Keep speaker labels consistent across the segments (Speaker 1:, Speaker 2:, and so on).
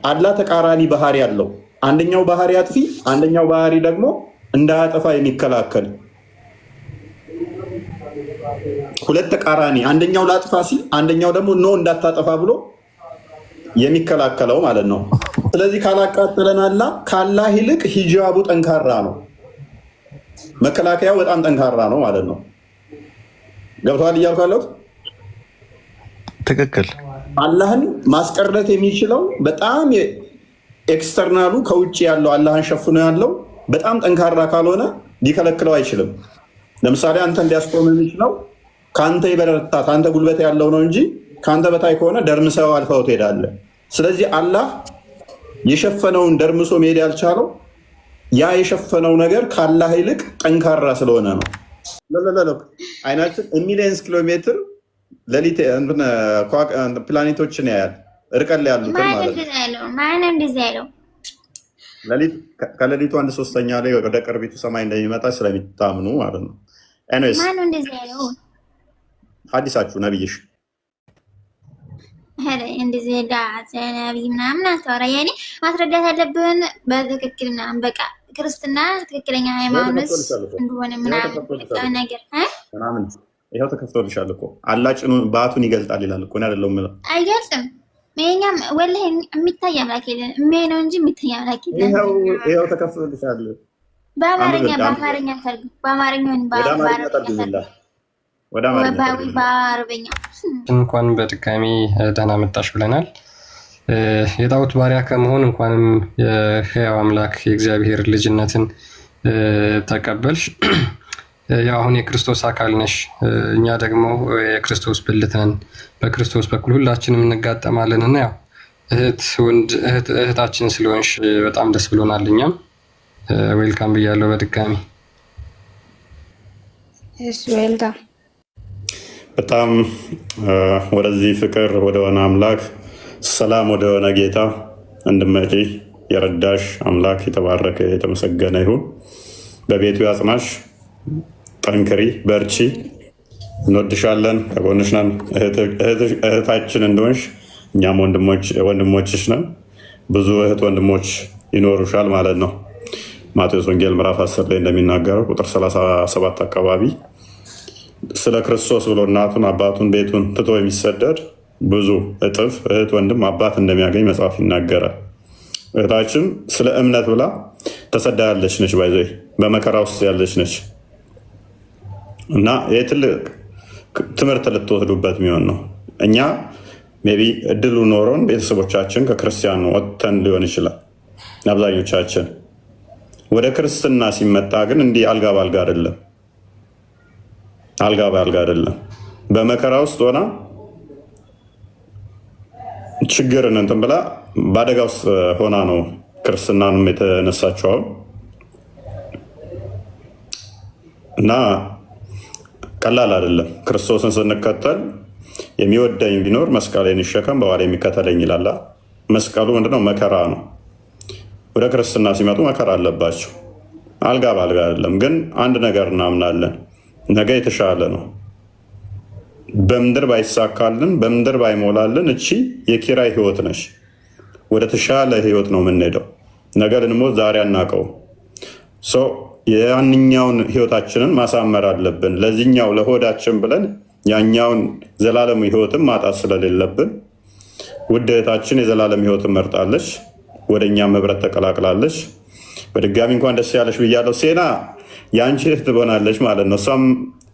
Speaker 1: አላህ ተቃራኒ ባህሪ አለው። አንደኛው ባህሪ አጥፊ፣ አንደኛው ባህሪ ደግሞ እንዳያጠፋ የሚከላከል ሁለት ተቃራኒ፣ አንደኛው ላጥፋ ሲል አንደኛው ደግሞ ኖ እንዳታጠፋ ብሎ የሚከላከለው ማለት ነው። ስለዚህ ካላቃጠለን አላህ ከአላህ ይልቅ ሂጃቡ ጠንካራ ነው፣ መከላከያው በጣም ጠንካራ ነው ማለት ነው። ገብተዋል እያልኩ ያለሁት
Speaker 2: ትክክል።
Speaker 1: አላህን ማስቀረት የሚችለው በጣም ኤክስተርናሉ ከውጭ ያለው አላህን ሸፍኖ ያለው በጣም ጠንካራ ካልሆነ ሊከለክለው አይችልም። ለምሳሌ አንተ እንዲያስቆም የሚችለው ከአንተ የበረታ ከአንተ ጉልበት ያለው ነው እንጂ ከአንተ በታይ ከሆነ ደርምሰው አልፈው ትሄዳለህ። ስለዚህ አላህ የሸፈነውን ደርምሶ መሄድ ያልቻለው ያ የሸፈነው ነገር ከአላህ ይልቅ ጠንካራ ስለሆነ ነው። አይናችን ሚሊየንስ ኪሎ ሜትር ሌሊት ፕላኔቶችን ያያል፣ ርቀት ላይ ያሉትን ማለት ነው። ከሌሊቱ 1/3 ላይ ወደ ቅርቢቱ ሰማይ እንደሚመጣ ስለሚታምኑ ማለት ነው። ኤኒዌይስ ሐዲሳችሁ ነብይሽ
Speaker 3: እንደዚህ ነብይ ምናምን አታወራ። ያኔ ማስረዳት ያለብህን በትክክል ምናምን በቃ ክርስትና ትክክለኛ ሃይማኖት እንደሆነ ምናምን ነገር
Speaker 1: ምናምን ይሄው ተከፍቶልሻል እኮ አላህ ጭኑን ባቱን ይገልጣል ይላል እኮ ነው አይደለም?
Speaker 3: አይገልጥም። የእኛም ወላሂ የሚታይ አምላክ የለን የሚያይ ነው እንጂ የሚታይ አምላክ የለን።
Speaker 1: ይሄው ተከፍቶልሻል።
Speaker 3: በአማርኛ በአረበኛ
Speaker 4: እንኳን በድጋሚ ደህና መጣሽ ብለናል። የጣዖት ባሪያ ከመሆን እንኳንም የሕያው አምላክ የእግዚአብሔር ልጅነትን ተቀበልሽ። ያው አሁን የክርስቶስ አካል ነሽ፣ እኛ ደግሞ የክርስቶስ ብልት ነን። በክርስቶስ በኩል ሁላችንም እንጋጠማለን እና ያው እህታችን ስለሆንሽ በጣም ደስ ብሎናል። እኛም ዌልካም ብያለሁ በድጋሚ።
Speaker 5: እሺ ዌልካም።
Speaker 1: በጣም ወደዚህ ፍቅር ወደሆነ አምላክ ሰላም ወደሆነ ጌታ እንድመጪ የረዳሽ አምላክ የተባረከ የተመሰገነ ይሁን። በቤቱ ያጽናሽ። ጠንክሪ፣ በርቺ፣ እንወድሻለን፣ ከጎንሽ ነን። እህታችን እንደሆንሽ እኛም ወንድሞችሽ ነን። ብዙ እህት ወንድሞች ይኖሩሻል ማለት ነው። ማቴዎስ ወንጌል ምዕራፍ 10 ላይ እንደሚናገረው ቁጥር 37 አካባቢ ስለ ክርስቶስ ብሎ እናቱን አባቱን ቤቱን ትቶ የሚሰደድ ብዙ እጥፍ እህት ወንድም አባት እንደሚያገኝ መጽሐፍ ይናገራል። እህታችን ስለ እምነት ብላ ተሰዳ ያለች ነች፣ ባይዘይ በመከራ ውስጥ ያለች ነች እና ይህ ትልቅ ትምህርት ልትወስዱበት የሚሆን ነው። እኛ ሜይ ቢ እድሉ ኖሮን ቤተሰቦቻችን ከክርስቲያን ወጥተን ሊሆን ይችላል። አብዛኞቻችን ወደ ክርስትና ሲመጣ ግን እንዲህ አልጋ በአልጋ አይደለም፣ አልጋ በአልጋ አይደለም። በመከራ ውስጥ ሆና ችግርን እንትን ብላ በአደጋ ውስጥ ሆና ነው ክርስትናንም የተነሳችው አሁን እና ቀላል አይደለም። ክርስቶስን ስንከተል የሚወደኝ ቢኖር መስቀሌን ይሸከም በኋላ የሚከተለኝ ይላል። መስቀሉ ምንድነው? መከራ ነው። ወደ ክርስትና ሲመጡ መከራ አለባቸው። አልጋ በአልጋ አይደለም። ግን አንድ ነገር እናምናለን፣ ነገ የተሻለ ነው። በምድር ባይሳካልን በምድር ባይሞላልን እቺ የኪራይ ህይወት ነች። ወደ ተሻለ ህይወት ነው የምንሄደው። ነገ ልንሞት ዛሬ አናውቀውም። ያንኛውን ህይወታችንን ማሳመር አለብን። ለዚህኛው ለሆዳችን ብለን ያኛውን ዘላለም ህይወትን ማጣት ስለሌለብን ውድ እህታችን የዘላለም ህይወትን መርጣለች። ወደ እኛም ህብረት ተቀላቅላለች። በድጋሚ እንኳን ደስ ያለች ብያለሁ። ሴና የአንቺ እህት ትሆናለች ማለት ነው። እሷም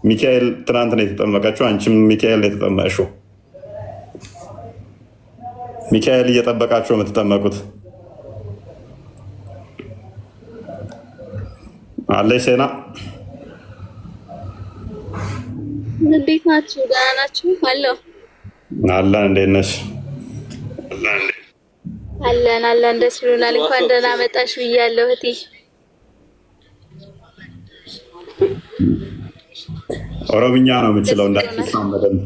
Speaker 1: ሚካኤል ትናንት ነው የተጠመቀችው፣ አንቺም ሚካኤል ነው የተጠመቅሽው። ሚካኤል እየጠበቃቸው የምትጠመቁት አለች። ሴና
Speaker 5: እንዴት ናችሁ? ደህና ናችሁ?
Speaker 1: አለን። እንዴት ነሽ?
Speaker 5: አለን። ደስ ብሎናል። እንኳን ደህና መጣሽ ብያለሁ እህቴ።
Speaker 1: ኦሮምኛ ነው የምችለው እንዳትሳመደን።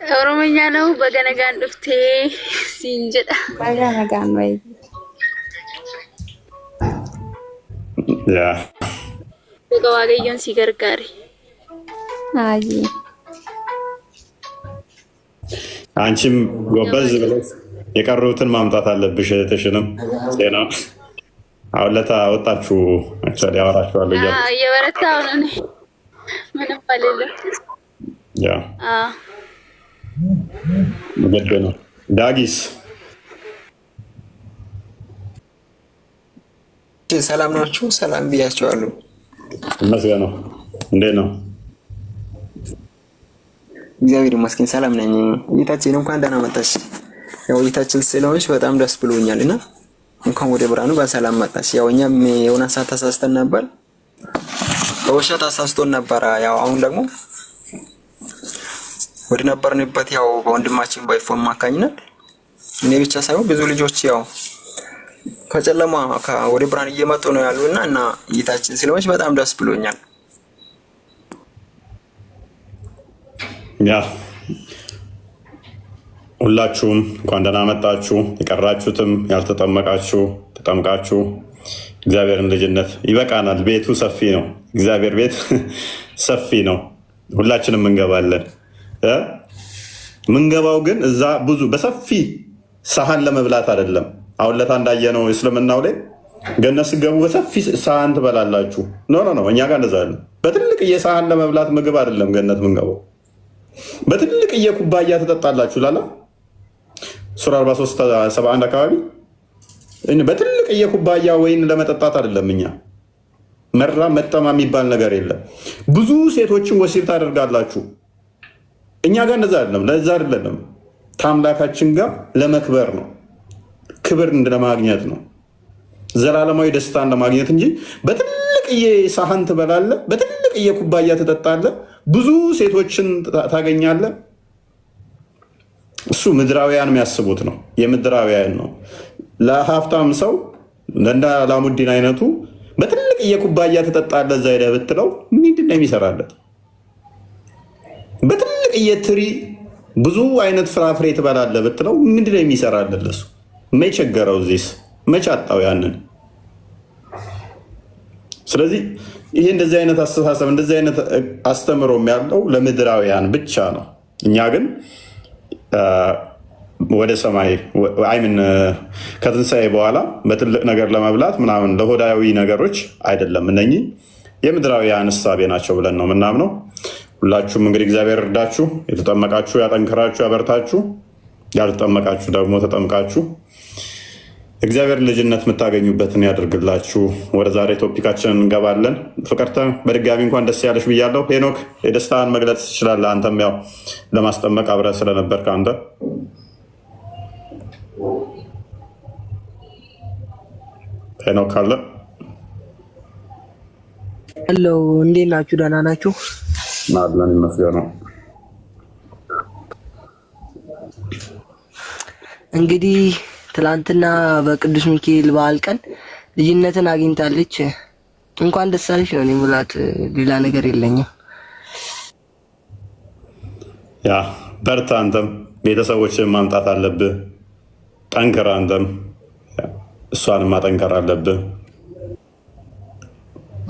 Speaker 5: ኦሮምኛ ነው በገነጋን ዱፍቴ ሲንጀዳ በገነጋን ወይ
Speaker 1: ያ
Speaker 5: በዋገየን ሲገርጋሪ
Speaker 1: አንቺም ጎበዝ ብለሽ የቀሩትን ማምጣት አለብሽ። እህትሽንም ዜና አሁን ለታ ወጣችሁ አክቹዋሊ አወራችኋለሁ እያልኩ
Speaker 5: እየበረታሁ ነው እኔ ምንም አልልም።
Speaker 1: ያ ግድ ነው። ዳጊስ
Speaker 2: ሰላም ናችሁ? ሰላም ብያቸዋለሁ።
Speaker 1: ይመስገን ነው። እንዴት ነው?
Speaker 2: እግዚአብሔር ይመስገን ሰላም ነኝ። እይታችን እንኳን ደህና መጣሽ። ያው እይታችን ስለሆንሽ በጣም ደስ ብሎኛል እና እንኳን ወደ ብርሃኑ በሰላም መጣሽ። ያው እኛም የሆነ ሰዓት ተሳስተን ነበር፣ በውሸት ተሳስቶን ነበር። ያው አሁን ደግሞ ወደ ነበርንበት ያው በወንድማችን በኢፎን አማካኝነት እኔ ብቻ ሳይሆን ብዙ ልጆች ያው ከጨለማ ወደ ብርሃን እየመጡ ነው ያሉና እና እይታችን ስለሆንሽ በጣም ደስ ብሎኛል።
Speaker 1: ያ ሁላችሁም እንኳን ደህና መጣችሁ። የቀራችሁትም ያልተጠመቃችሁ ተጠምቃችሁ እግዚአብሔርን ልጅነት ይበቃናል። ቤቱ ሰፊ ነው። እግዚአብሔር ቤት ሰፊ ነው። ሁላችንም እንገባለን። ምንገባው ግን እዛ ብዙ በሰፊ ሳህን ለመብላት አይደለም። አሁን ለታ እንዳየነው እስልምናው ላይ ገነት ስገቡ በሰፊ ሳህን ትበላላችሁ። ኖ ኖ ኖ፣ እኛ ጋር እንደዛ አይደለም። በትልቅዬ ሳህን ለመብላት ምግብ አይደለም ገነት ምንገባው። በትልቅዬ ኩባያ ትጠጣላችሁ ላላ ሱራ 43:71 አካባቢ በትልቅዬ ኩባያ ወይን ለመጠጣት አይደለም። እኛ መራ መጠማ የሚባል ነገር የለም። ብዙ ሴቶችን ወሲብ ታደርጋላችሁ። እኛ ጋር እንደዛ አይደለም። ለዛ አይደለም። ታምላካችን ጋር ለመክበር ነው፣ ክብር እንደማግኘት ነው፣ ዘላለማዊ ደስታን ለማግኘት እንጂ በትልቅዬ ሳህን ትበላለህ፣ በትልቅዬ ኩባያ ትጠጣለህ፣ ብዙ ሴቶችን ታገኛለህ። እሱ ምድራውያን የሚያስቡት ነው፣ የምድራውያን ነው። ለሀብታም ሰው እንደ አላሙዲን አይነቱ በትልቅዬ ኩባያ ትጠጣለህ እዛ ሄደህ ብትለው ምንድን ነው የሚሰራለት? በትልቅዬ ትሪ ብዙ አይነት ፍራፍሬ ትበላለህ ብትለው ምንድን ነው የሚሰራለት? ለሱ መቸገረው እዚህስ መች አጣው ያንን። ስለዚህ ይሄ እንደዚህ አይነት አስተሳሰብ እንደዚህ አይነት አስተምሮም ያለው ለምድራውያን ብቻ ነው። እኛ ግን ወደ ሰማይ አይምን ከትንሣኤ በኋላ በትልቅ ነገር ለመብላት ምናምን ለሆዳዊ ነገሮች አይደለም። እነኚህ የምድራውያን እሳቤ ናቸው ብለን ነው የምናምነው። ሁላችሁም እንግዲህ እግዚአብሔር እርዳችሁ። የተጠመቃችሁ ያጠንክራችሁ፣ ያበርታችሁ። ያልተጠመቃችሁ ደግሞ ተጠምቃችሁ እግዚአብሔር ልጅነት የምታገኙበትን ያደርግላችሁ። ወደ ዛሬ ቶፒካችንን እንገባለን። ፍቅርተ በድጋሚ እንኳን ደስ ያለሽ ብያለሁ። ሄኖክ የደስታን መግለጽ ትችላለህ። አንተም ያው ለማስጠመቅ አብረህ ስለነበር ከአንተ ሄኖክ አለ።
Speaker 6: ሄሎ፣ እንዴት ናችሁ? ደህና ናችሁ?
Speaker 1: ማድለን ይመስገነው።
Speaker 6: እንግዲህ ትላንትና በቅዱስ ሚካኤል በዓል ቀን ልጅነትን አግኝታለች። እንኳን ደስ አለሽ ነው የምላት፣ ሌላ ነገር የለኝም።
Speaker 1: ያ በርታ። አንተም ቤተሰቦችን ማምጣት አለብህ። ጠንክር። አንተም እሷንም ማጠንከር አለብህ።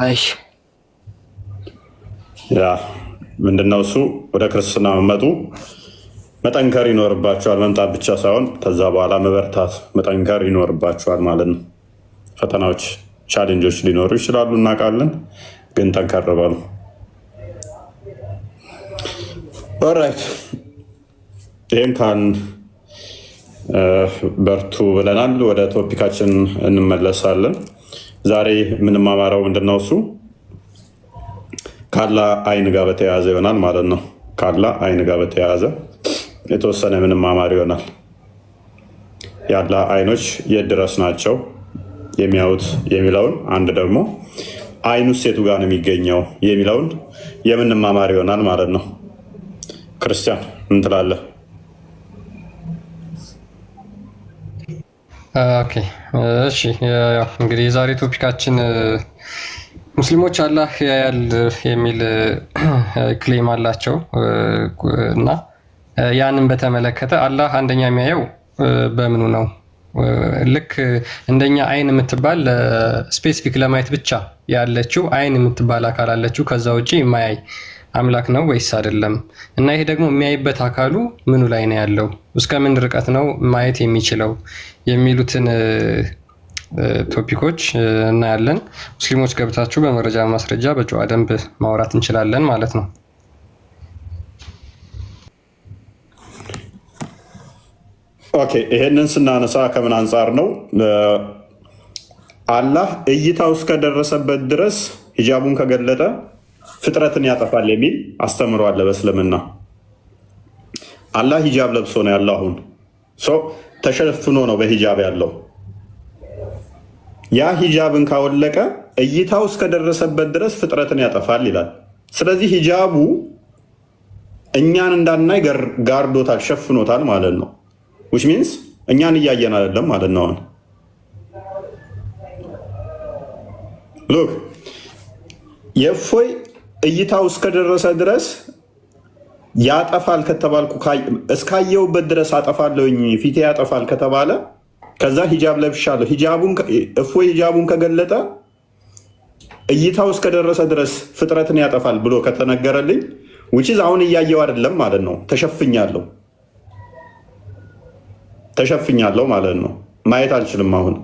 Speaker 6: አይሽ
Speaker 1: ያ ምንድነው እሱ ወደ ክርስትና መመጡ መጠንከር ይኖርባቸዋል። መምጣት ብቻ ሳይሆን ከዛ በኋላ መበርታት መጠንከር ይኖርባቸዋል ማለት ነው። ፈተናዎች፣ ቻሌንጆች ሊኖሩ ይችላሉ እናውቃለን፣ ግን ጠንከር በሉ። ኦራይት፣ ይህን ካን በርቱ ብለናል። ወደ ቶፒካችን እንመለሳለን። ዛሬ የምንማማረው ምንድነው እሱ ካላ አይን ጋር በተያያዘ ይሆናል ማለት ነው። ካላ አይን ጋር በተያያዘ የተወሰነ የምንማማር ይሆናል። ያላ አይኖች የት ድረስ ናቸው የሚያዩት የሚለውን፣ አንድ ደግሞ አይኑ ሴቱ ጋር ነው የሚገኘው የሚለውን የምንማማር ይሆናል ማለት ነው። ክርስቲያን ምን ትላለህ?
Speaker 4: ኦኬ እሺ። ያው እንግዲህ የዛሬ ቶፒካችን ሙስሊሞች አላህ ያያል የሚል ክሌም አላቸው እና ያንን በተመለከተ አላህ አንደኛ የሚያየው በምኑ ነው? ልክ እንደኛ አይን የምትባል ስፔሲፊክ ለማየት ብቻ ያለችው አይን የምትባል አካል አለችው። ከዛ ውጭ የማያይ አምላክ ነው ወይስ አይደለም? እና ይሄ ደግሞ የሚያይበት አካሉ ምኑ ላይ ነው ያለው? እስከ ምን ርቀት ነው ማየት የሚችለው? የሚሉትን ቶፒኮች እናያለን። ሙስሊሞች ገብታችሁ በመረጃ ማስረጃ በጨዋ ደንብ ማውራት እንችላለን ማለት ነው።
Speaker 1: ኦኬ፣ ይሄንን ስናነሳ ከምን አንጻር ነው? አላህ እይታው እስከደረሰበት ድረስ ሂጃቡን ከገለጠ ፍጥረትን ያጠፋል የሚል አስተምሮ አለ በእስልምና። አላህ ሂጃብ ለብሶ ነው ያለው። አሁን ተሸፍኖ ነው በሂጃብ ያለው። ያ ሂጃብን ካወለቀ እይታው እስከደረሰበት ድረስ ፍጥረትን ያጠፋል ይላል። ስለዚህ ሂጃቡ እኛን እንዳናይ ጋርዶታል፣ ሸፍኖታል ማለት ነው። which means እኛን እያየን አይደለም ማለት ነው። አሁን ሉክ የእፎይ እይታው እስከደረሰ ድረስ ያጠፋል ከተባልኩ እስካየውበት ድረስ አጠፋለሁኝ ፊቴ ያጠፋል ከተባለ ከዛ ሂጃብ ለብሻለሁ እፎይ ሂጃቡን ከገለጠ እይታው እስከደረሰ ድረስ ፍጥረትን ያጠፋል ብሎ ከተነገረልኝ which is አሁን እያየው አይደለም ማለት ነው። ተሸፍኛለሁ ማለት ነው። ማየት አልችልም አሁን።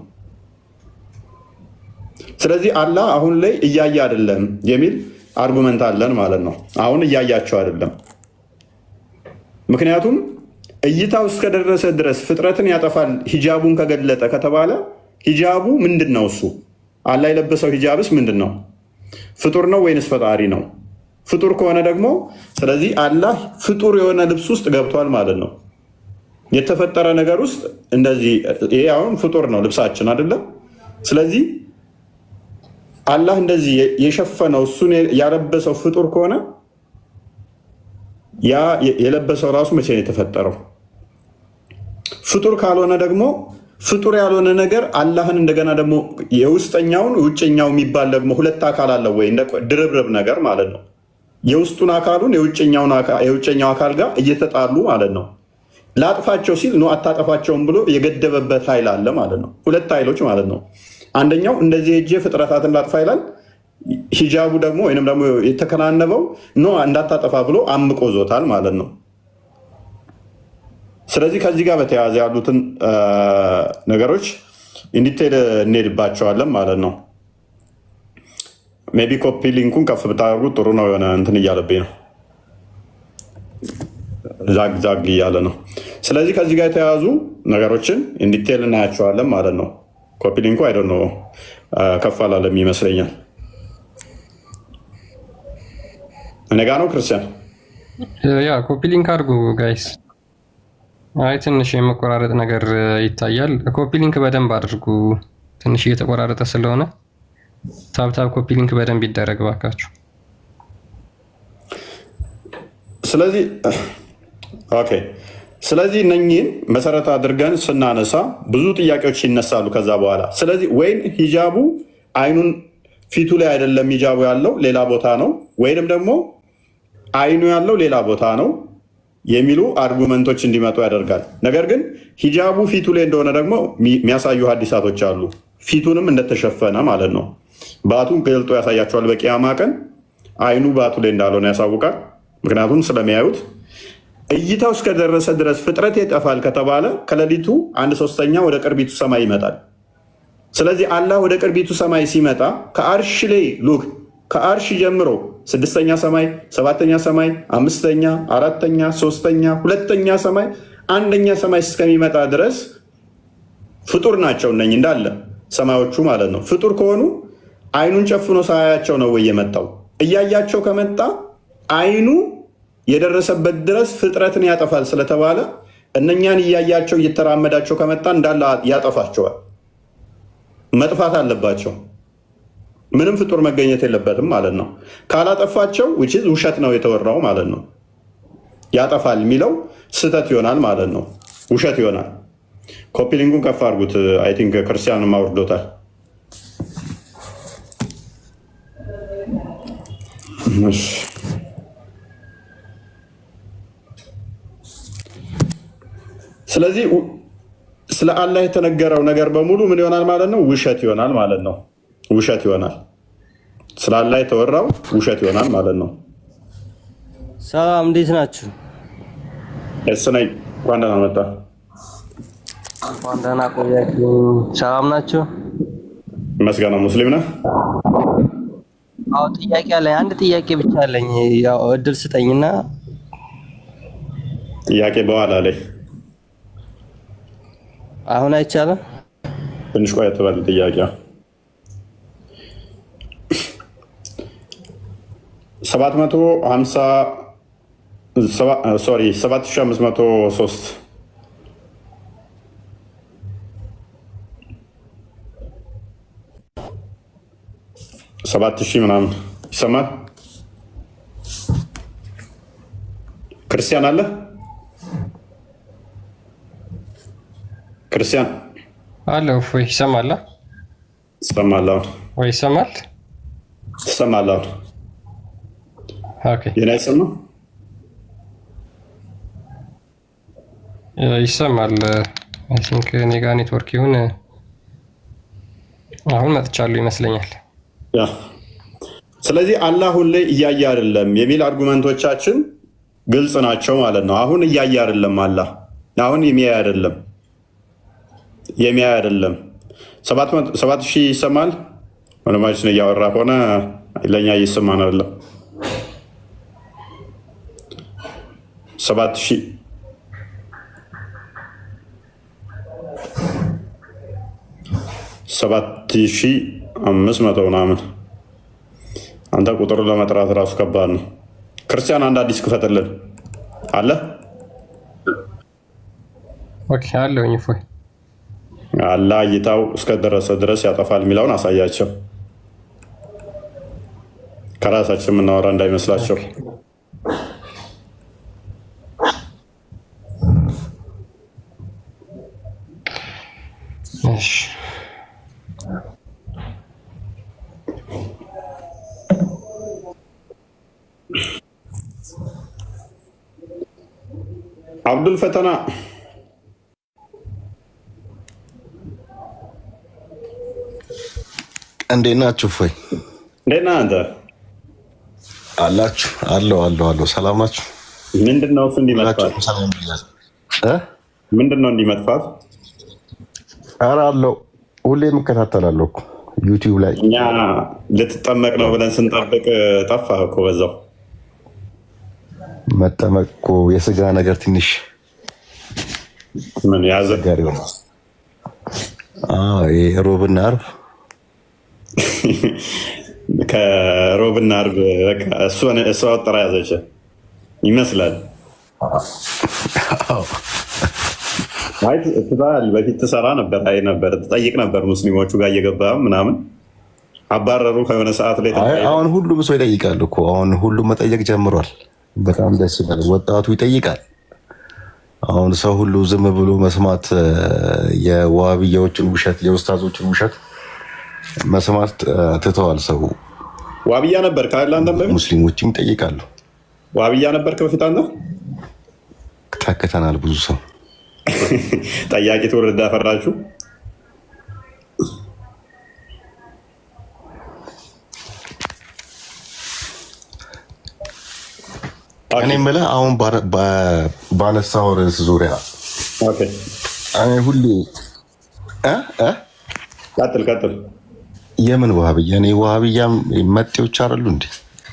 Speaker 1: ስለዚህ አላህ አሁን ላይ እያየ አይደለም የሚል አርጉመንት አለን ማለት ነው። አሁን እያያቸው አይደለም። ምክንያቱም እይታው እስከደረሰ ድረስ ፍጥረትን ያጠፋል ሂጃቡን ከገለጠ ከተባለ ሂጃቡ ምንድን ነው? እሱ አላህ የለበሰው ሂጃብስ ምንድን ነው? ፍጡር ነው ወይንስ ፈጣሪ ነው? ፍጡር ከሆነ ደግሞ ስለዚህ አላህ ፍጡር የሆነ ልብስ ውስጥ ገብቷል ማለት ነው። የተፈጠረ ነገር ውስጥ እንደዚህ ይሄ አሁን ፍጡር ነው ልብሳችን አይደለም። ስለዚህ አላህ እንደዚህ የሸፈነው እሱን ያለበሰው ፍጡር ከሆነ ያ የለበሰው ራሱ መቼ ነው የተፈጠረው? ፍጡር ካልሆነ ደግሞ ፍጡር ያልሆነ ነገር አላህን እንደገና ደግሞ የውስጠኛውን ውጭኛው የሚባል ደግሞ ሁለት አካል አለው ወይ? እንደ ድርብርብ ነገር ማለት ነው። የውስጡን አካሉን የውጭኛው አካል ጋር እየተጣሉ ማለት ነው። ላጥፋቸው ሲል ነው አታጠፋቸውም ብሎ የገደበበት ኃይል አለ ማለት ነው። ሁለት ኃይሎች ማለት ነው። አንደኛው እንደዚህ እጄ ፍጥረታትን ላጥፋ ይላል። ሂጃቡ ደግሞ ወይንም ደግሞ የተከናነበው ኖ እንዳታጠፋ ብሎ አምቆ ዞታል ማለት ነው። ስለዚህ ከዚህ ጋር በተያያዘ ያሉትን ነገሮች ኢንዲቴል እንሄድባቸዋለን ማለት ነው። ሜቢ ኮፒ ሊንኩን ከፍ ብታደርጉ ጥሩ ነው። የሆነ እንትን እያለብኝ ነው፣ ዛግ እያለ ነው። ስለዚህ ከዚህ ጋር የተያያዙ ነገሮችን ኢንዲቴል እናያቸዋለን ማለት ነው። ኮፒ ሊንኩ አይደ ነው ከፍ አላለም ይመስለኛል። እኔ ጋ ነው ክርስቲያን።
Speaker 4: ያ ኮፒ ሊንክ አድርጉ ጋይስ። አይ ትንሽ የመቆራረጥ ነገር ይታያል። ኮፒ ሊንክ በደንብ አድርጉ። ትንሽ እየተቆራረጠ ስለሆነ ታብታብ ኮፒ ሊንክ በደንብ ይደረግ ባካችሁ።
Speaker 1: ስለዚህ ኦኬ፣ ስለዚህ እነኚህን መሰረት አድርገን ስናነሳ ብዙ ጥያቄዎች ይነሳሉ ከዛ በኋላ። ስለዚህ ወይም ሂጃቡ አይኑን ፊቱ ላይ አይደለም ሂጃቡ ያለው ሌላ ቦታ ነው፣ ወይንም ደግሞ አይኑ ያለው ሌላ ቦታ ነው የሚሉ አርጉመንቶች እንዲመጡ ያደርጋል። ነገር ግን ሂጃቡ ፊቱ ላይ እንደሆነ ደግሞ የሚያሳዩ ሀዲሳቶች አሉ። ፊቱንም እንደተሸፈነ ማለት ነው። ባቱን ገልጦ ያሳያቸዋል። በቂያማ ቀን አይኑ ባቱ ላይ እንዳልሆነ ያሳውቃል። ምክንያቱም ስለሚያዩት እይታው እስከደረሰ ድረስ ፍጥረት ይጠፋል ከተባለ ከሌሊቱ 1/3 ወደ ቅርቢቱ ሰማይ ይመጣል። ስለዚህ አላህ ወደ ቅርቢቱ ሰማይ ሲመጣ ከአርሽ ላይ ሉክ ከአርሽ ጀምሮ 6ኛ ሰማይ፣ 7ኛ ሰማይ፣ 5ኛ፣ 4ኛ፣ 3ኛ፣ 2ኛ ሰማይ፣ 1ኛ ሰማይ እስከሚመጣ ድረስ ፍጡር ናቸው እነኝ እንዳለ ሰማዮቹ ማለት ነው። ፍጡር ከሆኑ አይኑን ጨፍኖ ሳያቸው ነው ወይ የመጣው? እያያቸው ከመጣ አይኑ የደረሰበት ድረስ ፍጥረትን ያጠፋል ስለተባለ እነኛን እያያቸው እየተራመዳቸው ከመጣ እንዳለ ያጠፋቸዋል። መጥፋት አለባቸው። ምንም ፍጡር መገኘት የለበትም ማለት ነው። ካላጠፋቸው ውሸት ነው የተወራው ማለት ነው። ያጠፋል የሚለው ስህተት ይሆናል ማለት ነው። ውሸት ይሆናል። ኮፒ ሊንኩን ከፍ አድርጉት። አይ ቲንክ ክርስቲያንም አውርዶታል። ስለዚህ ስለ አላህ የተነገረው ነገር በሙሉ ምን ይሆናል ማለት ነው? ውሸት ይሆናል ማለት ነው። ውሸት ይሆናል። ስለ አላህ የተወራው ውሸት ይሆናል ማለት ነው።
Speaker 7: ሰላም እንዴት ናችሁ?
Speaker 1: እሱ ነኝ። እንኳን ደህና መጣ።
Speaker 7: እንኳን ደህና ቆያችሁ። ሰላም ናችሁ?
Speaker 1: መስጋና ሙስሊም ነህ?
Speaker 7: አዎ ጥያቄ አለኝ። አንድ ጥያቄ ብቻ አለኝ። ያው እድል ስጠኝና
Speaker 1: ጥያቄ በኋላ ላይ
Speaker 7: አሁን አይቻልም።
Speaker 1: ትንሽ ቆየት በል ጥያቄ 7503 7000 ምናምን ይሰማል። ክርስቲያን አለ? ክርስቲያን
Speaker 4: አለ ወይ? ይሰማል?
Speaker 1: ይሰማል
Speaker 4: ወይ? ይሰማል?
Speaker 1: ትሰማለህ?
Speaker 4: ኦኬ።
Speaker 1: የኔ አይሰማም?
Speaker 4: ይሰማል። አይ ቲንክ እኔ ጋር ኔትወርክ ይሁን አሁን መጥቻለሁ ይመስለኛል።
Speaker 1: ያ ስለዚህ አላህ ሁሌ እያየ አይደለም የሚል አርጉመንቶቻችን ግልጽ ናቸው ማለት ነው። አሁን እያየ አይደለም አላህ አሁን የሚያይ አይደለም። 7000 ይሰማል። ወለማችን እያወራ ሆነ ለኛ ይሰማን አይደለም። 7500 ምናምን። አንተ ቁጥሩን ለመጥራት ራሱ ከባድ ነው። ክርስቲያን አንድ አዲስ ክፈትልን አለ።
Speaker 4: ኦኬ አለኝ። እፎይ
Speaker 1: አላህ እይታው እስከደረሰ ድረስ ያጠፋል የሚለውን አሳያቸው። ከራሳችን የምናወራ እንዳይመስላቸው።
Speaker 4: እሺ
Speaker 1: አብዱል ፈተና
Speaker 8: እንዴት ናችሁ? እፎይ
Speaker 1: እንዴት ነህ አንተ?
Speaker 8: አላችሁ? አለሁ። ሰላም ናችሁ?
Speaker 1: ምንድነው እሱ እንዲመጥፋት? ምንድነው እንዲመጥፋት?
Speaker 8: ኧረ አለሁ፣ ሁሌም እከታተላለሁ እኮ ዩቲዩብ ላይ።
Speaker 1: እኛ ልትጠመቅ ነው ብለን ስንጠብቅ ጠፋህ እኮ በዛው።
Speaker 8: መጠመቅ እኮ የስጋ ነገር ትንሽ
Speaker 1: ምን ያዘ?
Speaker 8: ሮብና ዓርብ
Speaker 1: ከሮብና ዓርብ እሷ ወጥራ ያዘች ይመስላል። በፊት ትሰራ ነበር፣ ትጠይቅ ነበር ሙስሊሞቹ ጋር እየገባ ምናምን። አባረሩ ከሆነ ሰዓት ላይ።
Speaker 8: አሁን ሁሉም ሰው ይጠይቃል እኮ አሁን ሁሉም መጠየቅ ጀምሯል። በጣም ደስ ይላል። ወጣቱ ይጠይቃል። አሁን ሰው ሁሉ ዝም ብሎ መስማት የዋህብያዎችን ውሸት የኡስታዞችን ውሸት መስማት ትተዋል። ሰው
Speaker 1: ዋህብያ ነበር ካለ አንተ
Speaker 8: ሙስሊሞችም ይጠይቃሉ።
Speaker 1: ዋህብያ ነበር ከበፊት አንተ
Speaker 8: ታከተናል። ብዙ ሰው
Speaker 1: ጠያቂ ትውልድ አፈራችሁ።
Speaker 8: እኔ የምልህ አሁን ባነሳው ርዕስ ዙሪያ እኔ ሁሌ
Speaker 1: ቀጥል
Speaker 8: የምን ዋህብያ? እኔ ዋህብያ መጤዎች አይደሉ እንዴ?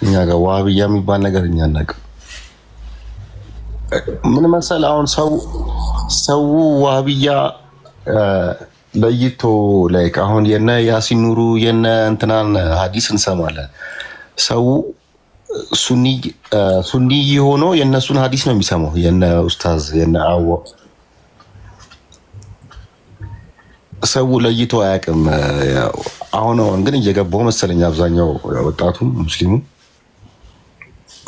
Speaker 8: እኛ ጋር ዋህብያ የሚባል ነገር እኛ አናውቅም። ምን መሰለህ አሁን ሰው ዋህብያ ለይቶ ላይክ አሁን የነ ያሲን ኑሩ የነ እንትናን ሀዲስ እንሰማለን። ሰው ሱኒ ሆኖ የነሱን ሀዲስ ነው የሚሰማው። የነ ኡስታዝ የነ አዎ ሰው ለይቶ አያውቅም። አሁን ግን እየገባው መሰለኝ አብዛኛው ወጣቱም ሙስሊሙ።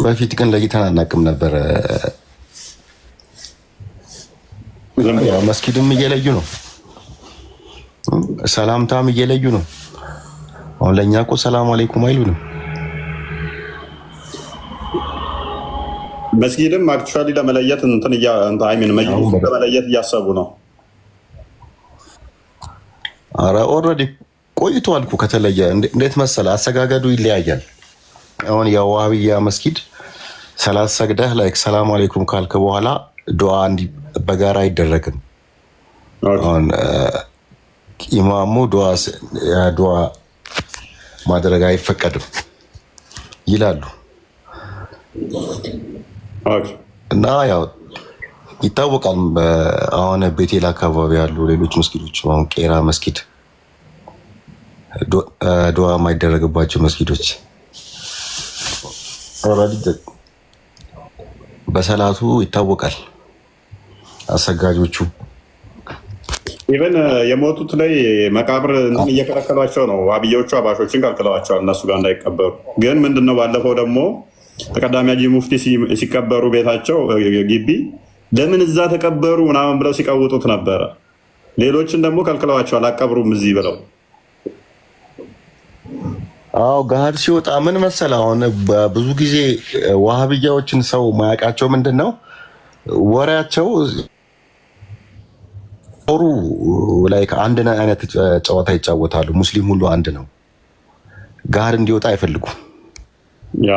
Speaker 8: በፊት ግን ለይተን አናውቅም ነበር። መስጊድም እየለዩ ነው፣ ሰላምታም እየለዩ ነው። አሁን ለእኛ እኮ ሰላም አለይኩም አይሉንም።
Speaker 1: መስጊድም አክቹዋሊ ለመለየት ለመለየት እያሰቡ ነው።
Speaker 8: አረ ኦልሬዲ ቆይቷል እኮ ከተለየ። እንዴት መሰለ አሰጋገዱ ይለያያል። አሁን የዋህብያ መስጊድ ሰላት ሰግደህ ላይክ ሰላም አለይኩም ካልክ በኋላ ዱዓ በጋራ አይደረግም። አሁን ኢማሙ ዱዓ ማድረግ አይፈቀድም ይላሉ እና ያው ይታወቃል። አሁን ቤቴል አካባቢ ያሉ ሌሎች መስጊዶች አሁን ቄራ መስጊድ ዱዓ የማይደረግባቸው መስጊዶች በሰላቱ ይታወቃል አሰጋጆቹ።
Speaker 1: ኢቨን የሞቱት ላይ መቃብር እየከለከሏቸው ነው። ዋብዬዎቹ አባሾችን ከልክለዋቸዋል እነሱ ጋር እንዳይቀበሩ። ግን ምንድነው ባለፈው ደግሞ ተቀዳሚ ሀጂ ሙፍቲ ሲቀበሩ ቤታቸው ግቢ ለምን እዛ ተቀበሩ ምናምን ብለው ሲቀውጡት ነበረ። ሌሎችን ደግሞ ከልክለዋቸዋል አቀብሩም እዚህ ብለው።
Speaker 8: አዎ ገሃድ ሲወጣ ምን መሰለህ፣ አሁን ብዙ ጊዜ ዋሃብያዎችን ሰው ማያውቃቸው ምንድን ነው ወሬያቸው ጦሩ ላይ አንድ አይነት ጨዋታ ይጫወታሉ። ሙስሊም ሁሉ አንድ ነው። ገሃድ እንዲወጣ አይፈልጉም።
Speaker 1: ያ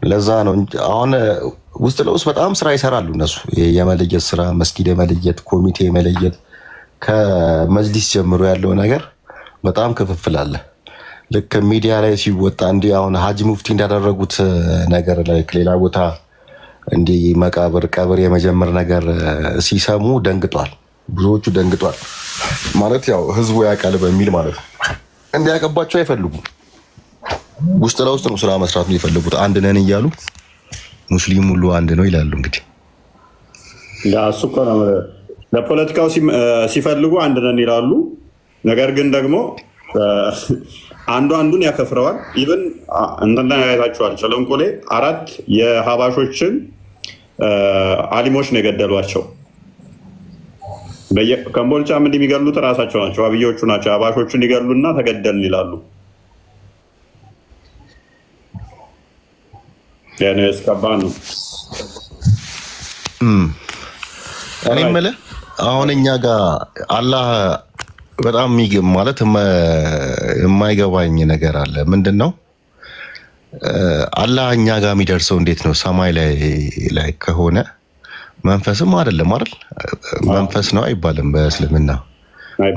Speaker 8: ለዛ ነው አሁን ውስጥ ለውስጥ በጣም ስራ ይሰራሉ እነሱ። የመለየት ስራ፣ መስጊድ የመለየት ኮሚቴ የመለየት ከመጅሊስ ጀምሮ ያለው ነገር በጣም ክፍፍል አለ። ልክ ሚዲያ ላይ ሲወጣ እንዲህ አሁን ሀጂ ሙፍቲ እንዳደረጉት ነገር ላይ ሌላ ቦታ እንዲህ መቃብር ቀብር የመጀመር ነገር ሲሰሙ ደንግጧል። ብዙዎቹ ደንግጧል ማለት ያው ህዝቡ ያውቃል በሚል ማለት ነው። እንዲያቀባቸው አይፈልጉም። ውስጥ ለውስጥ ነው ስራ መስራት የሚፈልጉት። አንድ ነን እያሉ ሙስሊም ሁሉ አንድ ነው ይላሉ። እንግዲህ
Speaker 1: እሱ እኮ ነው ለፖለቲካው ሲፈልጉ አንድ ነን ይላሉ። ነገር ግን ደግሞ አንዱ አንዱን ያከፍረዋል። ኢቨን እንትና ያያታቸዋል። ጨለንቆሌ 4 የሀባሾችን አሊሞች ነው የገደሏቸው። ከምቦልቻም እንዲህ የሚገሉት እራሳቸው ናቸው፣ አብዮቹ ናቸው። ሀባሾቹን ይገሉና ተገደልን ይላሉ። ያኔ እስከባን ነው።
Speaker 8: እኔ የምልህ አሁን እኛ ጋር አላህ በጣም ማለት የማይገባኝ ነገር አለ። ምንድን ነው አላህ እኛ ጋር የሚደርሰው እንዴት ነው? ሰማይ ላይ ከሆነ መንፈስም አይደለም አይደል? መንፈስ ነው አይባልም በእስልምና።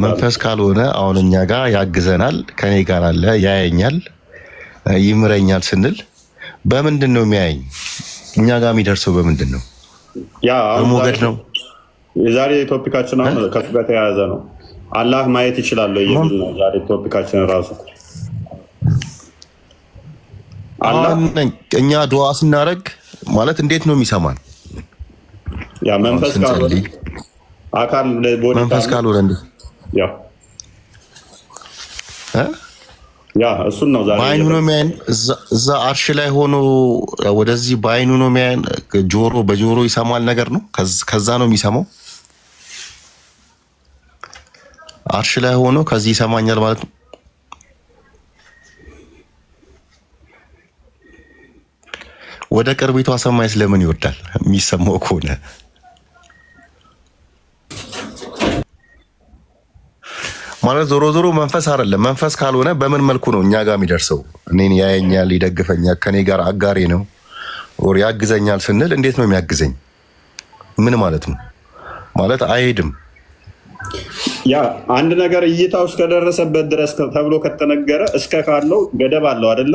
Speaker 8: መንፈስ ካልሆነ አሁን እኛ ጋር ያግዘናል፣ ከኔ ጋር አለ፣ ያየኛል፣ ይምረኛል ስንል በምንድን ነው የሚያየኝ? እኛ ጋር የሚደርሰው በምንድን ነው? በሞገድ ነው።
Speaker 1: የዛሬ ቶፒካችን አሁን ከሱ ጋር ተያያዘ ነው። አላህ ማየት ይችላል የሚል ነው ዛሬ ቶፒካችን ራሱ።
Speaker 8: እኛ ዱዓ ስናደርግ ማለት እንዴት ነው የሚሰማን?
Speaker 1: ያ መንፈስ ካልሆነ አካል ቦዲ
Speaker 8: መንፈስ ካልሆነ እንዴ?
Speaker 1: ያ እሱን ነው ዛሬ
Speaker 8: በአይኑ ነው የሚያየን። እዛ አርሽ ላይ ሆኖ ወደዚህ በአይኑ ነው የሚያየን። በጆሮ ይሰማል ነገር ነው። ከዛ ነው የሚሰማው። አርሽ ላይ ሆኖ ከዚህ ይሰማኛል ማለት ነው። ወደ ቅርቢቷ ሰማይ ስለምን ይወርዳል? የሚሰማው ከሆነ ማለት ዞሮ ዞሮ መንፈስ አይደለም። መንፈስ ካልሆነ በምን መልኩ ነው እኛ ጋር የሚደርሰው? እኔን ያየኛል፣ ይደግፈኛል፣ ከኔ ጋር አጋሪ ነው ወር ያግዘኛል ስንል እንዴት ነው የሚያግዘኝ? ምን ማለት ነው? ማለት አይሄድም።
Speaker 1: ያ አንድ ነገር እይታ ውስጥ ከደረሰበት ድረስ ተብሎ ከተነገረ እስከ ካለው ገደብ አለው አይደለ?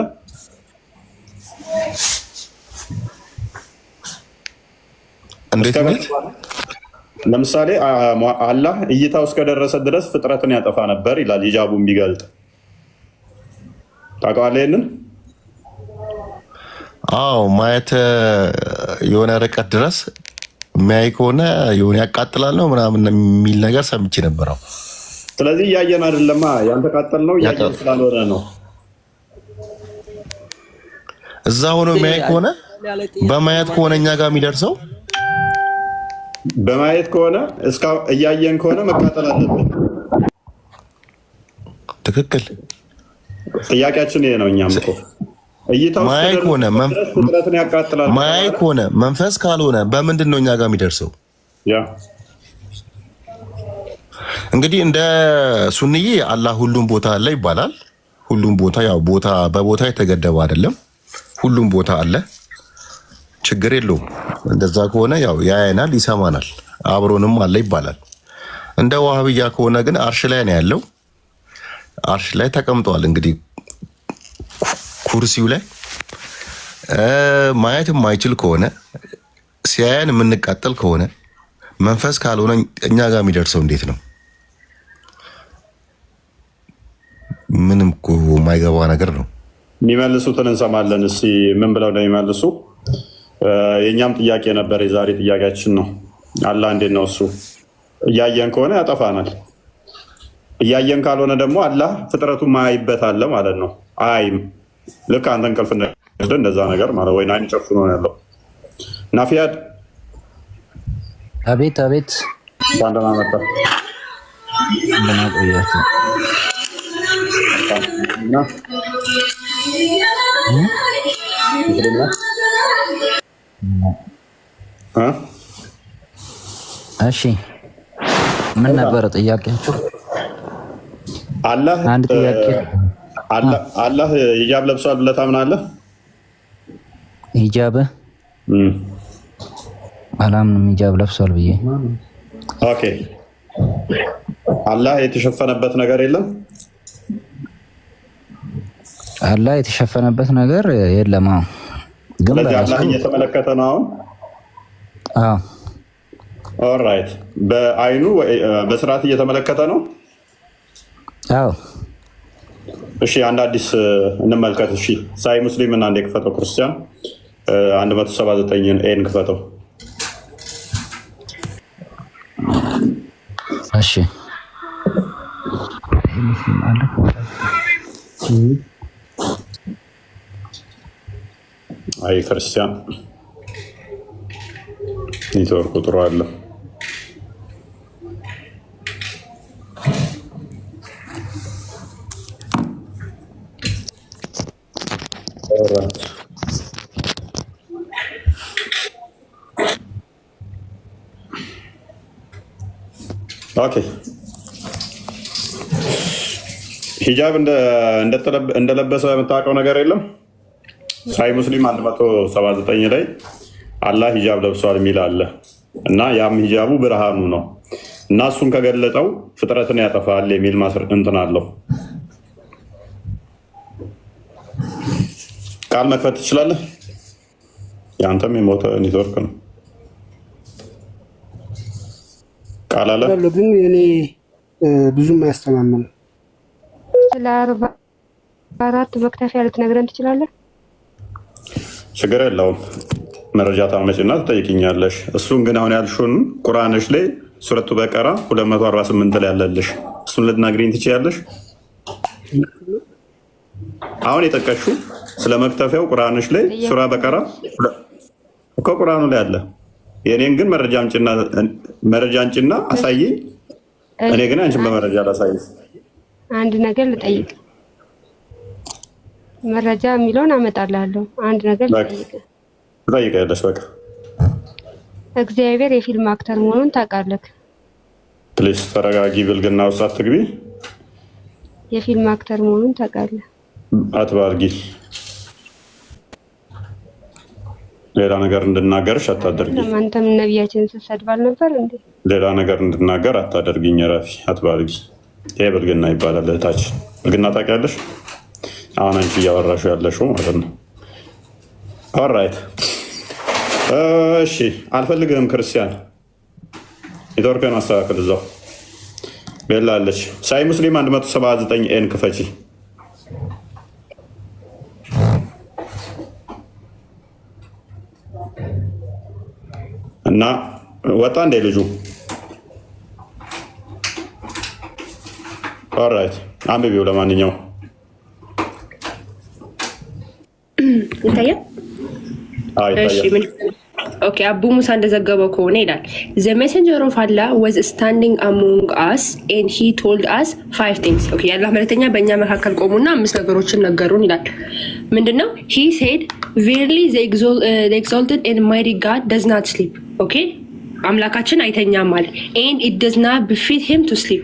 Speaker 8: እንዴት ነው?
Speaker 1: ለምሳሌ አላህ እይታ ውስጥ ከደረሰ ድረስ ፍጥረትን ያጠፋ ነበር ይላል ሂጃቡን ቢገልጥ። ታውቀዋለህ ይሄንን?
Speaker 8: አዎ ማየት የሆነ ርቀት ድረስ የሚያይ ከሆነ የሆነ ያቃጥላል ነው ምናምን የሚል ነገር ሰምቼ ነበረው።
Speaker 1: ስለዚህ እያየን አይደለማ፣ ያልተቃጠል ነው እያየን ስላልሆነ ነው።
Speaker 8: እዛ ሆኖ የሚያይ ከሆነ በማየት ከሆነ እኛ ጋር የሚደርሰው
Speaker 1: በማየት ከሆነ እያየን ከሆነ መቃጠል አለብን።
Speaker 8: ትክክል።
Speaker 1: ጥያቄያችን ይሄ ነው። እኛም እኮ
Speaker 8: ማየት ከሆነ
Speaker 1: ፍጥረትን ያቃጥላል።
Speaker 8: ማየት ከሆነ መንፈስ ካልሆነ በምንድን ነው እኛ ጋር የሚደርሰው?
Speaker 1: ያ
Speaker 8: እንግዲህ እንደ ሱንዬ አላህ ሁሉም ቦታ አለ ይባላል። ሁሉም ቦታ ያው በቦታ የተገደበ አይደለም። ሁሉም ቦታ አለ፣ ችግር የለውም። እንደዛ ከሆነ ያው ያየናል፣ ይሰማናል፣ አብሮንም አለ ይባላል። እንደ ዋህብያ ከሆነ ግን አርሽ ላይ ነው ያለው፣ አርሽ ላይ ተቀምጧል። እንግዲህ ኩርሲው ላይ ማየት የማይችል ከሆነ ሲያየን የምንቃጠል ከሆነ መንፈስ ካልሆነ እኛ ጋር የሚደርሰው እንዴት ነው? ምንም እኮ የማይገባ ነገር ነው።
Speaker 1: የሚመልሱትን እንሰማለን። እስኪ ምን ብለው ነው የሚመልሱ? የእኛም ጥያቄ ነበር፣ የዛሬ ጥያቄያችን ነው። አላህ እንዴት ነው እሱ? እያየን ከሆነ ያጠፋናል፣ እያየን ካልሆነ ደግሞ አላህ ፍጥረቱ ማያይበት አለ ማለት ነው። አይም ልክ አንተ እንቅልፍ እንደዛ ነገር ማለት ወይ አይን ጨፍኖ ነው ያለው። ናፊያድ
Speaker 9: አቤት አቤት፣
Speaker 1: ባንደና መጣ
Speaker 9: እንደና ቆያችሁ። እሺ ምን ነበር ጥያቄያችሁ?
Speaker 1: አላህ
Speaker 9: አንድ ጥያቄ።
Speaker 1: አላህ ሂጃብ ለብሷል ብለህ ታምናለህ?
Speaker 9: ሂጃብ አላምንም፣ ሂጃብ ለብሷል ብዬ።
Speaker 1: ኦኬ አላህ የተሸፈነበት ነገር የለም?
Speaker 9: አላህ የተሸፈነበት ነገር የለም። ግን
Speaker 1: ስለዚህ አላህ እየተመለከተ ነው አሁን?
Speaker 9: አዎ።
Speaker 1: ኦልራይት። በአይኑ በስርዓት እየተመለከተ ነው?
Speaker 9: አዎ።
Speaker 1: እሺ አንድ አዲስ እንመልከት። እሺ ሳይ ሙስሊም እና አንዴ ክፈተው። ክርስቲያን 179 ኤን ክፈተው።
Speaker 9: እሺ
Speaker 1: አይ ክርስቲያን ኔትወርክ ቁጥሩ አለ። ኦኬ ሂጃብ እንደለበሰ የምታውቀው ነገር የለም? ሳይ ሙስሊም 179 ላይ አላህ ሂጃብ ለብሷል የሚል አለ እና ያም ሂጃቡ ብርሃኑ ነው እና እሱን ከገለጠው ፍጥረትን ያጠፋል የሚል እንትን አለው። ቃል መክፈት ትችላለህ? የአንተም የሞተ ኔትወርክ ነው። ቃል አለ
Speaker 10: ግን እኔ ብዙም አያስተማመንም።
Speaker 5: ስለ 44 መክተፊያ ልትነግረን ትችላለህ?
Speaker 1: ችግር የለውም። መረጃ ታመጭና ትጠይቅኛለሽ። እሱን ግን አሁን ያልሽውን ቁርአንሽ ላይ ሱረቱ በቀራ 248 ላይ ያለልሽ እሱን ልትነግሪኝ ትችያለሽ? አሁን የጠቀሽው ስለ መክተፊያው ቁርአንሽ ላይ ሱራ በቀራ እኮ ቁርአኑ ላይ አለ። የኔን ግን መረጃ አንጭና አሳየኝ። እኔ ግን አንቺን በመረጃ ላሳይሽ።
Speaker 5: አንድ ነገር ልጠይቅ። መረጃ የሚለውን አመጣላለሁ። አንድ ነገር
Speaker 1: ትጠይቂያለሽ። በቃ
Speaker 5: እግዚአብሔር የፊልም አክተር መሆኑን ታውቃለህ?
Speaker 1: ፕሊስ ተረጋጊ። ብልግና ውስጥ አትግቢ።
Speaker 5: የፊልም አክተር መሆኑን ታውቃለህ?
Speaker 1: አትባርጊ። ሌላ ነገር እንድናገርሽ አታደርጊ።
Speaker 5: አንተም ነቢያችንን ስትሰድባል ነበር እንዴ?
Speaker 1: ሌላ ነገር እንድናገር አታደርጊኝ። ረፊ አትባርጊ። ይሄ ብልግና ይባላል። እህታችን ብልግና ታውቂያለሽ? አሁን አንቺ እያወራሽው ያለሽው ማለት ነው። ኦልራይት እሺ። አልፈልግህም ክርስቲያን። ኔትወርክህን አስተካክል። እዛው ቤላ አለች። ሳይ ሙስሊም 179 ኤን ክፈቺ እና ወጣ እንደ ልጁ። ኦልራይት አንብቢው። ለማንኛውም
Speaker 11: ይታያል። ኦኬ አቡ ሙሳ እንደዘገበው ከሆነ ይላል ዘ ሜሴንጀር ኦፍ አላህ ዋዝ ስታንዲንግ አሞንግ አስ ኤንድ ሂ ቶልድ አስ 5 ቲንግስ። ኦኬ የአላህ መልእክተኛ በእኛ መካከል ቆሙና 5 ነገሮችን ነገሩን ይላል። ምንድነው? ሂ ሴድ ቬርሊ ዘ ኤግዛልትድ ኤንድ ማይቲ ጋድ ደዝ ናት ስሊፕ። ኦኬ አምላካችን አይተኛም አለ። ኤንድ ኢት ደዝ ናት ቢፊት ሂም ቱ ስሊፕ፣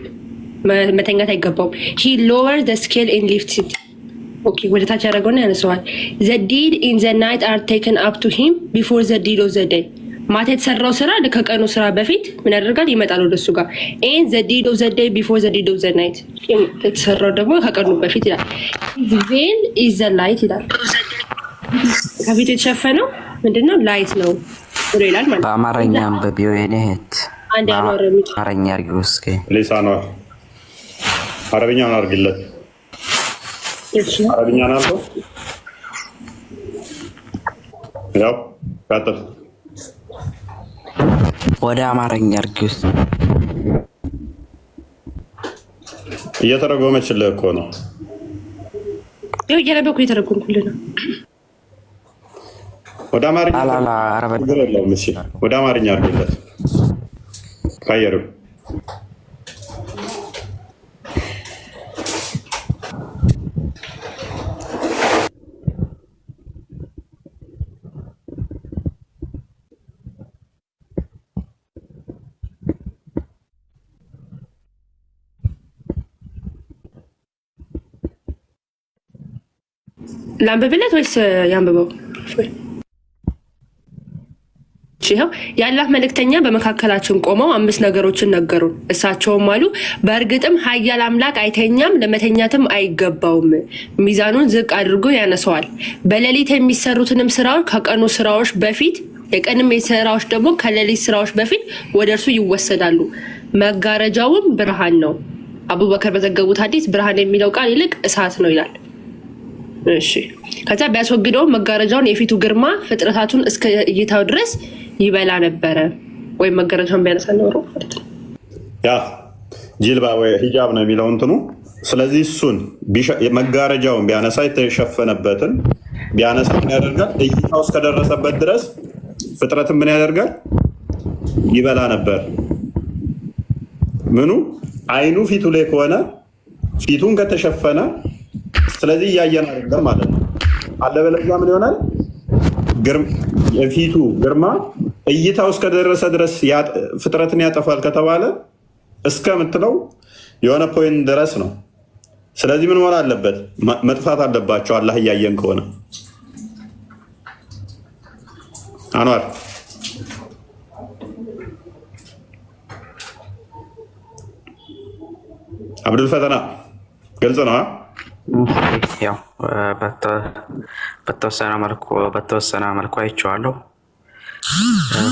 Speaker 11: መተኛት አይገባውም። ሂ ሎወር ዘ ስኬል ኤንድ ሊፍትስ ኢት። ኦኬ ወደ ታች ያደረገውና ያነሳዋል። the deed in the night are taken up to him before the deed of the day ማታ የተሰራው ስራ ከቀኑ ስራ በፊት ምን ያደርጋል ይመጣል ወደሱ ጋር and the deed of the day before the deed of the night የተሰራው ደግሞ ከቀኑ በፊት ይላል። the veil is the light ይላል። ከፊት የተሸፈነው ምንድነው ላይት ነው ብሎ ይላል ማለት
Speaker 12: በአማርኛም በቢዮኔት
Speaker 11: አንድ ያኖር
Speaker 12: አማርኛ አርጊው እስኪ
Speaker 1: ሊሳኗ አረብኛውን አርግለት አረብኛ ናቸው ያው ካተፍ
Speaker 12: ወደ አማርኛ አርጊው
Speaker 1: እየተረጎመችልህ እኮ ነው።
Speaker 11: ይኸው እያነበብኩ እየተረጎምኩልህ ነው።
Speaker 1: ወደ አማርኛ ወደ አማርኛ አርግለት ካየሩ
Speaker 11: ላንብብለት ወይስ ያንብበው? ይኸው የአላህ መልእክተኛ በመካከላችን ቆመው 5 ነገሮችን ነገሩን። እሳቸውም አሉ በእርግጥም ኃያል አምላክ አይተኛም፣ ለመተኛትም አይገባውም። ሚዛኑን ዝቅ አድርጎ ያነሰዋል። በሌሊት የሚሰሩትንም ስራዎች ከቀኑ ስራዎች በፊት የቀንም ስራዎች ደግሞ ከሌሊት ስራዎች በፊት ወደ እርሱ ይወሰዳሉ። መጋረጃውም ብርሃን ነው። አቡበከር በዘገቡት ሐዲስ ብርሃን የሚለው ቃል ይልቅ እሳት ነው ይላል። እሺ ከዛ ቢያስወግደው መጋረጃውን የፊቱ ግርማ ፍጥረታቱን እስከ እይታው ድረስ ይበላ ነበረ። ወይ መጋረጃውን ቢያነሳ ነው
Speaker 1: ያ ጂልባ ወይ ሂጃብ ነው የሚለው እንትኑ። ስለዚህ እሱን መጋረጃውን ቢያነሳ የተሸፈነበትን ቢያነሳ ምን ያደርጋል? እይታው እስከደረሰበት ድረስ ፍጥረትን ምን ያደርጋል? ይበላ ነበር። ምኑ አይኑ ፊቱ ላይ ከሆነ ፊቱን ከተሸፈነ ስለዚህ እያየን አይደለም ማለት ነው። አለበለዚያ ምን ይሆናል? የፊቱ ግርማ እይታው እስከደረሰ ድረስ ፍጥረትን ያጠፋል ከተባለ እስከምትለው የሆነ ፖይንት ድረስ ነው። ስለዚህ ምን መሆን አለበት? መጥፋት አለባቸው አላህ እያየን ከሆነ። አንዋር አብዱል ፈተና ግልጽ ነው።
Speaker 12: ያው በተወሰነ መልኩ አይቼዋለሁ።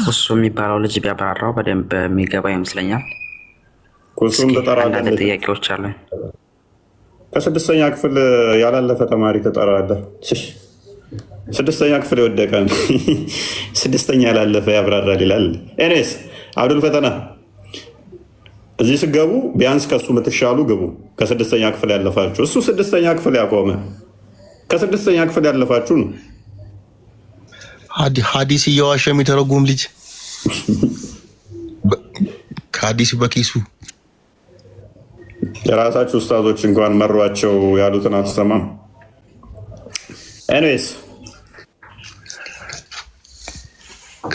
Speaker 12: ኩሱ የሚባለው ልጅ ቢያብራራው በደንብ የሚገባ ይመስለኛል።
Speaker 1: ኩሱም
Speaker 12: አንዳንድ ጥያቄዎች አሉ።
Speaker 1: ከ6ኛ ክፍል ያላለፈ ተማሪ ተጠራለህ። 6ኛ ክፍል የወደቀ 6ኛ ያላለፈ ያብራራል ይላል። ኤኔስ አብዱል ፈተና እዚህ ስገቡ ቢያንስ ከሱ የምትሻሉ ግቡ። ከ6ኛ ክፍል ያለፋችሁ እሱ 6ኛ ክፍል ያቆመ ከ6ኛ ክፍል ያለፋችሁ ነው።
Speaker 8: ሀዲስ እየዋሸ የሚተረጉም ልጅ ከሀዲስ በኪሱ
Speaker 1: የራሳችሁ ኡስታዞች እንኳን መሯቸው ያሉትን አትሰማም። ኤኒዌይስ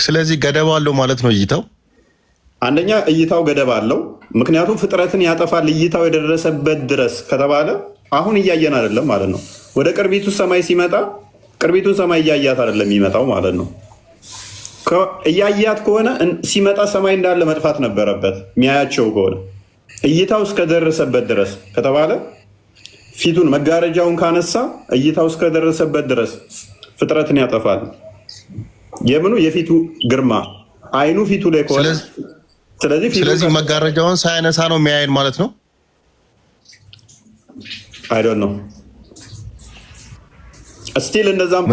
Speaker 8: ስለዚህ ገደብ አለው ማለት ነው እይታው።
Speaker 1: አንደኛ እይታው ገደብ አለው። ምክንያቱም ፍጥረትን ያጠፋል እይታው የደረሰበት ድረስ ከተባለ አሁን እያየን አይደለም ማለት ነው። ወደ ቅርቢቱ ሰማይ ሲመጣ ቅርቢቱ ሰማይ እያያት አይደለም የሚመጣው ማለት ነው። እያያት ከሆነ ሲመጣ ሰማይ እንዳለ መጥፋት ነበረበት። የሚያያቸው ከሆነ እይታው እስከደረሰበት ድረስ ከተባለ ፊቱን መጋረጃውን ካነሳ እይታው እስከደረሰበት ድረስ ፍጥረትን ያጠፋል። የምኑ የፊቱ ግርማ አይኑ ፊቱ ላይ ከሆነ
Speaker 8: ስለዚህ መጋረጃውን ሳያነሳ ነው የሚያየን ማለት ነው።
Speaker 1: አይ ዶንት ኖ እስቲል እንደዛም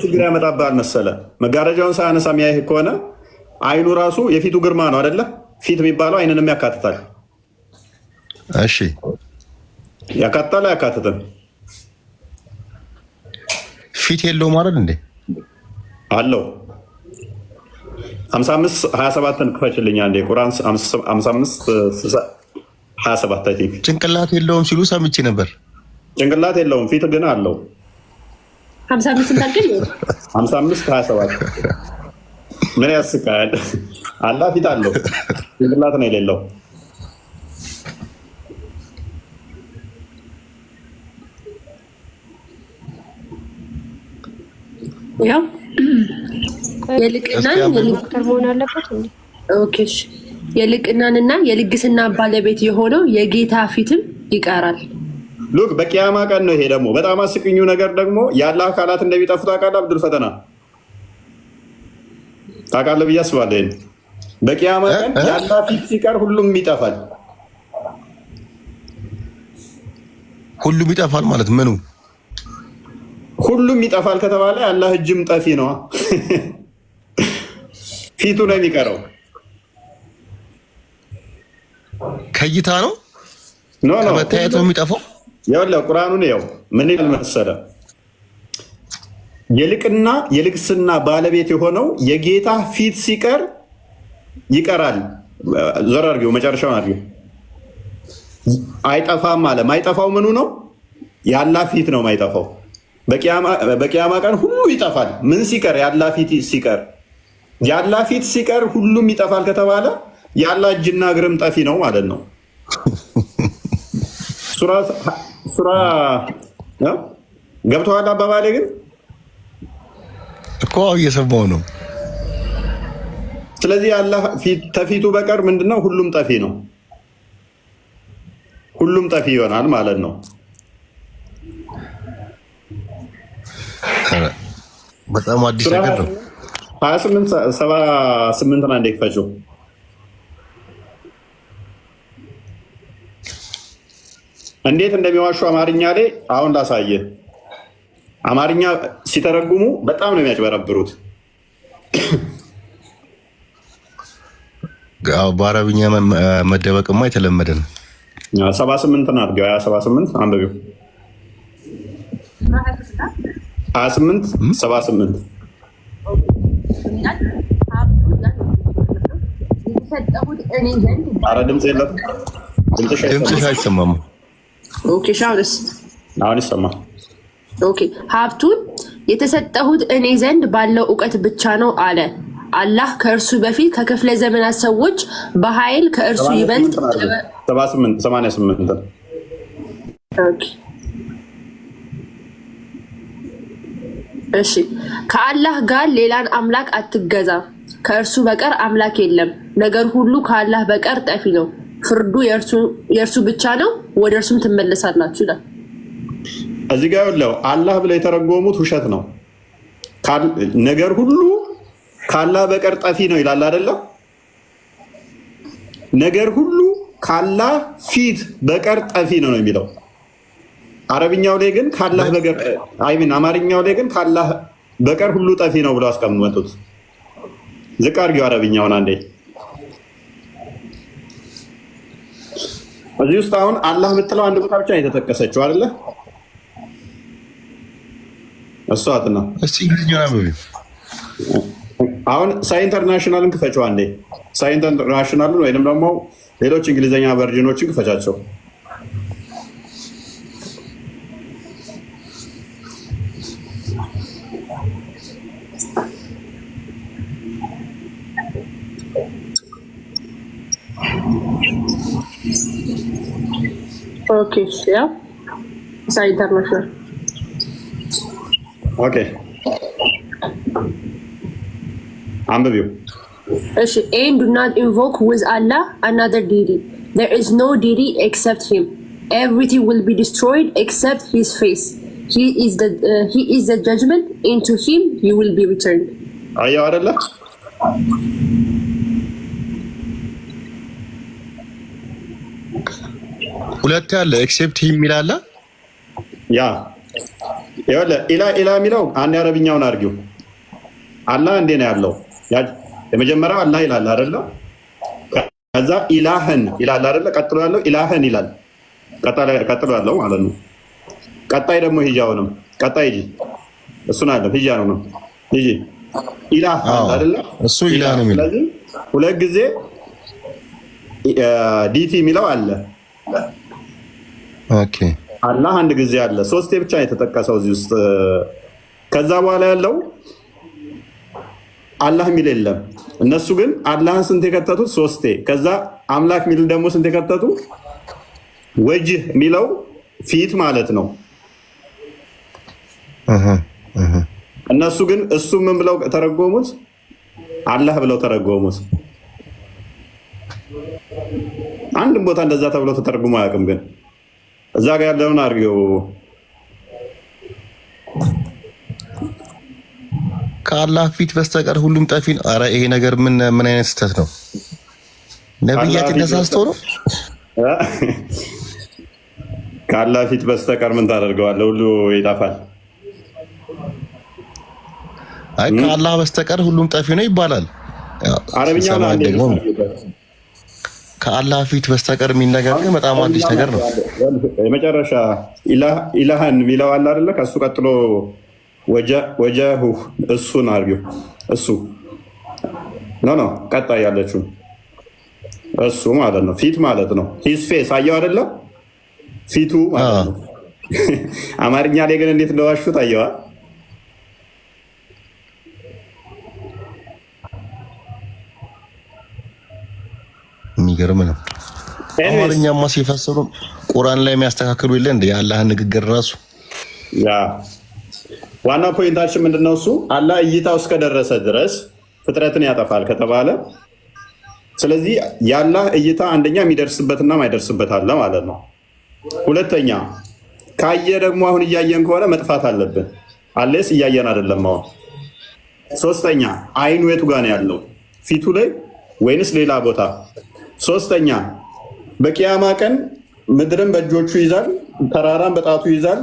Speaker 1: ችግር ያመጣብሃል መሰለ። መጋረጃውን ሳያነሳ የሚያይህ ከሆነ አይኑ ራሱ የፊቱ ግርማ ነው አይደለ? ፊት የሚባለው አይንንም ያካትታል።
Speaker 8: እሺ
Speaker 1: ያካትታል አያካትትም?
Speaker 8: ፊት የለውም አይደል እንዴ?
Speaker 1: አለው። 55:27 ክፈችልኝ አንዴ። ቁርአን 55:27 አይ ቲንክ።
Speaker 8: ጭንቅላት የለውም ሲሉ ሰምቼ ነበር።
Speaker 1: ጭንቅላት የለውም ፊት ግን አለው። 55:27 ምን ያስቃል? አላህ ፊት አለው ጭንቅላት ነው የሌለው።
Speaker 11: ያው የልቅናን
Speaker 5: መሆን አለበት እንዴ?
Speaker 11: ኦኬ የልቅናንና የልግስና ባለቤት የሆነው የጌታ ፊትም ይቀራል።
Speaker 1: ሉክ በቂያማ ቀን ነው። ይሄ ደግሞ በጣም አስቂኙ ነገር ደግሞ የአላህ አካላት እንደሚጠፉ ታውቃለህ? አብዱል ፈተና ታውቃለህ ብዬ አስባለሁ። በቂያማ ቀን የአላህ ፊት ሲቀር ሁሉም ይጠፋል።
Speaker 8: ሁሉም ይጠፋል ማለት ምኑ?
Speaker 1: ሁሉም ይጠፋል ከተባለ የአላህ እጅም ጠፊ ነው። ፊቱ ነው የሚቀረው።
Speaker 8: ከይታ ነው
Speaker 1: ኖ
Speaker 8: ከመታየት ነው የሚጠፋው።
Speaker 1: ይኸውልህ ቁርአኑን ያው ምን ይላል መሰለህ? የልቅና የልግስና ባለቤት የሆነው የጌታ ፊት ሲቀር ይቀራል። ዞር አድርጊው፣ መጨረሻውን አድርጊው። አይጠፋም አለ። ማይጠፋው ምኑ ነው? የአላህ ፊት ነው ማይጠፋው። በቂያማ ቀን ሁሉ ይጠፋል። ምን ሲቀር? የአላህ ፊት ሲቀር። የአላህ ፊት ሲቀር ሁሉም ይጠፋል ከተባለ የአላህ እጅና እግርም ጠፊ ነው ማለት ነው። ሱራ ገብተዋል አባባሌ ግን
Speaker 8: እኮ እየሰማሁ ነው።
Speaker 1: ስለዚህ የአላህ ተፊቱ በቀር ምንድነው? ሁሉም ጠፊ ነው። ሁሉም ጠፊ ይሆናል ማለት ነው።
Speaker 8: በጣም አዲስ ነገር ነው።
Speaker 1: 28 ና እንዴት ፈጁ? እንዴት እንደሚዋሹ አማርኛ ላይ አሁን ላሳየ። አማርኛ ሲተረጉሙ በጣም ነው የሚያጭበረብሩት።
Speaker 8: በአረብኛ መደበቅማ የተለመደ ነው።
Speaker 1: 78 አድርገው 78 አንበቢው 28 78 ኧረ ድምፅ የለም።
Speaker 8: ድምፅሽ አይሰማም።
Speaker 11: ኦኬ ሻውርስ
Speaker 1: አሁን ይሰማል።
Speaker 11: ኦኬ ሀብቱን የተሰጠሁት እኔ ዘንድ ባለው እውቀት ብቻ ነው አለ አላህ። ከእርሱ በፊት ከክፍለ ዘመናት ሰዎች በኃይል ከእርሱ ይበልጥ
Speaker 1: 88
Speaker 11: እሺ ከአላህ ጋር ሌላን አምላክ አትገዛ፣ ከእርሱ በቀር አምላክ የለም። ነገር ሁሉ ከአላህ በቀር ጠፊ ነው፣ ፍርዱ የእርሱ ብቻ ነው፣ ወደ እርሱም ትመለሳላችሁ ይላል።
Speaker 1: እዚህ ጋር ያለው አላህ ብለው የተረጎሙት ውሸት ነው። ነገር ሁሉ ከአላህ በቀር ጠፊ ነው ይላል አይደለም? ነገር ሁሉ ከአላህ ፊት በቀር ጠፊ ነው ነው የሚለው። አረብኛው ላይ ግን ከአላህ በቀር አማርኛው ላይ ግን ከአላህ በቀር ሁሉ ጠፊ ነው ብለው አስቀምጡት። ዝቅ አድርጊው አረብኛውን አንዴ። እዚህ ውስጥ አሁን አላህ የምትለው አንድ ቦታ ብቻ ነው የተጠቀሰችው አይደለ? እሷት ነው።
Speaker 8: እስቲ እንግሊዝኛ ነው።
Speaker 1: አሁን ሳይ ኢንተርናሽናልን ክፈችው አንዴ። ሳይ ኢንተርናሽናልን ወይንም ደግሞ ሌሎች እንግሊዝኛ ቨርዥኖችን ክፈቻቸው።
Speaker 11: ኦኬ ያ ሳይ ኢንተርናሽናል
Speaker 1: ኦኬ አንብቢው።
Speaker 11: እሺ and do not invoke with Allah another deity. There is no deity except him. Everything will be destroyed except his face. He is the judgment. Into him you will be returned.
Speaker 1: አየው አይደለ?
Speaker 8: ሁለት ያለ ኤክሴፕት ሂም ይላል።
Speaker 1: ያ ይኸውልህ ኢላ የሚለው አንድ አረብኛውን አድርጊው። አላህ እንዴ ነው ያለው? የመጀመሪያው አላህ ይላል አይደለ? ከዛ ኢላህን ይላል አይደለ? ቀጥሎ ያለው ኢላህን ይላል። ቀጥሎ ያለው ማለት ነው። ቀጣይ ደግሞ ሂጃውንም ቀጣይ ሂጂ እሱን አለ ሂጃ ነው ሂጂ ኢላህ አይደለ?
Speaker 8: እሱ ኢላህ ነው የሚለው።
Speaker 1: ስለዚህ ሁለት ጊዜ ዲቲ የሚለው አለ።
Speaker 8: ኦኬ
Speaker 1: አላህ አንድ ጊዜ አለ። ሶስቴ ብቻ የተጠቀሰው እዚህ ውስጥ። ከዛ በኋላ ያለው አላህ የሚል የለም። እነሱ ግን አላህን ስንት የከተቱት? ሶስቴ። ከዛ አምላክ የሚል ደግሞ ስንት የከተቱ? ወጅህ የሚለው ፊት ማለት ነው። እነሱ ግን እሱ ምን ብለው ተረጎሙት? አላህ ብለው ተረጎሙት። አንድም ቦታ እንደዛ ተብሎ ተተርጉሞ አያውቅም። ግን እዛ ጋር ያለውን አድርገው
Speaker 8: ከአላህ ፊት በስተቀር ሁሉም ጠፊ ነው። አረ ይሄ ነገር ምን አይነት ስህተት ነው? ነብያችን ተሳስተው ነው?
Speaker 1: ከአላህ ፊት በስተቀር ምን ታደርገዋለህ? ሁሉ ይጠፋል።
Speaker 8: አይ ከአላህ በስተቀር ሁሉም ጠፊ ነው ይባላል።
Speaker 1: አረብኛው ነው
Speaker 8: ደግሞ ከአላህ ፊት በስተቀር የሚነገር ግን በጣም አዲስ ነገር ነው።
Speaker 1: የመጨረሻ ኢላሃን ሚለው አለ አይደለ? ከሱ ቀጥሎ ወጀሁ እሱን አርጊው እሱ ኖ ቀጣይ ያለችው እሱ ማለት ነው። ፊት ማለት ነው። ሂዝ ፌስ አየው አይደለ? ፊቱ ማለት ነው። አማርኛ ላይ ግን እንዴት እንደዋሹት አየዋ።
Speaker 8: የሚገርም ነው። አማርኛማ ሲፈስሩ ቁርአን ላይ የሚያስተካክሉ የለ እንደ የአላህን ንግግር ራሱ።
Speaker 1: ያ ዋና ፖይንታችን ምንድነው? እሱ አላህ እይታው እስከደረሰ ድረስ ፍጥረትን ያጠፋል ከተባለ፣ ስለዚህ የአላህ እይታ አንደኛ የሚደርስበትና ማይደርስበት አለ ማለት ነው። ሁለተኛ ካየ ደግሞ አሁን እያየን ከሆነ መጥፋት አለብን። አለስ እያየን አይደለም አሁን። ሶስተኛ አይኑ የቱ ጋር ነው ያለው? ፊቱ ላይ ወይንስ ሌላ ቦታ? ሶስተኛ በቂያማ ቀን ምድርን በእጆቹ ይዛል፣ ተራራን በጣቱ ይዛል፣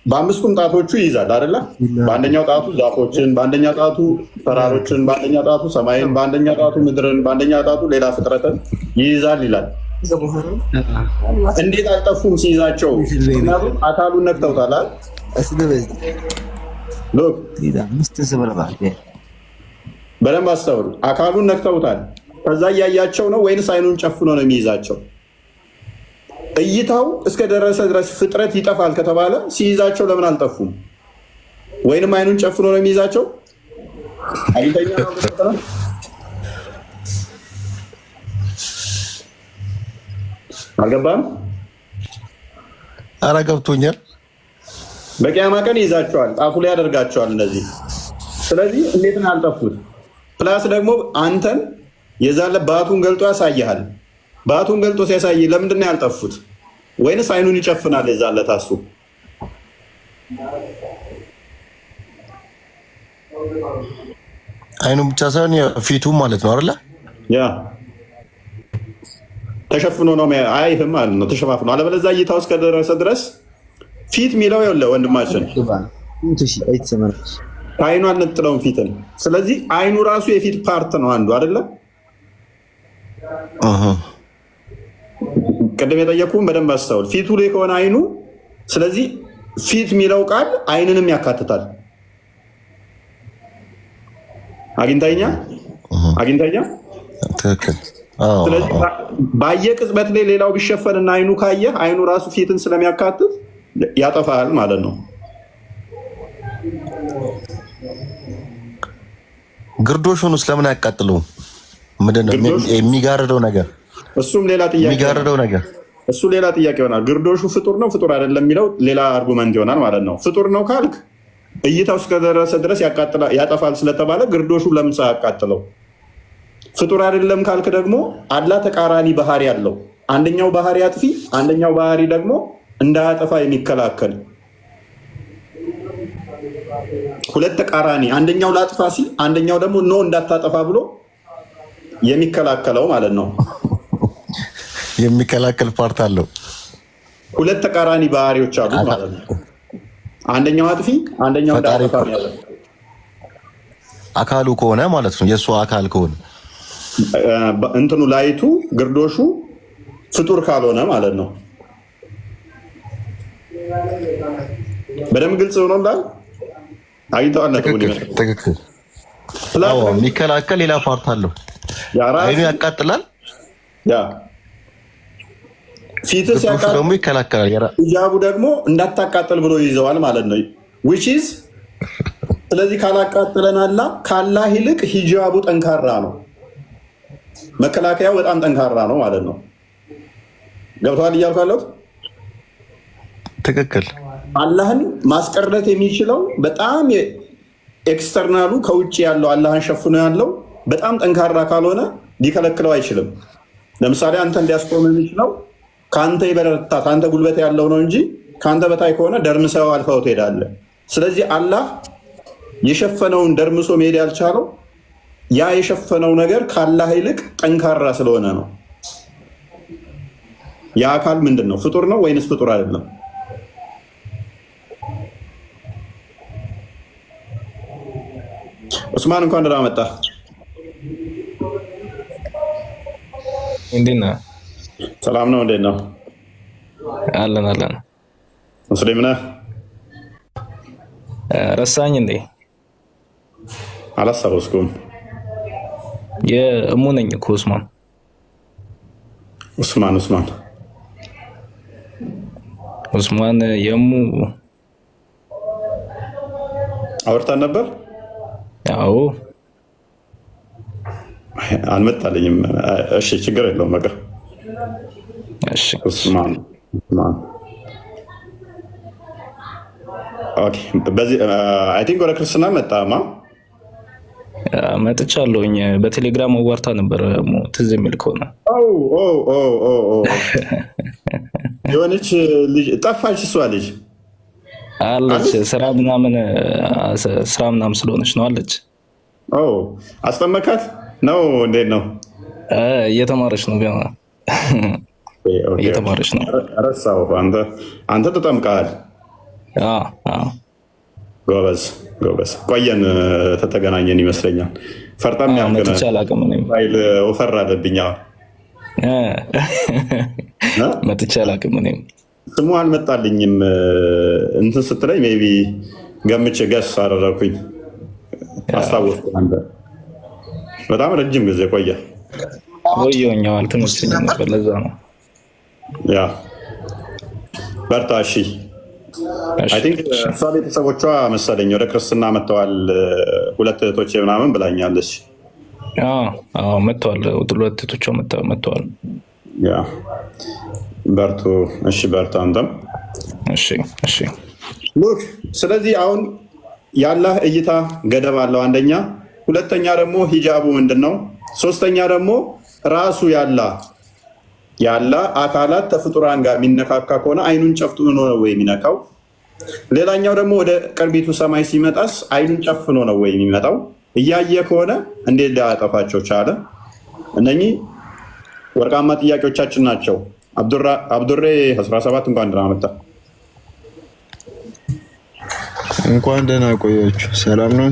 Speaker 1: በአምስቱም ጣቶቹ ይይዛል አይደለ? በአንደኛው ጣቱ ዛፎችን፣ በአንደኛው ጣቱ ተራሮችን፣ በአንደኛው ጣቱ ሰማይን፣ በአንደኛው ጣቱ ምድርን፣ በአንደኛው ጣቱ ሌላ ፍጥረትን ይይዛል ይላል። እንዴት አልጠፉም ሲይዛቸው? ምክንያቱም አካሉን ነክተውታል። በደንብ አስተውሉ። አካሉን ነክተውታል። ከዛ እያያቸው ነው ወይንስ አይኑን ጨፍኖ ነው የሚይዛቸው? እይታው እስከደረሰ ድረስ ፍጥረት ይጠፋል ከተባለ ሲይዛቸው ለምን አልጠፉም? ወይንም አይኑን ጨፍኖ ነው የሚይዛቸው? አይተኛ ነው። አልገባም?
Speaker 8: ኧረ ገብቶኛል።
Speaker 1: በቂያማ ቀን ይይዛቸዋል፣ ጣፉ ላይ ያደርጋቸዋል እነዚህ። ስለዚህ እንዴት ነው ያልጠፉት? ፕላስ ደግሞ አንተን የዛለ ባቱን ገልጦ ያሳይሃል። ባቱን ገልጦ ሲያሳይ ለምንድን ነው ያልጠፉት? ወይንስ አይኑን ይጨፍናል የዛለ ታሱ?
Speaker 8: አይኑን ብቻ ሳይሆን ፊቱ ማለት ነው አይደለ?
Speaker 1: ያ ተሸፍኖ ነው አይህም ማለት ነው፣ ተሸፋፍኖ። አለበለዚያ እይታው እስከደረሰ ድረስ ፊት የሚለው የለ ወንድማችን ከአይኑ አንጥለውም ፊትን። ስለዚህ አይኑ ራሱ የፊት ፓርት ነው አንዱ አይደለም። ቅድም የጠየቁን በደንብ አስተውል። ፊቱ ላይ ከሆነ አይኑ፣ ስለዚህ ፊት የሚለው ቃል አይንንም ያካትታል። አግኝተኛ
Speaker 8: ትክክል።
Speaker 1: ስለዚህ ባየ ቅጽበት ላይ ሌላው ቢሸፈንና አይኑ ካየ አይኑ ራሱ ፊትን ስለሚያካትት ያጠፋል ማለት ነው።
Speaker 8: ግርዶሹን ውስጥ ለምን አያቃጥለውም? ምንድነው የሚጋርደው ነገር?
Speaker 1: እሱም ሌላ ጥያቄ
Speaker 8: የሚጋርደው ነገር
Speaker 1: እሱ ሌላ ጥያቄ ይሆናል። ግርዶሹ ፍጡር ነው ፍጡር አይደለም የሚለው ሌላ አርጉመንት ይሆናል ማለት ነው። ፍጡር ነው ካልክ እይታው እስከደረሰ ድረስ ያጠፋል ስለተባለ ግርዶሹ ለምን ሳያቃጥለው? ፍጡር አይደለም ካልክ ደግሞ አላህ ተቃራኒ ባህሪ አለው። አንደኛው ባህሪ አጥፊ፣ አንደኛው ባህሪ ደግሞ እንዳያጠፋ የሚከላከል ሁለት ተቃራኒ፣ አንደኛው ላጥፋ ሲል አንደኛው ደግሞ ኖ እንዳታጠፋ ብሎ የሚከላከለው ማለት ነው።
Speaker 8: የሚከላከል ፓርት አለው።
Speaker 1: ሁለት ተቃራኒ ባህሪዎች አሉ ማለት ነው። አንደኛው አጥፊ፣ አንደኛው እንዳያጠፋ ያለው
Speaker 8: አካሉ ከሆነ ማለት ነው። የእሱ አካል ከሆነ
Speaker 1: እንትኑ ላይቱ ግርዶሹ ፍጡር ካልሆነ ማለት ነው። በደንብ ግልጽ ሆኖ እንዳል አይተዋል።
Speaker 8: ትክክል። የሚከላከል ሌላ ፓርት አለው። አይኑ ያቃጥላል።
Speaker 1: ያ ፊት ሲያቃጥል
Speaker 8: ደግሞ ይከላከላል።
Speaker 1: ሂጃቡ ደግሞ እንዳታቃጥል ብሎ ይዘዋል ማለት ነው። which is ስለዚህ ካላቃጥለናላ ካላህ ይልቅ ሂጃቡ ጠንካራ ነው። መከላከያው በጣም ጠንካራ ነው ማለት ነው። ገብቷል እያልኩ ያለሁት?
Speaker 8: ትክክል።
Speaker 1: አላህን ማስቀረት የሚችለው በጣም ኤክስተርናሉ ከውጭ ያለው አላህን ሸፍኖ ያለው በጣም ጠንካራ ካልሆነ ሊከለክለው አይችልም። ለምሳሌ አንተ እንዲያስቆም የሚችለው ከአንተ የበረታ ከአንተ ጉልበት ያለው ነው እንጂ ከአንተ በታይ ከሆነ ደርምሰው አልፈው ትሄዳለህ። ስለዚህ አላህ የሸፈነውን ደርምሶ መሄድ ያልቻለው ያ የሸፈነው ነገር ከአላህ ይልቅ ጠንካራ ስለሆነ ነው። ያ አካል ምንድን ነው? ፍጡር ነው ወይንስ ፍጡር አይደለም? ዑስማን እንኳን ደህና መጣህ።
Speaker 13: እንዴት ነህ?
Speaker 1: ሰላም ነው? እንዴት ነው?
Speaker 13: አለን።
Speaker 1: ሙስሊም ነህ?
Speaker 13: ረሳኝ እንዴ?
Speaker 1: አላስታወስኩም።
Speaker 13: የእሙ ነኝ እኮ ዑስማን የእሙ
Speaker 1: አውርተን ነበር።
Speaker 13: ያው
Speaker 1: አልመጣልኝም። እሺ ችግር የለውም። በቃ
Speaker 13: እሺ
Speaker 1: ዑስማን ኦኬ። በዚህ አይ ቲንክ ወደ ክርስትና መጣማ
Speaker 13: መጥቻለሁኝ። በቴሌግራም አዋርታ ነበር ትዝ የሚል ከሆነ
Speaker 1: የሆነች ልጅ ጠፋች። እሷ ልጅ
Speaker 13: አለች ስራ ምናምን ስለሆነች ነው አለች።
Speaker 1: አስጠመካት ነው? እንዴት ነው?
Speaker 13: እየተማረች ነው ገና እየተማረች ነው።
Speaker 1: ረሳው። አንተ ተጠምቀሃል? ጎበዝ። ቆየን ተገናኘን ይመስለኛል። ፈርጣም ያልከናል ወፈር አለብኝ።
Speaker 13: መጥቼ አላውቅም። እኔም
Speaker 1: ስሙ አልመጣልኝም። እንትን ስትለኝ ሜይ ቢ ገምቼ ገስ አደረኩኝ። አስታወስኩ። አንተ በጣም ረጅም ጊዜ ቆየሁኝ።
Speaker 13: አልተመቸኝም ነበር፣ ለዛ ነው።
Speaker 1: ያ በርታ። እሺ አይ ቲንክ እሷ ቤተሰቦቿ መሰለኝ ወደ ክርስትና መጥተዋል። 2 እህቶቼ ምናምን ብላኛለች።
Speaker 13: መጥተዋል። 2 እህቶቿ መጥተዋል።
Speaker 1: ያ በርቱ። እሺ በርታ አንተም።
Speaker 13: እሺ
Speaker 1: ሉክ ስለዚህ አሁን የአላህ እይታ ገደብ አለው፣ አንደኛ። ሁለተኛ ደግሞ ሂጃቡ ምንድን ነው? ሶስተኛ ደግሞ ራሱ ያላ አካላት ተፍጡራን ጋር የሚነካካ ከሆነ አይኑን ጨፍኖ ነው ወይ የሚነካው? ሌላኛው ደግሞ ወደ ቅርቢቱ ሰማይ ሲመጣስ አይኑን ጨፍኖ ነው ወይ የሚመጣው? እያየ ከሆነ እንዴት ሊያጠፋቸው ቻለ? እነኚህ ወርቃማ ጥያቄዎቻችን ናቸው። አብዱሬ 17 እንኳን ደህና መጣ።
Speaker 14: እንኳን ደህና ቆያችሁ። ሰላም ነው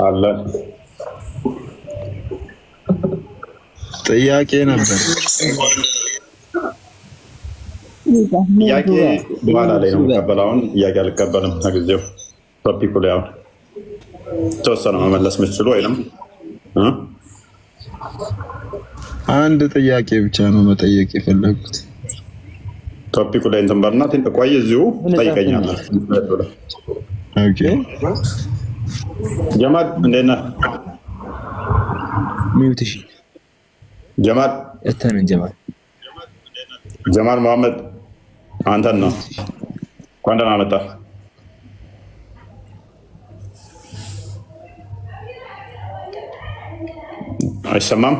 Speaker 1: አለ።
Speaker 14: ጥያቄ ነበር።
Speaker 1: ጥያቄ በኋላ ላይ ነው የምቀበለው። አሁን ጥያቄ አልቀበልም። ለጊዜው ቶፒኩ ላይ አሁን ተወሰነ መመለስ የምትችሉ ወይም
Speaker 14: አንድ ጥያቄ ብቻ ነው መጠየቅ የፈለጉት።
Speaker 1: ቶፒኩ ላይ እንትን በልና ቆይ፣ እዚሁ ትጠይቀኛለህ። ጀማል እንዴት ነህ?
Speaker 15: ሚውትሽ
Speaker 1: ጀማል
Speaker 15: እተነን
Speaker 1: ጀማል መሐመድ አንተን ነው። እንኳን ደህና መጣህ። አይሰማም?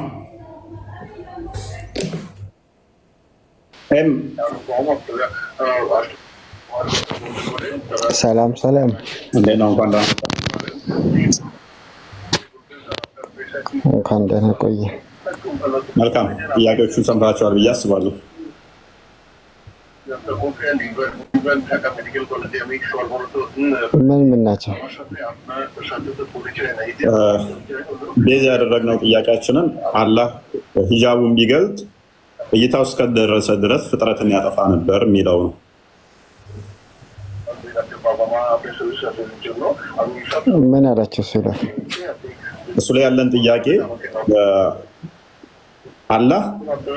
Speaker 16: ሰላም
Speaker 1: እንዴት ነው? እንኳን ደህና
Speaker 16: እንኳን ደህና ቆየ።
Speaker 1: መልካም። ጥያቄዎቹን ሰምታችኋል ብዬ አስባለሁ።
Speaker 16: ምን ናቸው?
Speaker 1: ቤዛ ያደረግነው ጥያቄያችንን አላህ ሂጃቡን ቢገልጥ እይታው እስከደረሰ ድረስ ፍጥረትን ያጠፋ ነበር የሚለው ነው።
Speaker 16: ምን አላቸው?
Speaker 1: እሱ ላይ ያለን ጥያቄ አላህ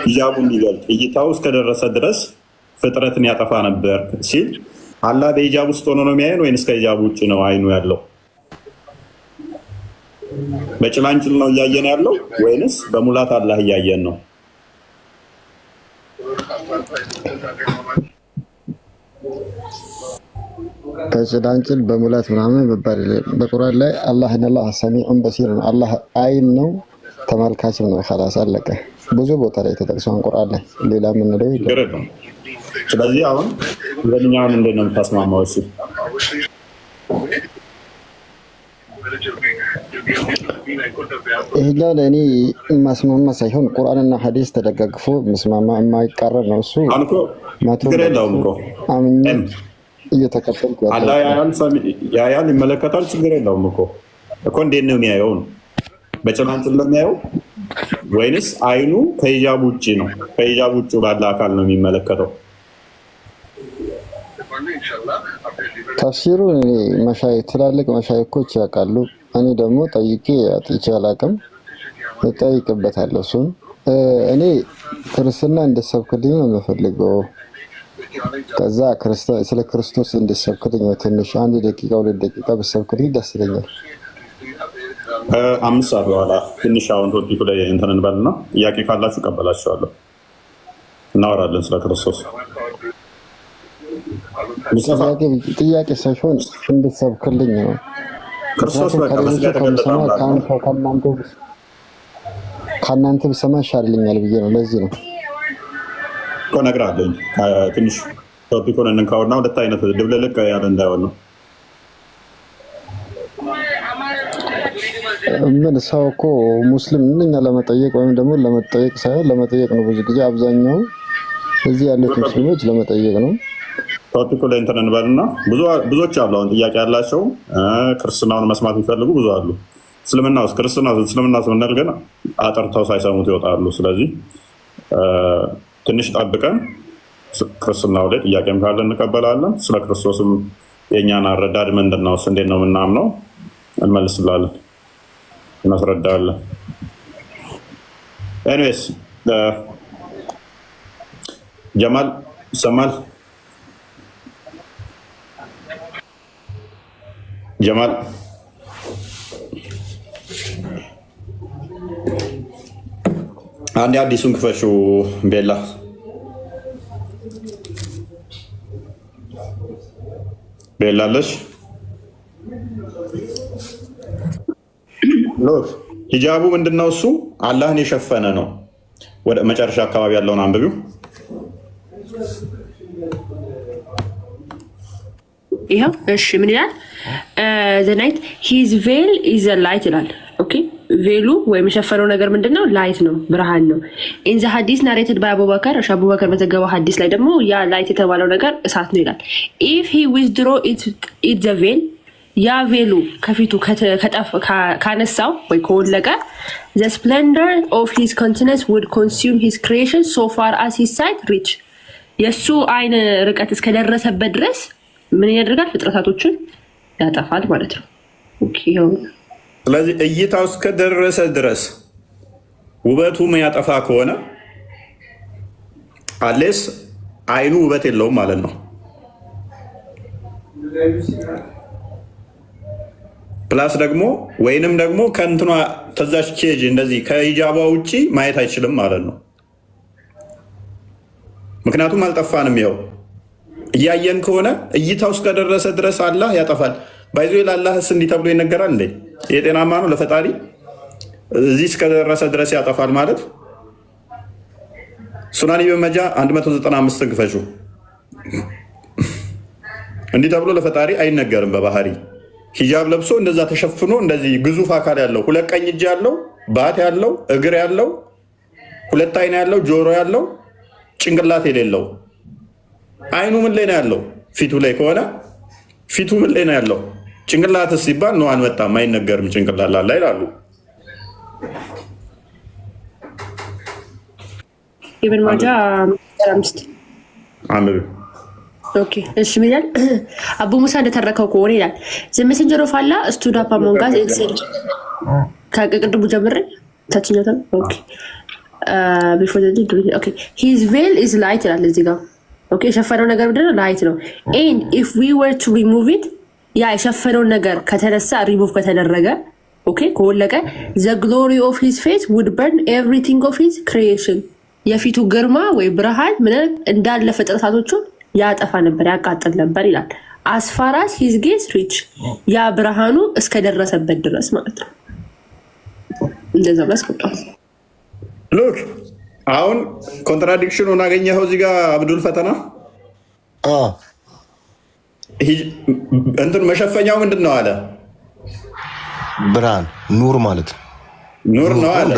Speaker 1: ሂጃቡን ቢገልጥ እይታው እስከደረሰ ድረስ ፍጥረትን ያጠፋ ነበር ሲል አላህ በሂጃብ ውስጥ ሆኖ ነው የሚያየን ወይንስ ከሂጃብ ውጭ ነው አይኑ ያለው? በጭላንጭል ነው እያየን ያለው ወይንስ በሙላት አላህ እያየን ነው?
Speaker 16: ከጭላንጭል በሙላት ምናምን መባል በቁርአን ላይ አላህ ሰሚዑን በሲር ነው። አላህ አይን ነው ተመልካችም ነው። خلاص አለቀ። ብዙ ቦታ ላይ ተጠቅሷል ቁርአን ላይ ሌላ ምን ነው ይላል።
Speaker 1: ስለዚህ አሁን ወደኛውን እንዴት ነው የምታስማማው? እሺ
Speaker 16: ይሄኛው ለእኔ ማስማማ ሳይሆን ቁርአንና ሐዲስ ተደጋግፎ መስማማ የማይቃረን ነው። እሱ አምኜ እየተከተልኩ
Speaker 1: አላህ ያያል ይመለከታል። ችግር የለውም እኮ እንዴት ነው የሚያየው? ነው በጭላንጭል ለሚያየው ወይንስ አይኑ ከሂጃብ ውጪ ነው? ከሂጃብ ውጪ ባለ አካል ነው የሚመለከተው?
Speaker 16: ተፍሲሩን እኔ ትላልቅ መሻይኮች ያውቃሉ። እኔ ደግሞ ጠይቄ አጥቼ አላውቅም። እጠይቅበታለሁ። እሱን እኔ ክርስትና እንድሰብክልኝ ነው የምፈልገው። ከዛ ስለ ክርስቶስ እንድሰብክልኝ ትንሽ 1 ደቂቃ 2 ደቂቃ ብሰብክልኝ ደስ ይለኛል።
Speaker 1: 5 ሰዓት በኋላ ትንሽ አሁን ቶፒኩ ላይ እንትን እንበልና ጥያቄ ካላችሁ ቀበላችኋለሁ። እናወራለን ስለ ክርስቶስ።
Speaker 16: ጥያቄ ሳይሆን እንድሰብክልኝ ነው። ክርስቶስ ከእናንተ ብሰማ ይሻልኛል ብዬ ነው። ለዚህ ነው
Speaker 1: እኮ እነግርሃለሁ። ትንሽ ቶፒኩን እንንካውና 2 አይነት ድብልልቅ ያለ እንዳይሆን ነው።
Speaker 16: ምን ሰው እኮ ሙስሊም ነኝ ለመጠየቅ ወይም ደግሞ ለመጠየቅ ሳይሆን ለመጠየቅ ነው። ብዙ ጊዜ አብዛኛው እዚህ ያሉት ሙስሊሞች ለመጠየቅ ነው።
Speaker 1: ቶፒኩ ላይ እንትን እንበልና ብዙዎች አሉ አሁን ጥያቄ ያላቸው ክርስትናውን መስማት የሚፈልጉ ብዙ አሉ። እስልምና ስንል ግን አጥርተው ሳይሰሙት ይወጣሉ። ስለዚህ ትንሽ ጠብቀን ክርስትናው ላይ ጥያቄም ካለ እንቀበላለን። ስለ ክርስቶስም የእኛን አረዳድ ምንድን ነው፣ እንዴት ነው የምናምነው እንመልስላለን፣ እናስረዳለን። ኤኒዌይስ ጀማል ይሰማል? ጀማል አንዴ አዲሱን ክፈችው። ቤላ ቤላለሽ ሎክ ሂጃቡ ምንድነው? እሱ አላህን የሸፈነ ነው። ወደ መጨረሻ አካባቢ ያለውን አንብቢው።
Speaker 11: ይሄው እሺ ምን ይላል? the night his veil is a light ይላል። ኦኬ ቬሉ ወይም የሸፈነው ነገር ምንድነው? ላይት ነው፣ ብርሃን ነው። in the hadith narrated by አቡበከር አቡበከር በዘገበው ሐዲስ ላይ ደግሞ ያ ላይት የተባለው ነገር እሳት ነው ይላል። if he withdraw it the veil ያ ቬሉ ከፊቱ ካነሳው ወይ ከወለቀ the splendor of his countenance would consume his creation so far as his sight reach የሱ አይን ርቀት እስከደረሰበት ድረስ ምን ያደርጋል? ፍጥረታቶችን ያጠፋል ማለት ነው። ኦኬ
Speaker 1: ስለዚህ እይታው እስከደረሰ ድረስ ውበቱ የሚያጠፋ ከሆነ አሌስ አይኑ ውበት የለውም ማለት ነው። ፕላስ ደግሞ ወይንም ደግሞ ከእንትኗ ተዛች ኬጅ እንደዚህ ከሂጃቧ ውጪ ማየት አይችልም ማለት ነው። ምክንያቱም አልጠፋንም። ይኸው እያየን ከሆነ እይታው እስከደረሰ ድረስ አላህ ያጠፋል። ባይዞ ለአላህስ እንዲህ ተብሎ ይነገራል እንዴ? የጤናማ ነው ለፈጣሪ እዚህ እስከደረሰ ድረስ ያጠፋል ማለት። ሱናን ኢብን መጃ 195 ግፈሹ። እንዲህ ተብሎ ለፈጣሪ አይነገርም። በባህሪ ሂጃብ ለብሶ እንደዛ ተሸፍኖ እንደዚህ ግዙፍ አካል ያለው 2 ቀኝ እጅ ያለው ባት ያለው እግር ያለው 2 አይን ያለው ጆሮ ያለው ጭንቅላት የሌለው አይኑ ምን ላይ ነው ያለው? ፊቱ ላይ ከሆነ ፊቱ ምን ላይ ነው ያለው? ጭንቅላትስ ሲባል ነው አንመጣም፣ አይነገርም። ጭንቅላት ላላ ይላሉ።
Speaker 11: ኢብን ማጃ 5
Speaker 1: አንብብ።
Speaker 11: ኦኬ እሺ ምን ይላል? አቡ ሙሳ እንደተረከው ከሆነ ይላል the messenger of Allah stood up among us and said ከቅድሙ ጀምሬ ታችኛው ታም ኦኬ before the okay his veil is light ይላል እዚህ ጋር ኦኬ የሸፈነው ነገር ምንድነው? ላይት ነው። and if we were to remove it ያ የሸፈነው ነገር ከተነሳ ሪሙቭ ከተደረገ ኦኬ ከወለቀ the glory of his face would burn everything of his creation የፊቱ ግርማ ወይ ብርሃን ምን እንዳለ ፍጥረታቶቹን ያጠፋ ነበር፣ ያቃጥል ነበር ይላል። አስፋራስ ሂዝ ጌስ ሪች ያ ብርሃኑ እስከደረሰበት ድረስ ማለት ነው። እንደዛ ማስቀጣው
Speaker 1: ሉክ አሁን ኮንትራዲክሽኑን አገኘኸው እዚህ ጋር አብዱል ፈተና እንትን መሸፈኛው ምንድን ነው አለ?
Speaker 8: ብርሃን ኑር ማለት
Speaker 1: ኑር ነው አለ።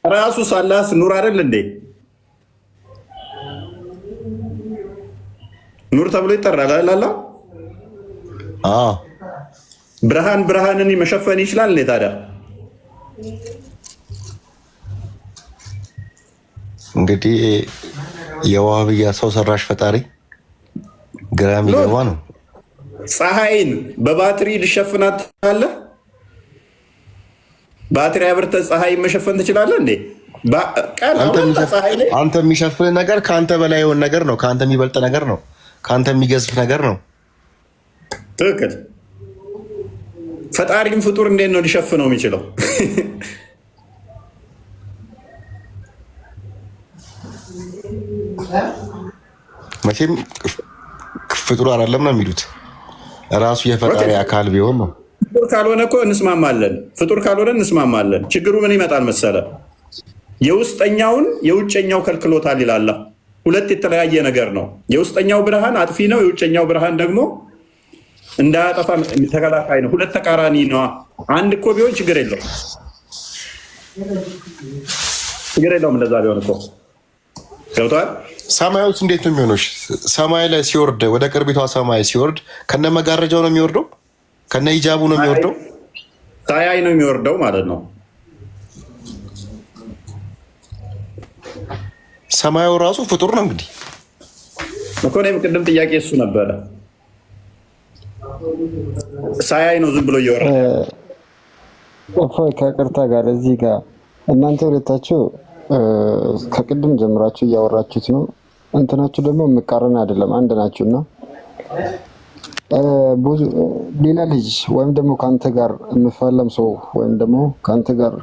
Speaker 1: ራሱ ሳላስ ኑር አይደል እንዴ? ኑር ተብሎ ይጠራል አይደል? ብርሃን ብርሃንን መሸፈን ይችላል እንዴ ታዲያ?
Speaker 8: እንግዲህ የዋህብያ ሰው ሰራሽ ፈጣሪ ግራ የሚገባ ነው።
Speaker 1: ፀሐይን በባትሪ ልሸፍናት አለ? ባትሪ አብርተህ ፀሐይ መሸፈን ትችላለህ እንዴ?
Speaker 8: አንተ የሚሸፍን ነገር ከአንተ በላይ የሆነ ነገር ነው። ከአንተ የሚበልጥ ነገር ነው። ከአንተ የሚገዝፍ ነገር ነው።
Speaker 1: ትክክል። ፈጣሪም ፍጡር እንዴት ነው ሊሸፍነው የሚችለው?
Speaker 8: መቼም ፍጡር አይደለም ነው የሚሉት። ራሱ የፈጣሪ አካል ቢሆን ነው።
Speaker 1: ፍጡር ካልሆነ እኮ እንስማማለን። ፍጡር ካልሆነ እንስማማለን። ችግሩ ምን ይመጣል መሰለ? የውስጠኛውን የውጨኛው ከልክሎታል ይላል። ሁለት የተለያየ ነገር ነው። የውስጠኛው ብርሃን አጥፊ ነው፣ የውጨኛው ብርሃን ደግሞ እንዳያጠፋ ተከላካይ ነው። ሁለት ተቃራኒ ነው። አንድ እኮ ቢሆን ችግር የለውም። ችግር የለውም እንደዛ ቢሆን እኮ ገብቷል።
Speaker 8: ሰማዩስ እንዴት ነው የሚሆነው? ሰማይ ላይ ሲወርድ ወደ ቅርቢቷ ሰማይ ሲወርድ ከነ መጋረጃው ነው የሚወርደው? ከነ ሂጃቡ ነው የሚወርደው?
Speaker 1: ሳያይ ነው የሚወርደው ማለት ነው።
Speaker 8: ሰማዩ ራሱ ፍጡር ነው እንግዲህ
Speaker 1: እኮ። እኔም ቅድም ጥያቄ እሱ ነበረ። ሳያይ ነው ዝም ብሎ እየወረደ።
Speaker 16: ከቅርታ ጋር እዚህ ጋር እናንተ ሁለታችሁ ከቅድም ጀምራችሁ እያወራችሁት ነው። እንትናችሁ ደግሞ የምቃረን አይደለም፣ አንድ ናችሁና ብዙ ሌላ ልጅ ወይም ደግሞ ከአንተ ጋር የምፋለም ሰው ወይም ደግሞ ከአንተ ጋር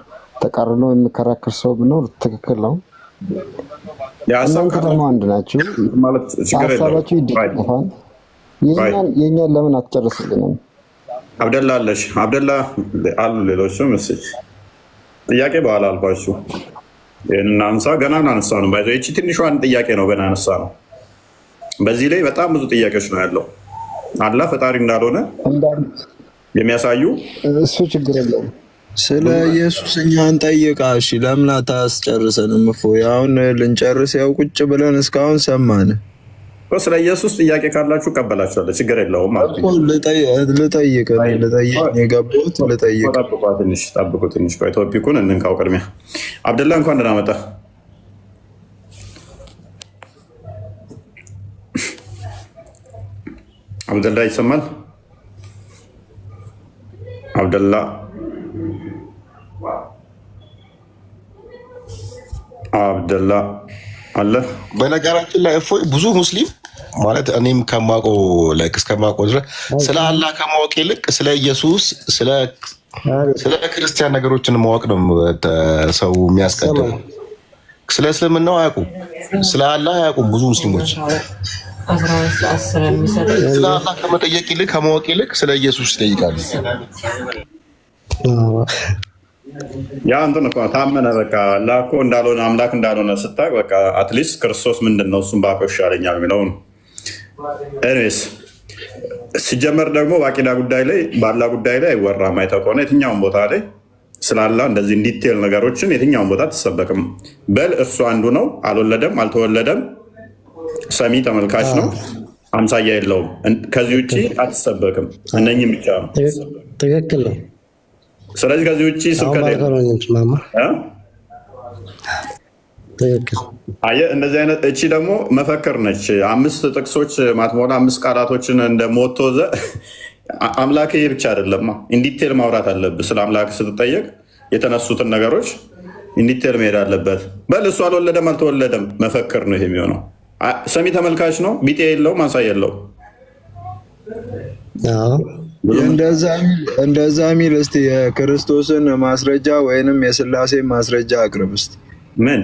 Speaker 16: ተቃርኖ የሚከራከር ሰው ቢኖር ትክክል ነው። እናንተ ደግሞ አንድ ናችሁ። ሀሳባችሁ ይደግፋል። የእኛን ለምን አትጨርስልንም?
Speaker 1: አብደላ አለሽ? አብደላ አሉ ሌሎች ሰው መስል ጥያቄ በኋላ አልኳችሁ። ይህን እናንሳ። ገና እናነሳ ነው ባይዘ ይቺ ትንሿን ጥያቄ ነው ገና አነሳ ነው። በዚህ ላይ በጣም ብዙ ጥያቄዎች ነው ያለው። አላህ ፈጣሪ እንዳልሆነ የሚያሳዩ
Speaker 16: እሱ ችግር የለውም።
Speaker 14: ስለ ኢየሱስ እኛን ጠይቃ። እሺ ለምን አታስጨርሰንም? እፎይ አሁን ልንጨርስ ያው ቁጭ ብለን እስካሁን ሰማን።
Speaker 1: ስለ ኢየሱስ ጥያቄ ካላችሁ ቀበላችኋለሁ፣ ችግር የለውም ማለት ነው።
Speaker 14: ልጠይቅ የገባሁት ልጠይቅ።
Speaker 1: ጠብቁ ትንሽ ቆይ፣ ቶፒኩን እንንካው ቅድሚያ። አብደላ እንኳን ደህና መጣ። አብደላ ይሰማል? አብደላ አብደላ አለ።
Speaker 8: በነገራችን ላይ እፎይ ብዙ ሙስሊም ማለት እኔም ከማውቀው ላይ እስከማውቀው ድረስ ስለ አላህ ከማወቅ ይልቅ ስለ ኢየሱስ ስለ ክርስቲያን ነገሮችን ማወቅ ነው ሰው የሚያስቀድመው። ስለ እስልምናው አያውቁም፣ ስለ አላህ አያውቁም። ብዙ ሙስሊሞች ስለ አላህ ከመጠየቅ ይልቅ ከማወቅ ይልቅ ስለ ኢየሱስ ይጠይቃሉ።
Speaker 1: ያ እንትን እኮ ታመነ በቃ አላህ እኮ እንዳልሆነ አምላክ እንዳልሆነ ስታውቅ በቃ አትሊስት ክርስቶስ ምንድን ነው እሱም ባውቀው ይሻለኛል የሚለው ነው። ኤኒዌይስ ሲጀመር ደግሞ በአቂዳ ጉዳይ ላይ በአላህ ጉዳይ ላይ አይወራም። አይተህ ከሆነ የትኛውን ቦታ ላይ ስለ አላህ እንደዚህ እንዲቴል ነገሮችን የትኛውን ቦታ አትሰበክም። በል እርሱ አንዱ ነው፣ አልወለደም፣ አልተወለደም፣ ሰሚ ተመልካች ነው፣ አምሳያ የለውም። ከዚህ ውጭ አትሰበክም። እነኝም ብቻ ነው።
Speaker 6: ትክክል ነው።
Speaker 1: ስለዚህ ከዚህ ውጭ ስብከት እንደዚህ አይነት እቺ ደግሞ መፈክር ነች። 5 ጥቅሶች ማትሞላ 5 ቃላቶችን እንደሞቶዘ አምላክ ይሄ ብቻ አይደለም። ኢንዲቴል ማውራት አለብህ። ስለ አምላክ ስትጠየቅ የተነሱትን ነገሮች ኢንዲቴል መሄድ አለበት። በል እሱ አልወለደም አልተወለደም መፈክር ነው ይሄ የሚሆነው። ሰሚ ተመልካች ነው፣ ቢጤ የለውም፣ አምሳያ የለውም።
Speaker 14: እንደዛ ሚል እስቲ የክርስቶስን ማስረጃ ወይንም የስላሴ ማስረጃ አቅርብ እስቲ።
Speaker 1: ምን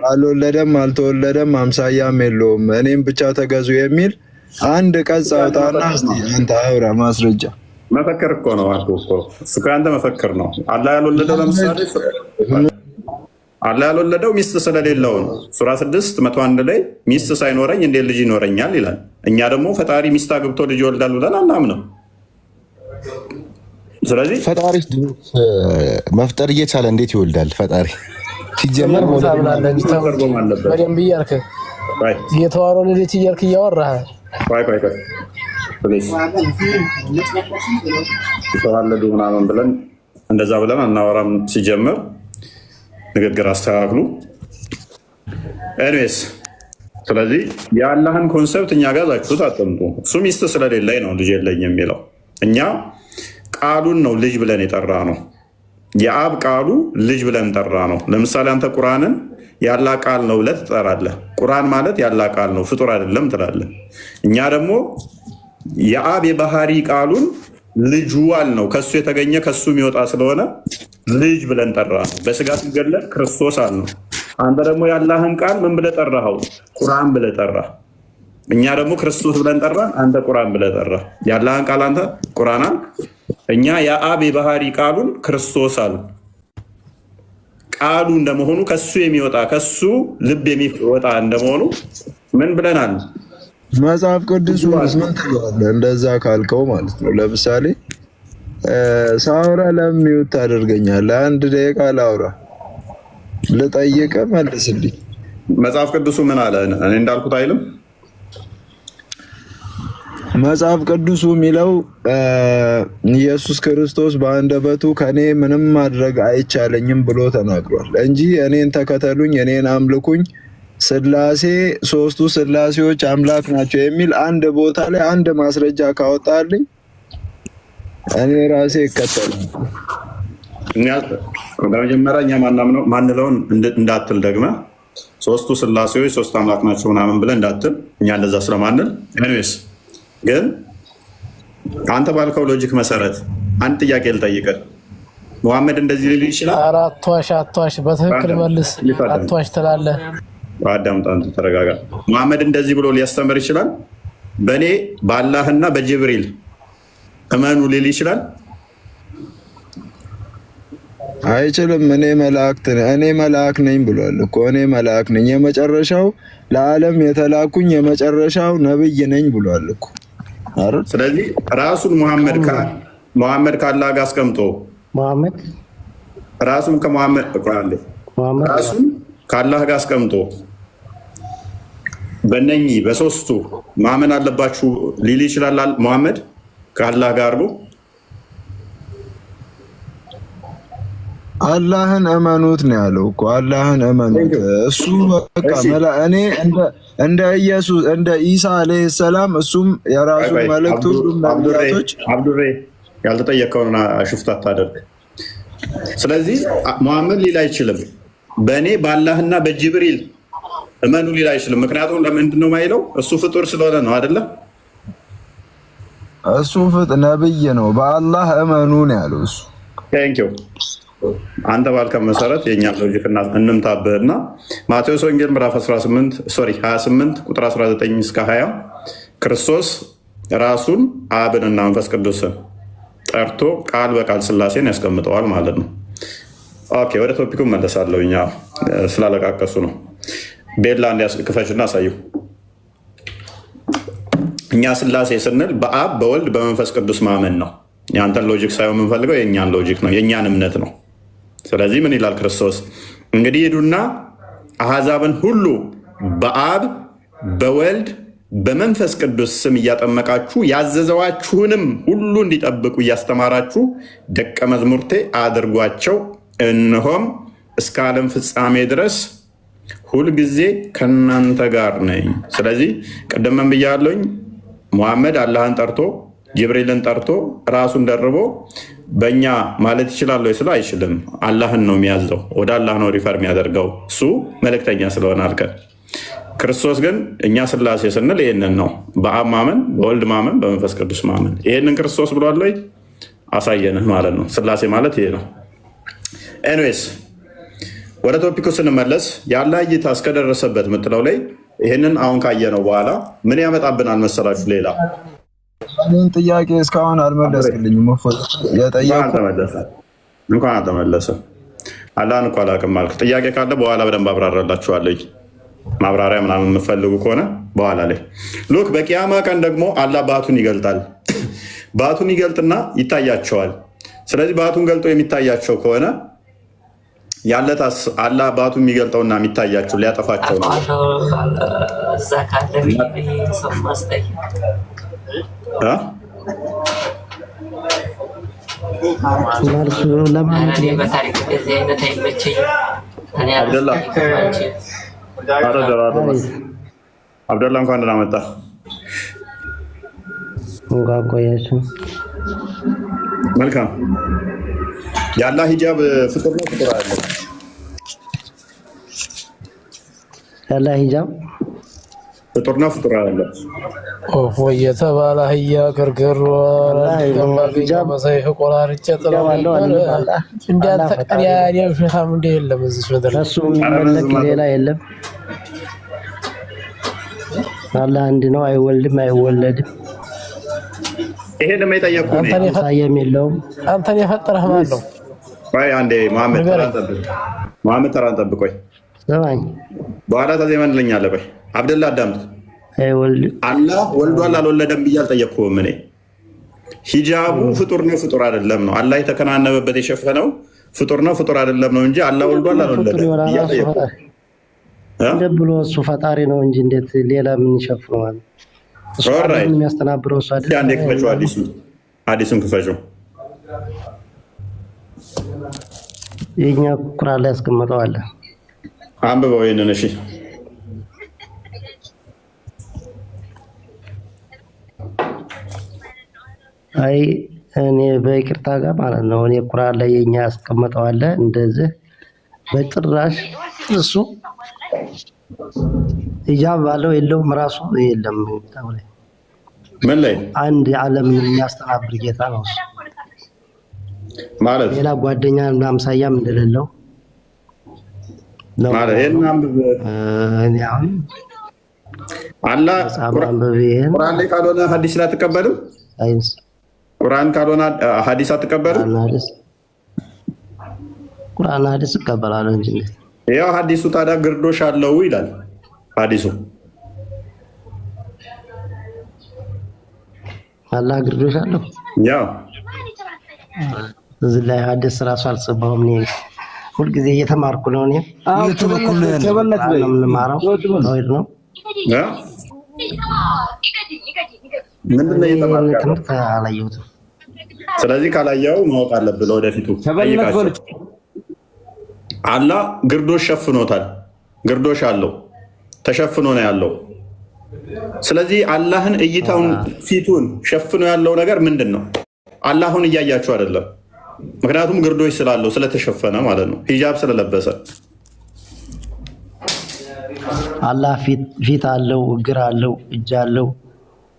Speaker 14: አልወለደም አልተወለደም አምሳያም የለውም እኔም ብቻ ተገዙ የሚል አንድ ቀጽ አውጣና እስቲ አንተ አውራ ማስረጃ።
Speaker 1: መፈክር እኮ ነው አልኩህ እኮ እሱ ከአንተ መፈክር ነው። አላህ ያልወለደው ለምሳሌ አላህ ያልወለደው ሚስት ስለሌለው ነው። ሱራ 6:101 ላይ ሚስት ሳይኖረኝ እንዴት ልጅ ይኖረኛል ይላል። እኛ ደግሞ ፈጣሪ ሚስት አግብቶ ልጅ ይወልዳል ብለን አናምንም። ስለዚህ
Speaker 8: ፈጣሪ መፍጠር እየቻለ እንዴት ይወልዳል? ፈጣሪ ሲጀመር
Speaker 15: በደንብ እያልክ እየተዋረደች እያልክ እያወራህ
Speaker 1: ተዋለዱ ምናምን ብለን እንደዛ ብለን አናወራም። ሲጀመር ንግግር አስተካክሉ። ኤኒዌይስ ስለዚህ የአላህን ኮንሰፕት እኛ ጋር ዛችሁት አጥምጡ። እሱ ሚስት ስለሌለኝ ነው ልጅ የለኝ የሚለው። እኛ ቃሉን ነው ልጅ ብለን የጠራ ነው። የአብ ቃሉ ልጅ ብለን ጠራ ነው። ለምሳሌ አንተ ቁርአንን ያላ ቃል ነው ብለህ ትጠራለህ። ቁርአን ማለት ያላ ቃል ነው ፍጡር አይደለም ትላለህ። እኛ ደግሞ የአብ የባህሪ ቃሉን ልጁ አል ነው ከሱ የተገኘ ከሱ የሚወጣ ስለሆነ ልጅ ብለን ጠራ ነው። በስጋ ሲገለጥ ክርስቶስ አል ነው። አንተ ደግሞ ያላህን ቃል ምን ብለህ ጠራኸው? ቁርአን ብለህ ጠራህ። እኛ ደግሞ ክርስቶስ ብለን ጠራ፣ አንተ ቁርአን ብለህ ጠራህ። ያላህን ቃል አንተ ቁርአን አልክ። እኛ የአብ የባህሪ ቃሉን ክርስቶስ አል ቃሉ እንደመሆኑ ከሱ የሚወጣ ከሱ ልብ የሚወጣ እንደመሆኑ ምን ብለናል?
Speaker 14: መጽሐፍ ቅዱስ ምን ትለዋለህ? እንደዛ ካልከው ማለት ነው። ለምሳሌ ሳውራ ለሚውት ታደርገኛለህ? አንድ ደቂቃ ላውራ፣ ልጠይቅህ፣ መልስልኝ።
Speaker 1: መጽሐፍ ቅዱሱ ምን አለ? እኔ እንዳልኩት አይልም።
Speaker 14: መጽሐፍ ቅዱሱ የሚለው ኢየሱስ ክርስቶስ በአንደበቱ ከኔ ምንም ማድረግ አይቻለኝም ብሎ ተናግሯል እንጂ እኔን ተከተሉኝ፣ እኔን አምልኩኝ፣ ስላሴ ሶስቱ ስላሴዎች አምላክ ናቸው የሚል አንድ ቦታ ላይ አንድ ማስረጃ ካወጣልኝ እኔ ራሴ ይከተላል።
Speaker 1: በመጀመሪያ እኛ ማንለውን እንዳትል ደግመህ ሶስቱ ስላሴዎች ሶስት አምላክ ናቸው ምናምን ብለህ እንዳትል እኛ እንደዛ ስለማንል። ኤኒዌይስ ግን አንተ ባልከው ሎጂክ መሰረት አንድ ጥያቄ ልጠይቅህ። ሙሐመድ እንደዚህ ሊል ይችላል?
Speaker 15: ኧረ አትዋሽ፣ በትክክል መልስ። አትዋሽ ትላለህ።
Speaker 1: አዳምጥ፣ አንተ ተረጋጋ። ሙሐመድ እንደዚህ ብሎ ሊያስተምር ይችላል? በእኔ በአላህና በጅብሪል እመኑ ሊል ይችላል?
Speaker 14: አይችልም። እኔ መልአክ ነኝ ብሏል እኮ። እኔ መልአክ ነኝ፣ የመጨረሻው ለዓለም የተላኩኝ የመጨረሻው ነብይ ነኝ ብሏል እኮ።
Speaker 1: ስለዚህ ራሱን ሙሐመድ ከአላህ ጋር አስቀምጦ ራሱን ከአላህ ጋር አስቀምጦ በእነኚህ በሶስቱ ማመን አለባችሁ ሊል ይችላል ሙሐመድ ከአላህ ጋር አድርጎ?
Speaker 14: አላህን እመኑት ነው ያለው እኮ። አላህን እመኑት። እሱ በቃ እኔ እንደ ኢየሱስ እንደ ኢሳ አለይሂ ሰላም እሱም የራሱ መልእክቱ ነብያቶች።
Speaker 1: አብዱሬ ያልተጠየቀውን ሽፍታ አታደርግ። ስለዚህ ሙሐመድ ሊል አይችልም በእኔ በአላህና በጅብሪል እመኑ ሊል አይችልም። ምክንያቱም ለምንድን ነው የማይለው? እሱ ፍጡር ስለሆነ ነው አይደለ?
Speaker 14: እሱ ነብይ ነው። በአላህ እመኑ ነው ያለው እሱ።
Speaker 1: ቴንኪው። አንተ ባልከው መሰረት የኛ ሎጂክ እንምታብህና ማቴዎስ ወንጌል ምዕራፍ 28 ቁጥር 19 እስከ 20 ክርስቶስ ራሱን አብንና መንፈስ ቅዱስን ጠርቶ ቃል በቃል ስላሴን ያስቀምጠዋል ማለት ነው። ኦኬ፣ ወደ ቶፒኩ መለሳለሁ። እኛ ስላለቃቀሱ ነው። ቤላ እንዲያስክፈችና አሳዩ። እኛ ስላሴ ስንል በአብ በወልድ በመንፈስ ቅዱስ ማመን ነው። የአንተን ሎጂክ ሳይሆን የምንፈልገው የእኛን ሎጂክ ነው፣ የእኛን እምነት ነው። ስለዚህ ምን ይላል ክርስቶስ? እንግዲህ ሂዱና አሕዛብን ሁሉ በአብ በወልድ በመንፈስ ቅዱስ ስም እያጠመቃችሁ ያዘዘዋችሁንም ሁሉ እንዲጠብቁ እያስተማራችሁ ደቀ መዝሙርቴ አድርጓቸው፣ እነሆም እስከ ዓለም ፍጻሜ ድረስ ሁልጊዜ ከእናንተ ጋር ነኝ። ስለዚህ ቅድመን ብያለሁኝ፣ ሙሐመድ አላህን ጠርቶ ጅብሪልን ጠርቶ ራሱን ደርቦ በእኛ ማለት ይችላል ወይ? ስለ አይችልም። አላህን ነው የሚያዘው፣ ወደ አላህ ነው ሪፈር የሚያደርገው እሱ መልእክተኛ ስለሆነ አልከን። ክርስቶስ ግን እኛ ስላሴ ስንል ይህንን ነው፣ በአብ ማመን፣ በወልድ ማመን፣ በመንፈስ ቅዱስ ማመን። ይህንን ክርስቶስ ብሏል ወይ? አሳየንህ ማለት ነው። ስላሴ ማለት ይሄ ነው። ኤንዌይስ ወደ ቶፒኩ ስንመለስ የአላህ እይታ እስከደረሰበት የምትለው ላይ ይህንን አሁን ካየነው በኋላ ምን ያመጣብናል መሰላችሁ? ሌላ
Speaker 14: እኔን ጥያቄ እስካሁን አልመለስክልኝም።
Speaker 1: እንኳን አልተመለሰም። አላህን እኮ አላውቅም አልክ። ጥያቄ ካለ በኋላ በደንብ አብራራላችኋለሁ። ማብራሪያ ምናምን የምፈልጉ ከሆነ በኋላ ላይ ሉክ። በቂያማ ቀን ደግሞ አላህ ባቱን ይገልጣል። ባቱን ይገልጥና ይታያቸዋል። ስለዚህ ባቱን ገልጦ የሚታያቸው ከሆነ ያለታስ አላህ ባቱ የሚገልጠውና የሚታያቸው ሊያጠፋቸው ነው። አብደላ እንኳን ደህና መጣ። መልካም። የአላህ ሂጃብ ፍጡር ነው ፍጡር አይደለም?
Speaker 6: የአላህ ሂጃብ
Speaker 1: ፍጡር ነው ፍጡር አይደለም?
Speaker 15: ኦፎ የተባለ አህያ ክርክር በሰይፍ ቆራርጬ ጥለዋለሁ። እንዳንተ ቀሪያ ውሸታም እንደ የለም እዚህ ምድር
Speaker 6: እሱ የሚመለክ ሌላ የለም። አላህ አንድ ነው፣ አይወልድም አይወለድም።
Speaker 1: ይሄን የጠየቁ
Speaker 6: ሳየም የለውም።
Speaker 15: አንተን የፈጠረህ ማን ነው?
Speaker 1: ቆይ አንዴ መሐመድ ተራን ጠብቅ። ቆይ
Speaker 6: ሰማኝ፣
Speaker 1: በኋላ ታዜማልኛለህ። ቆይ አብደላ አዳምጥ። አላህ ወልዷል አልወለደም ብዬ አልጠየቅኩህም። እኔ ሂጃቡ ፍጡር ነው ፍጡር አይደለም ነው። አላህ የተከናነበበት የሸፈነው ፍጡር ነው ፍጡር አይደለም ነው እንጂ አላህ ወልዷል አልወለደም ብዬ አልጠየቅኩህም።
Speaker 6: እንደ ብሎ እሱ ፈጣሪ ነው እንጂ እንዴት ሌላ ምን ይሸፍነዋል? እሱ የሚያስተናብረው እሱ አይደል?
Speaker 1: አንዴ ክፈችው፣ ሐዲሱን ክፈችው።
Speaker 6: የኛ ቁርአን ላይ ያስቀምጠዋል።
Speaker 1: አንብበው ይሄንን። እሺ
Speaker 6: አይ እኔ በይቅርታ ጋር ማለት ነው። እኔ ቁርአን ላይ የኛ ያስቀምጠዋል እንደዚህ በጭራሽ እሱ ሂጃብ ባለው የለውም ራሱ የለም።
Speaker 1: ምን ላይ
Speaker 6: አንድ ዓለምን የሚያስተናብር ጌታ ነው
Speaker 1: ማለት
Speaker 6: ሌላ ጓደኛ እና አምሳያም እንደሌለው
Speaker 1: ማለት ይሄን አንብብ።
Speaker 6: እኔ አሁን
Speaker 1: አላህ ቁርአን ላይ ካልሆነ ሐዲስ ላይ አትቀበልም? ቁርአን ካልሆነ ሐዲስ አትቀበልም?
Speaker 6: ቁርአን ሐዲስ እቀበላለሁ እንጂ
Speaker 1: ያው ሐዲሱ ታዲያ ግርዶሽ አለው ይላል ሐዲሱ።
Speaker 6: አላህ ግርዶሽ አለው
Speaker 1: ያው
Speaker 6: እዚህ ላይ ሐዲስ ራሱ አልጽፈውም። እኔ ሁልጊዜ እየተማርኩ ነው። እኔ
Speaker 7: እየተበኩል
Speaker 6: ነው የምንማረው ተውሂድ ነው።
Speaker 1: ምንድን ነው እየተማርክ?
Speaker 6: ትምህርት አላየሁትም።
Speaker 1: ስለዚህ ካላየው ማወቅ አለብህ ለወደፊቱ። አላህ ግርዶሽ ሸፍኖታል። ግርዶሽ አለው፣ ተሸፍኖ ነው ያለው። ስለዚህ አላህን እይታውን ፊቱን ሸፍኖ ያለው ነገር ምንድን ነው? አላሁን እያያችሁ አይደለም። ምክንያቱም ግርዶሽ ስላለው ስለተሸፈነ ማለት ነው፣ ሂጃብ ስለለበሰ።
Speaker 6: አላህ ፊት አለው፣ እግር አለው፣ እጅ አለው።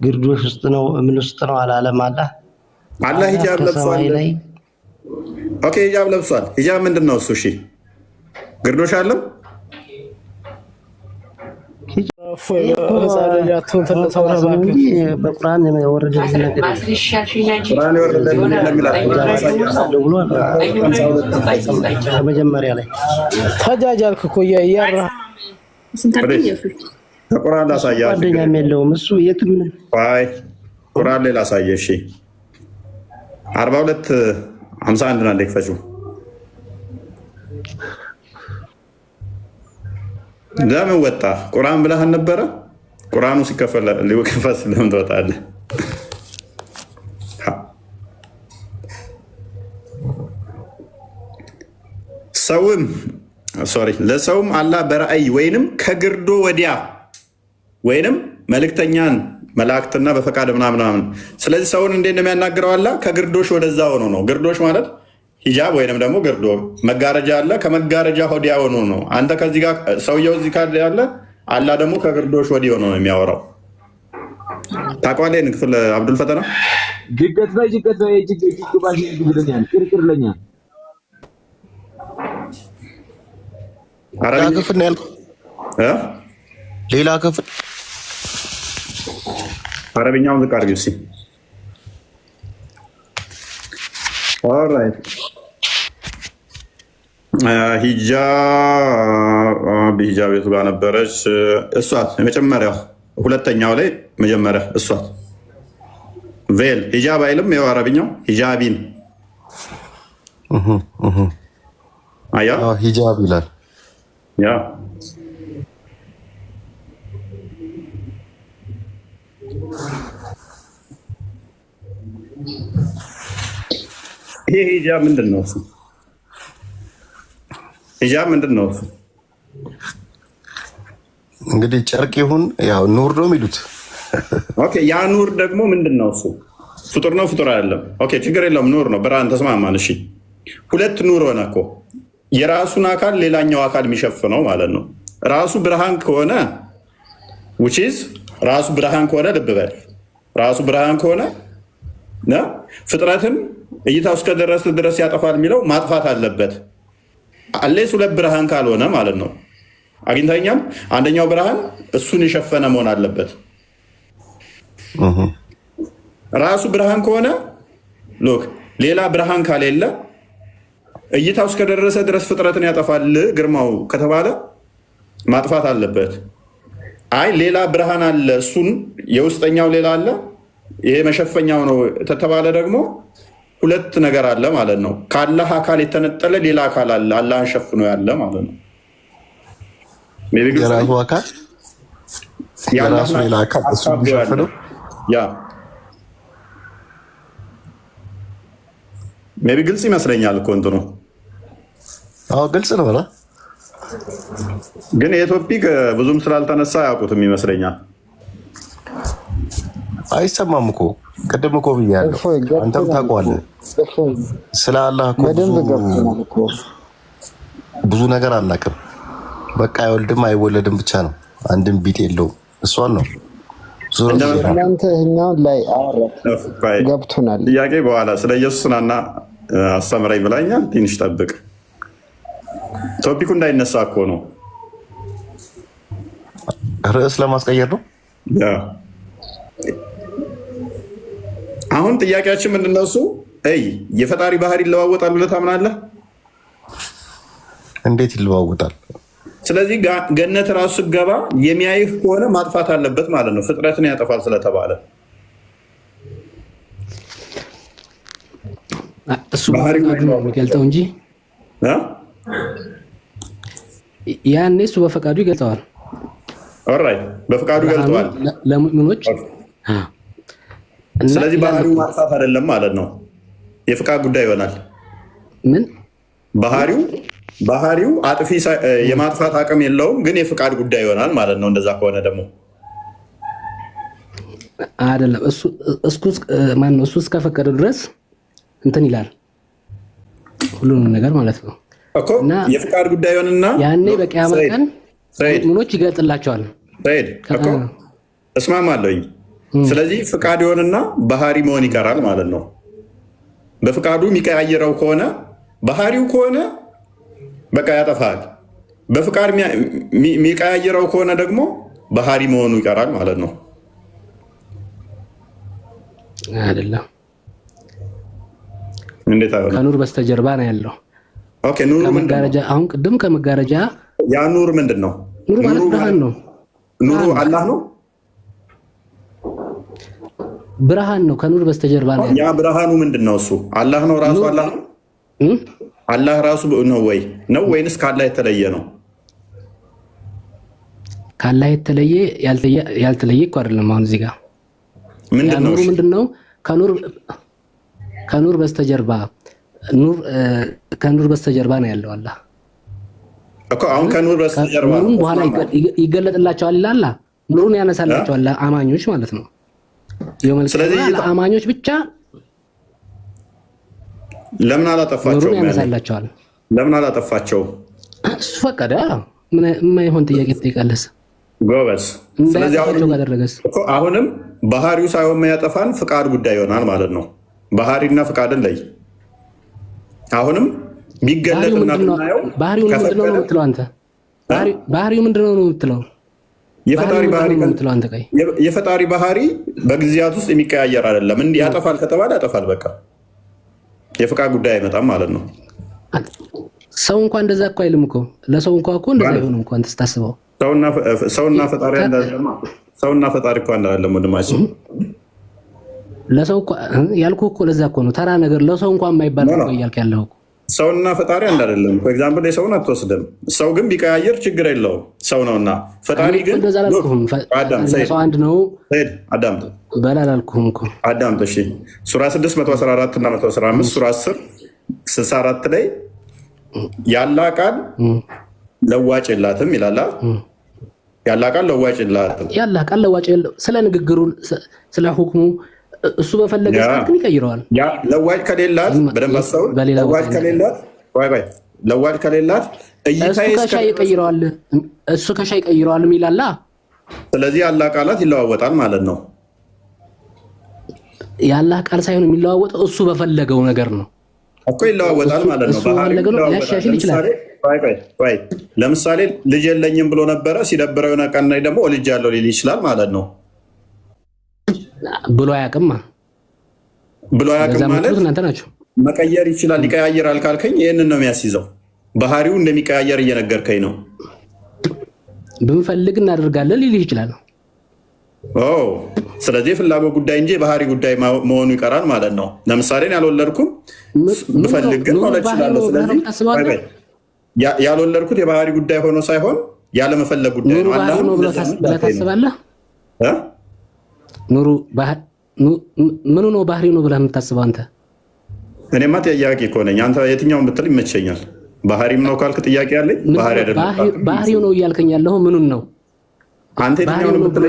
Speaker 6: ግርዶሽ ውስጥ ነው ምን ውስጥ ነው አላለም። አላህ
Speaker 1: ሂጃብ ለብሷል። ኦኬ ሂጃብ ለብሷል። ሂጃብ ምንድን ነው እሱ? እሺ ግርዶሽ አለው።
Speaker 6: በቁርአን የወረደ ነገር መጀመሪያ ላይ
Speaker 15: ተጃጃልክ እኮ እያራ
Speaker 1: ቁርአን ላሳየህ።
Speaker 6: ጓደኛም የለውም እሱ የትም።
Speaker 1: ቁርአን ላይ ላሳየህ። እሺ 42:51 ነው እንደክፈችው። ለምን ወጣ? ቁርአን ብለህ ነበረ። ቁርአኑ ሲከፈል ሊወከፈስ ለምን ትወጣለህ? ለሰውም አላህ በራእይ ወይንም ከግርዶ ወዲያ ወይንም መልእክተኛን መላእክትና በፈቃድ ምናምን። ስለዚህ ሰውን እንዴት ነው የሚያናግረው? አላህ ከግርዶሽ ወደዛ ሆኖ ነው። ግርዶሽ ማለት ሂጃብ ወይንም ደግሞ ግርዶ መጋረጃ አለ። ከመጋረጃ ወዲያ ሆኖ ነው። አንተ ከዚህ ጋር ሰውየው እዚህ ጋር ያለ አላህ ደግሞ ከግርዶሽ ወዲህ ሆኖ ነው የሚያወራው። ታውቀዋለህ? ይሄን ክፍል አብዱል ፈተና
Speaker 17: ጅገት ላይ ባሽ ብለኛል። ቅርቅር ለኛል
Speaker 1: አረብ ክፍል ነው ያልኩህ።
Speaker 8: ሌላ ክፍል
Speaker 1: አረብኛውን ዝቅ አድርጊው እስኪ። ኦልራይት ሂጃብ የቱ ጋር ነበረች? እሷት የመጀመሪያው ሁለተኛው ላይ መጀመሪያ እሷት ቬል ሂጃብ አይልም። ያው አረብኛው ሂጃቢን አያ
Speaker 8: ሂጃብ ይላል።
Speaker 1: ያ ይሄ ሂጃብ ምንድን ነው? ሂጃብ ምንድን ነው?
Speaker 8: እንግዲህ ጨርቅ ይሁን ያው ኑር ነው የሚሉት።
Speaker 1: ኦኬ ያ ኑር ደግሞ ምንድን ነው? እሱ ፍጡር ነው ፍጡር አይደለም? ኦኬ ችግር የለውም ኑር ነው፣ ብርሃን ተስማማን። እሺ ሁለት ኑር ሆነ እኮ የራሱን አካል ሌላኛው አካል የሚሸፍነው ማለት ነው። ራሱ ብርሃን ከሆነ ውጪዝ ራሱ ብርሃን ከሆነ ልብ በል ራሱ ብርሃን ከሆነ ፍጥረትን እይታ እስከ ደረስ ድረስ ያጠፋል የሚለው ማጥፋት አለበት። አሌስ ሁለት ብርሃን ካልሆነ ማለት ነው። አግኝተኛም አንደኛው ብርሃን እሱን የሸፈነ መሆን አለበት። ራሱ ብርሃን ከሆነ ሎክ ሌላ ብርሃን ካሌለ እይታው እስከደረሰ ድረስ ፍጥረትን ያጠፋል ግርማው ከተባለ ማጥፋት አለበት። አይ ሌላ ብርሃን አለ እሱን የውስጠኛው ሌላ አለ ይሄ መሸፈኛው ነው ተተባለ ደግሞ ሁለት ነገር አለ ማለት ነው። ከአላህ አካል የተነጠለ ሌላ አካል አለ አላህን ሸፍኖ ያለ ማለት ነው።
Speaker 8: የራሱ አካል የራሱ ሌላ አካል እሱ ሸፍነው
Speaker 1: ያ ሜቢ ግልጽ ይመስለኛል እኮ እንትኑ።
Speaker 8: አዎ ግልጽ ነው አይደል?
Speaker 1: ግን የቶፒክ ብዙም ስላልተነሳ ያውቁትም ይመስለኛል። አይሰማም እኮ ቅድም እኮ ብያለሁ፣ አንተም ታውቀዋለህ። ስለ አላህ እኮ ብዙ ነገር አናውቅም። በቃ አይወልድም አይወለድም ብቻ ነው። አንድም ቢት የለውም። እሷን ነው
Speaker 16: እናንተ እኛውን ላይ ገብቶናል።
Speaker 1: ጥያቄ በኋላ ስለ ኢየሱስ ናና አስተምረኝ ብላኛል። ትንሽ ጠብቅ። ቶፒኩ እንዳይነሳ እኮ ነው።
Speaker 8: ርዕስ ለማስቀየር ነው።
Speaker 1: አሁን ጥያቄያችን ምንድን ነው? እሱ የፈጣሪ ባህሪ ይለዋወጣል ብለህ ታምናለህ?
Speaker 8: እንዴት ይለዋወጣል?
Speaker 1: ስለዚህ ገነት ራሱ ስገባ የሚያይህ ከሆነ ማጥፋት አለበት ማለት ነው። ፍጥረትን ያጠፋል ስለተባለ
Speaker 15: እሱ ባህሪ ነው የሚገልጠው እንጂ ያኔ እሱ በፈቃዱ ይገልጠዋል።
Speaker 1: ኦልራይት በፈቃዱ ገልጠዋል
Speaker 15: ለሙእሚኖች።
Speaker 1: ስለዚህ ባህሪው ማጥፋት አይደለም ማለት ነው። የፍቃድ ጉዳይ ይሆናል።
Speaker 15: ምን
Speaker 1: ባህሪው አጥፊ የማጥፋት አቅም የለውም፣ ግን የፍቃድ ጉዳይ ይሆናል ማለት ነው። እንደዛ ከሆነ ደግሞ
Speaker 15: አይደለም እሱ እስከፈቀደ ድረስ እንትን ይላል ሁሉንም ነገር ማለት ነው
Speaker 1: እኮ የፍቃድ ጉዳይ ይሆንና
Speaker 15: ያኔ በቂያማ ቀን ሙእሚኖች ይገልጥላቸዋል።
Speaker 1: እኮ እስማማለሁኝ። ስለዚህ ፍቃድ ይሆንና ባህሪ መሆን ይቀራል ማለት ነው። በፍቃዱ የሚቀያየረው ከሆነ ባህሪው ከሆነ በቃ ያጠፋል። በፍቃድ የሚቀያየረው ከሆነ ደግሞ ባህሪ መሆኑ ይቀራል ማለት ነው።
Speaker 15: አይደለም
Speaker 1: እንዴት አይሆንም?
Speaker 15: ከኑር በስተጀርባ ነው ያለው።
Speaker 1: ኦኬ ኑሩ
Speaker 15: ከመጋረጃ አሁን ቅድም ከመጋረጃ
Speaker 1: ያ ኑር ምንድን ነው?
Speaker 15: ኑር ማለት ብርሃን ነው።
Speaker 1: ኑሩ አላህ ነው።
Speaker 15: ብርሃን ነው። ከኑር በስተጀርባ ነው
Speaker 1: ያ ብርሃኑ ምንድን ነው? እሱ አላህ ነው ራሱ አላህ ነው። አላህ ራሱ ነው ወይንስ ከአላህ የተለየ ነው?
Speaker 15: ከአላህ የተለየ ያልተለየ እኮ አይደለም። አሁን እዚህ ጋር ምንድን ነው? ከኑር በስተጀርባ ከኑር በስተጀርባ ነው ያለው አላህ
Speaker 1: እኮ። አሁን ከኑር በስተጀርባ
Speaker 15: ኑሩን በኋላ ይገለጥላቸዋል ይላል። ኑሩን ያነሳላቸዋል አማኞች ማለት ነው። ስለዚህ አማኞች ብቻ
Speaker 1: ለምን አላጠፋቸው?
Speaker 15: ያነሳላቸዋል።
Speaker 1: ለምን አላጠፋቸው?
Speaker 15: እሱ ፈቀደ። ምን የማይሆን ጥያቄ ትጠይቃለህ?
Speaker 1: ጎበዝ። ስለዚህ አሁንም ባህሪው ሳይሆን የሚያጠፋን ፍቃድ ጉዳይ ይሆናል ማለት ነው። ባህሪና ፍቃድን ለይ። አሁንም ቢገለጥና ብናየው
Speaker 15: ባህሪው ምንድነው ነው የምትለው አንተ? ባህሪው ምንድነው ነው የምትለው?
Speaker 1: የፈጣሪ ባህሪ በጊዜያት ውስጥ የሚቀያየር አይደለም። እንዲህ ያጠፋል ከተባለ ያጠፋል፣ በቃ የፍቃድ ጉዳይ አይመጣም ማለት ነው።
Speaker 15: ሰው እንኳን እንደዛ እኮ አይልም እኮ ለሰው እንኳን እኮ እንደዛ አይሆንም እንኳን ተስታስበው
Speaker 1: ሰውና ፈጣሪ እኮ አንድ አይደለም ወንድማችን።
Speaker 15: ለሰው እኮ ያልኩህ እኮ ለዛ እኮ ነው ተራ ነገር ለሰው እንኳን የማይባል ነው እያልክ ያለው እኮ
Speaker 1: ሰውና ፈጣሪ አንድ አይደለም። ፎር ኤግዛምፕል የሰውን አትወስድም። ሰው ግን ቢቀያየር ችግር የለውም፣ ሰው ነውና። ፈጣሪ ግን
Speaker 15: ሰው አንድ ነው።
Speaker 1: አዳምጥ
Speaker 15: በላላልኩም እኮ
Speaker 1: አዳምጥ። እሺ ሱራ 6 114 እና 115 ሱራ 10 64 ላይ ያላ ቃል ለዋጭ የላትም ይላል። ያላ ቃል ለዋጭ የላትም።
Speaker 15: ያላ ቃል ለዋጭ የለው። ስለ ንግግሩ ስለ ሁክሙ እሱ በፈለገ ሰዓት ግን ይቀይረዋል።
Speaker 1: ለዋጭ ከሌላት በደንብ አስተውል። ለዋጭ ከሌላት
Speaker 15: እሱ ከሻ ይቀይረዋል ይላል።
Speaker 1: ስለዚህ ያላ ቃላት ይለዋወጣል ማለት ነው።
Speaker 15: ያላ ቃል ሳይሆን የሚለዋወጠው እሱ በፈለገው ነገር ነው
Speaker 1: እኮ ይለዋወጣል ማለት ነው።
Speaker 15: ሊያሻሽል ይችላል።
Speaker 1: ለምሳሌ ልጅ የለኝም ብሎ ነበረ፣ ሲደብረው የሆነ ቀን ላይ ደግሞ ልጅ ያለው ሊል ይችላል ማለት ነው።
Speaker 15: ብሎ አያውቅም ማለት
Speaker 1: እናንተ ናችሁ። መቀየር ይችላል፣ ይቀያየራል ካልከኝ ይህንን ነው የሚያስይዘው። ባህሪው እንደሚቀያየር እየነገርከኝ ነው።
Speaker 15: ብንፈልግ እናደርጋለን ሊልህ ይችላል።
Speaker 1: ስለዚህ የፍላጎት ጉዳይ እንጂ የባህሪ ጉዳይ መሆኑ ይቀራል ማለት ነው። ለምሳሌ ያልወለድኩም ብፈልግ ግን መውለድ እችላለሁ። ስለዚህ ያልወለድኩት የባህሪ ጉዳይ ሆኖ ሳይሆን ያለመፈለግ ጉዳይ ነው።
Speaker 15: ታስባለህ? ኑሩ ምኑ ነው ባህሪ ነው ብለህ የምታስበው አንተ?
Speaker 1: እኔማ ጥያቄ እኮ ነኝ። አንተ የትኛውን ብትል ይመቸኛል። ባህሪም ነው ካልክ ጥያቄ አለኝ። ባህሪ አይደለም
Speaker 15: ባህሪው ነው እያልከኝ ያለኸው ምኑን ነው?
Speaker 1: አንተ የትኛውን ብትል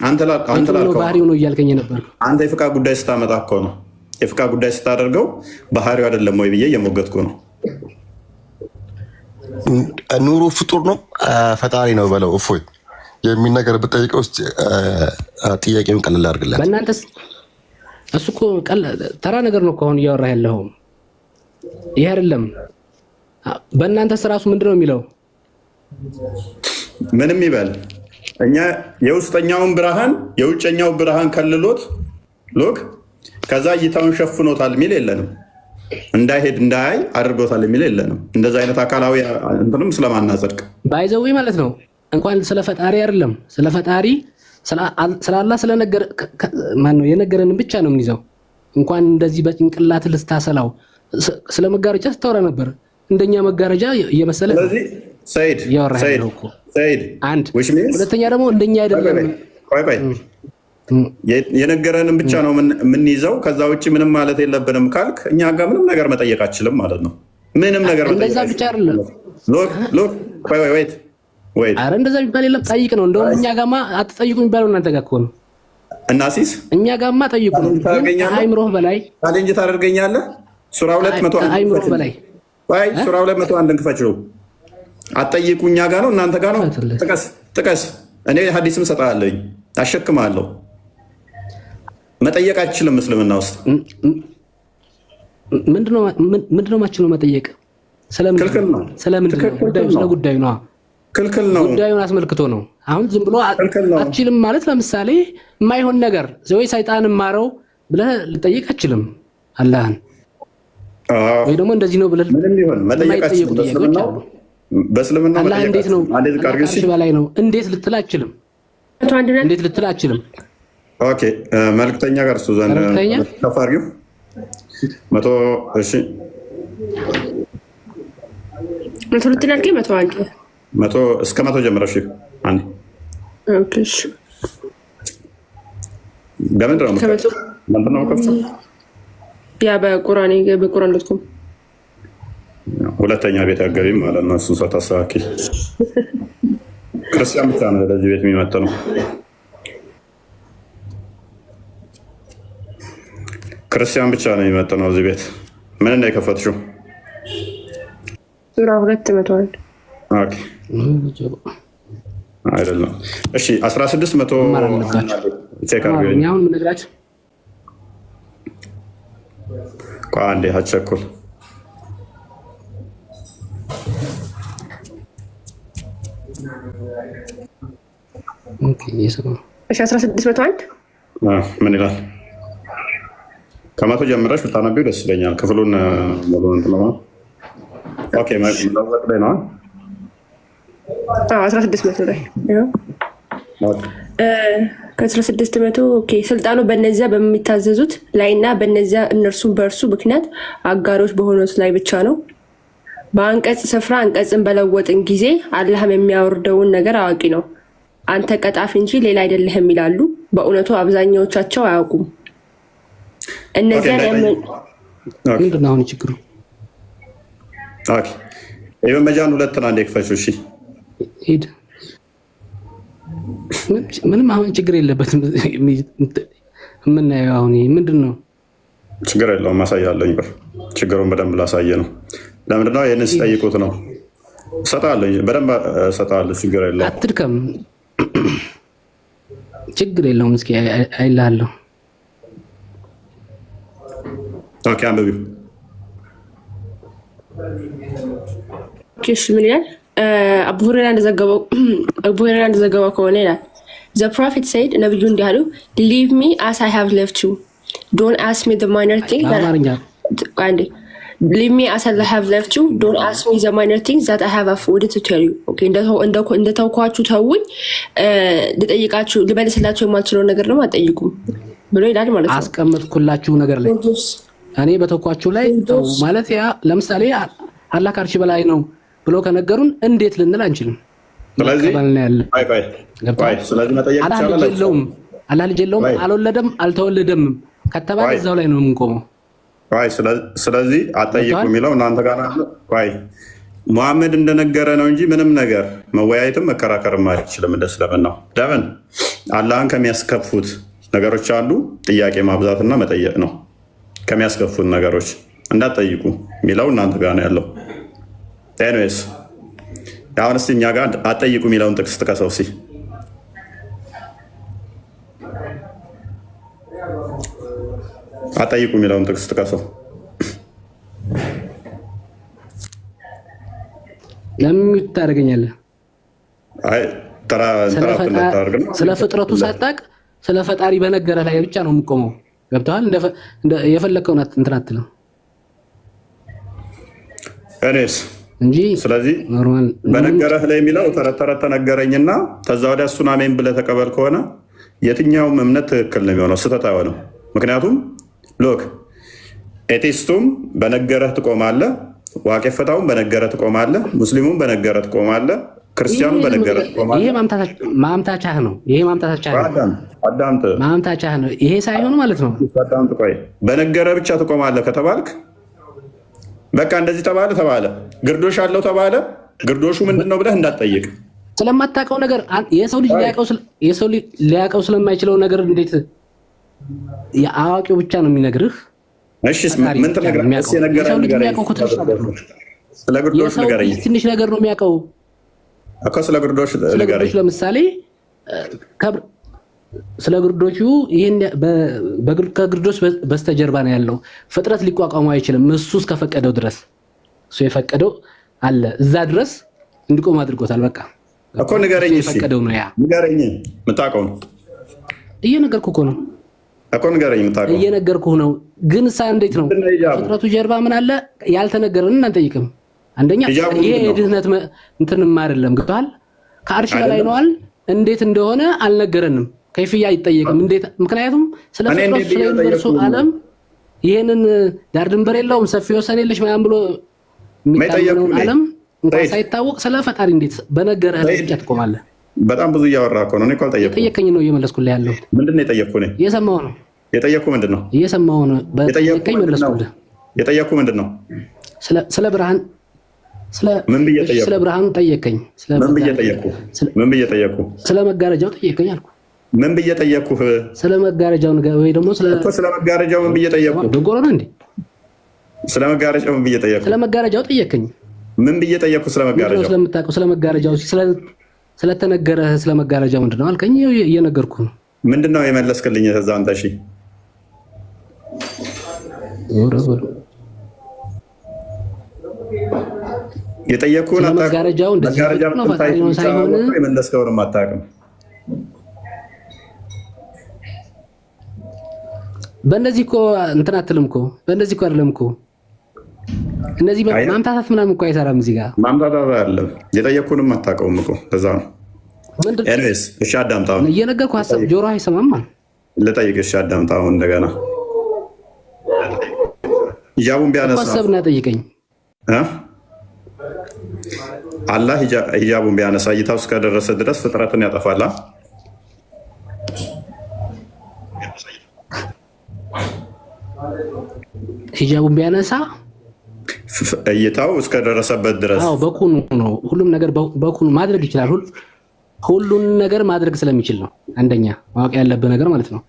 Speaker 1: አንተ ላልከው
Speaker 15: ባህሪው ነው እያልከኝ ነበር።
Speaker 1: አንተ የፍቃድ ጉዳይ ስታመጣ እኮ ነው። የፍቃድ ጉዳይ ስታደርገው ባህሪው አይደለም ወይ ብዬ እየሞገትኩ ነው።
Speaker 8: ኑሩ ፍጡር ነው ፈጣሪ ነው በለው እፎይ የሚል ነገር ብጠይቀው ውስጥ ጥያቄውን ቀለል አድርግለት።
Speaker 15: በእናንተስ እሱ እኮ ተራ ነገር ነው ከሆነ እያወራህ ያለኸው ይሄ አይደለም። በእናንተስ ራሱ ምንድነው የሚለው?
Speaker 1: ምንም ይበል እኛ የውስጠኛውን ብርሃን የውጨኛው ብርሃን ከልሎት ሎክ ከዛ እይታውን ሸፍኖታል የሚል የለንም። እንዳይሄድ እንዳያይ አድርጎታል የሚል የለንም። እንደዛ አይነት አካላዊ እንትንም ስለማናጸድቅ
Speaker 15: ባይዘዊ ማለት ነው። እንኳን ስለ ፈጣሪ አይደለም ስለ ፈጣሪ ስላላ ስለነገር ማነው የነገረንን ብቻ ነው የምንይዘው። እንኳን እንደዚህ በጭንቅላት ልስታሰላው ስለ መጋረጃ ስታወራ ነበር። እንደኛ መጋረጃ እየመሰለ
Speaker 1: ስለዚህ ሰይድ
Speaker 15: አንድ ሁለተኛ ደግሞ እንደኛ አይደለም።
Speaker 1: የነገረንን ብቻ ነው የምንይዘው። ከዛ ውጭ ምንም ማለት የለብንም ካልክ እኛ ጋር ምንም ነገር መጠየቅ አችልም ማለት ነው። ምንም ነገር
Speaker 15: እንደዛ ብቻ አይደለም።
Speaker 1: ኧረ
Speaker 15: እንደዛ ቢባል የለም ጠይቅ ነው። እንደውም እኛ ጋማ አትጠይቁ የሚባለው እናንተ ጋር እኮ ነው።
Speaker 1: እናሲስ
Speaker 15: እኛ ጋማ ጠይቁ ነው። አይምሮህ በላይ
Speaker 1: ቻሌንጅ ታደርገኛለህ። ሱራ 201
Speaker 15: አይምሮህ በላይ
Speaker 1: ሱራ 201 ክፈችው። አትጠይቁ እኛ ጋር ነው እናንተ ጋር ነው። ጥቀስ። እኔ ሀዲስም ሰጣለኝ አሸክማለሁ። መጠየቅ አይችልም እስልምና ውስጥ ምንድነው ማችለው መጠየቅ? ስለምንድን ነው? ስለ ጉዳዩ ነው። ክልክል ነው።
Speaker 15: ጉዳዩን አስመልክቶ ነው። አሁን ዝም ብሎ አትችልም ማለት ለምሳሌ የማይሆን ነገር ወይ ሰይጣን ማረው ብለህ ልጠይቅ አትችልም አላህን። ወይ ደግሞ እንደዚህ ነው ብለህ
Speaker 1: ምንም ይሁን መጠየቅ አትችልም። በእስልምና
Speaker 15: አላህ እንዴት ነው በላይ ነው እንዴት ልትል አትችልም። እንዴት ልትል አትችልም።
Speaker 1: ኦኬ መልክተኛ ጋር እሱ ዘንድ ተፋሪው መቶ እሺ
Speaker 11: መቶ ልትናልከ መቶ አንድ
Speaker 1: መቶ እስከ መቶ ጀምረሽ አንዴ
Speaker 11: ኦኬ እሺ
Speaker 1: ገመድ ነው ከፍቶ
Speaker 11: ያ በቁርአን ዶትኮም
Speaker 1: ሁለተኛ ቤት አገቢ ማለት ነው። እሱን ሰው ታስተካክል። ክርስቲያን ብቻ ነው ለዚህ ቤት የሚመጥነው። ክርስቲያን ብቻ ነው የሚመጥነው እዚህ ቤት። ምን ነው የከፈትሽው?
Speaker 11: ሱራ 201
Speaker 1: ኦኬ አይደለም። እሺ 1600 ቼክ አድርገኝ።
Speaker 15: አሁን ምን ነግራችሁ
Speaker 1: አንዴ አትቸኩል።
Speaker 11: እሺ 1601
Speaker 1: ምን ይላል? ከመቶ ጀምረሽ ብታነቢው ደስ ይለኛል። ክፍሉን ሙሉ እንትን ነው። ኦኬ መለወጥ ላይ ነው።
Speaker 11: 1600 ላይ ከ1600 ኦኬ። ስልጣኑ በነዚያ በሚታዘዙት ላይና በነዚያ እነርሱም በእርሱ ምክንያት አጋሮች በሆኑት ላይ ብቻ ነው። በአንቀጽ ስፍራ አንቀጽን በለወጥን ጊዜ አላህም የሚያወርደውን ነገር አዋቂ ነው፣ አንተ ቀጣፊ እንጂ ሌላ አይደለህም ይላሉ። በእውነቱ አብዛኛዎቻቸው አያውቁም። እነዚያ
Speaker 15: ምንድን ነው አሁን ችግሩ?
Speaker 1: ይሄን መጃን ሁለት ነው አንዴ ክፈሹ። እሺ
Speaker 15: ሂድ። ምንም አሁን ችግር የለበትም። የምናየው አሁን ምንድን ነው?
Speaker 1: ችግር የለውም። ማሳያለኝ በር ችግሩን በደንብ ላሳየ ነው። ለምንድን ነው ይሄን ሲጠይቁት ነው? እሰጥሃለሁ፣ በደንብ እሰጥሃለሁ። ችግር የለውም።
Speaker 15: አትድከም። ችግር የለውም። እስኪ አይልሃለሁ።
Speaker 1: ኦኬ አንብቢው።
Speaker 11: እሺ ምን ይላል? አቡ ሁረይራ እንደዘገበው ከሆነ ይላል The prophet said, ነብዩ እንዲህ አሉ፣ leave me as I have left you. Don't ask me the minor things leave me as I have left you. Don't ask me the minor things that I have afforded to tell you. Okay, እንደተውኳችሁ ተውኝ፣ ልጠይቃችሁ ልመልስላችሁ የማልችለው ነገር ነው አትጠይቁም ብሎ ይላል ማለት ነው።
Speaker 15: አስቀምጥኩላችሁ ነገር ላይ እኔ በተውኳችሁ ላይ ማለት ያ ለምሳሌ አላህ ከአርሽ በላይ ነው ብሎ ከነገሩን እንዴት ልንል አንችልም። ስለዚህ መጠየቅ ይቻላል። አላህ ልጅ የለውም፣ አልወለደም፣ አልተወለደም ከተባለ እዛው ላይ ነው የምንቆመው።
Speaker 1: ስለዚህ አጠይቁ የሚለው እናንተ ጋር ነው። ሙሐመድ እንደነገረ ነው እንጂ ምንም ነገር መወያየትም መከራከርም አይችልም። እንደስለምናው ለምን አላህን ከሚያስከፉት ነገሮች አሉ ጥያቄ ማብዛትና መጠየቅ ነው። ከሚያስከፉት ነገሮች እንዳትጠይቁ የሚለው እናንተ ጋር ነው ያለው። ኤኒዌይስ አሁን እስኪ እኛ ጋር አትጠይቁ የሚለውን ጥቅስ ጥቀሰው። እስኪ አትጠይቁ የሚለውን ጥቅስ ጥቀሰው።
Speaker 15: ለምን ታደርገኛለህ?
Speaker 1: አይ
Speaker 15: ስለ ፍጥረቱ ሳታውቅ ስለ ፈጣሪ በነገረ ላይ ብቻ ነው የምቆመው። ገብተዋል? የፈለከውን እንትን አትልም
Speaker 1: እኔስ እንጂ። ስለዚህ በነገረህ ላይ የሚለው ተረት ተረት ተነገረኝና ከዛ ወዲያ እሱን አሜን ብለህ ተቀበል ከሆነ የትኛውም እምነት ትክክል ነው የሚሆነው፣ ስህተት አይሆንም። ምክንያቱም ሎክ ኤቲስቱም በነገረህ ትቆማለህ፣ ዋቄ ፈታውም በነገረህ ትቆማለህ፣ ሙስሊሙም በነገረህ ትቆማለህ፣ ክርስቲያኑም በነገረህ ትቆማለህ።
Speaker 15: ይሄ ማምታቻህ ነው። ይሄ ማምታቻህ ነው። ይሄ ሳይሆን ማለት ነው።
Speaker 1: አዳምጥ፣ ቆይ። በነገረህ ብቻ ትቆማለህ ከተባልክ በቃ እንደዚህ ተባለ፣ ግርዶሽ አለው ተባለ። ግርዶሹ ምንድን ነው ብለህ እንዳትጠይቅ።
Speaker 15: ስለማታውቀው ነገር የሰው ልጅ ሊያውቀው ስለማይችለው ነገር እንዴት አዋቂው ብቻ ነው የሚነግርህ?
Speaker 1: እሺ ምን ትነግረኛለህ? ስለ ግርዶሽ ንገረኝ።
Speaker 15: ትንሽ ነገር ነው የሚያውቀው
Speaker 1: እኮ። ስለ ግርዶሽ ንገረኝ።
Speaker 15: ለምሳሌ ስለ ግርዶቹ ይሄን ከግርዶሽ በስተጀርባ ነው ያለው ፍጥረት ሊቋቋመው አይችልም። እሱ እስከፈቀደው ድረስ እሱ የፈቀደው አለ እዛ ድረስ እንዲቆም አድርጎታል። በቃ
Speaker 1: እኮ ንገረኝ። እሺ
Speaker 15: የፈቀደው ነው ያ
Speaker 1: ንገረኝ። የምታውቀው ነው
Speaker 15: እየነገርኩህ እኮ ነው
Speaker 1: እኮ ንገረኝ። የምታውቀው
Speaker 15: እየነገርኩህ ነው። ግን እንዴት ነው ፍጥረቱ ጀርባ ምን አለ ያልተነገረንን አንጠይቅም። አንደኛ ይሄ የድህነት እንትንም አይደለም። ግባል ከአርሽ በላይ ነዋል። እንዴት እንደሆነ አልነገረንም። ከይፍያ አይጠየቅም። እንዴት? ምክንያቱም ስለ ፍጥረቱ ስለ ዩኒቨርሱ ዓለም ይሄንን ዳር ድንበር የለውም ሰፊ ወሰን የለሽ ምናምን ብሎ የሚታየው ዓለም እንኳን ሳይታወቅ ስለ ፈጣሪ እንዴት በነገረህ ብቻ ትቆማለህ?
Speaker 1: በጣም ብዙ እያወራህ እኮ ነው። እኔ እኮ አልጠየኩም።
Speaker 15: የጠየቀኝ ነው እየመለስኩልህ ያለው።
Speaker 1: ምንድን ነው የጠየቅኩህ? እኔ
Speaker 15: እየሰማሁ ነው።
Speaker 1: የጠየቅኩህ ምንድን ነው?
Speaker 15: እየሰማሁ ነው። በጠየቀኝ መለስኩልህ።
Speaker 1: የጠየቅኩህ ምንድን ነው?
Speaker 15: ስለ ብርሃን ስለ ብርሃኑ ጠየቀኝ።
Speaker 1: ምን ብዬ ጠየቅኩህ? ምን ብዬ ጠየቅኩህ?
Speaker 15: ስለ መጋረጃው ጠየቀኝ አልኩህ።
Speaker 1: ምን ብዬ ጠየቅኩህ?
Speaker 15: ስለ መጋረጃው ወይ ደግሞ ስለ
Speaker 1: መጋረጃው ምን ብዬ ጠየቅኩህ?
Speaker 15: ደጎሮ ነው እንዴ?
Speaker 1: ስለ መጋረጃው ምን ብዬ ጠየቅኩህ?
Speaker 15: ስለ መጋረጃው ጠየቀኝ።
Speaker 1: ምን ብዬ ጠየቅኩህ? ስለ መጋረጃው
Speaker 15: ስለምታውቀው ስለ መጋረጃው ስለተነገረህ ስለ መጋረጃው ምንድን ነው አልከኝ። እየነገርኩህ ነው።
Speaker 1: ምንድን ነው የመለስክልኝ? እዛ አንተ እሺ የጠየቅኩህን
Speaker 15: መጋረጃው እንደዚህ ነው። ፈጣሪ ነው ሳይሆን
Speaker 1: የመለስከውንም አታውቅም።
Speaker 15: በእንደዚህ እኮ እንትን አትልም እኮ በእንደዚህ እኮ አይደለም እኮ እነዚህ ማምታታት ምናምን እኮ አይሰራም። እዚህ ጋር
Speaker 1: ማምታታት አይደለም የጠየኩንም አታውቀውም እኮ ለዛ ነው። ኤኒዌይስ እሺ አዳምጣው
Speaker 15: እየነገርኩህ ሀሳብ ጆሮ አይሰማም ማለት
Speaker 1: ልጠይቅ። እሺ አዳምጣው እንደገና ሂጃቡን ቢያነሳ
Speaker 15: ሀሳብና ጠይቀኝ።
Speaker 1: አላህ ሂጃቡን ቢያነሳ እይታው እስከደረሰ ድረስ ፍጥረትን ያጠፋላ።
Speaker 15: ሂጃቡን ቢያነሳ
Speaker 1: እይታው እስከደረሰበት ድረስ
Speaker 15: አዎ በኩኑ ነው። ሁሉም ነገር በኩኑ ማድረግ ይችላል። ሁሉን ነገር ማድረግ ስለሚችል ነው። አንደኛ ማወቅ ያለብህ ነገር ማለት ነው።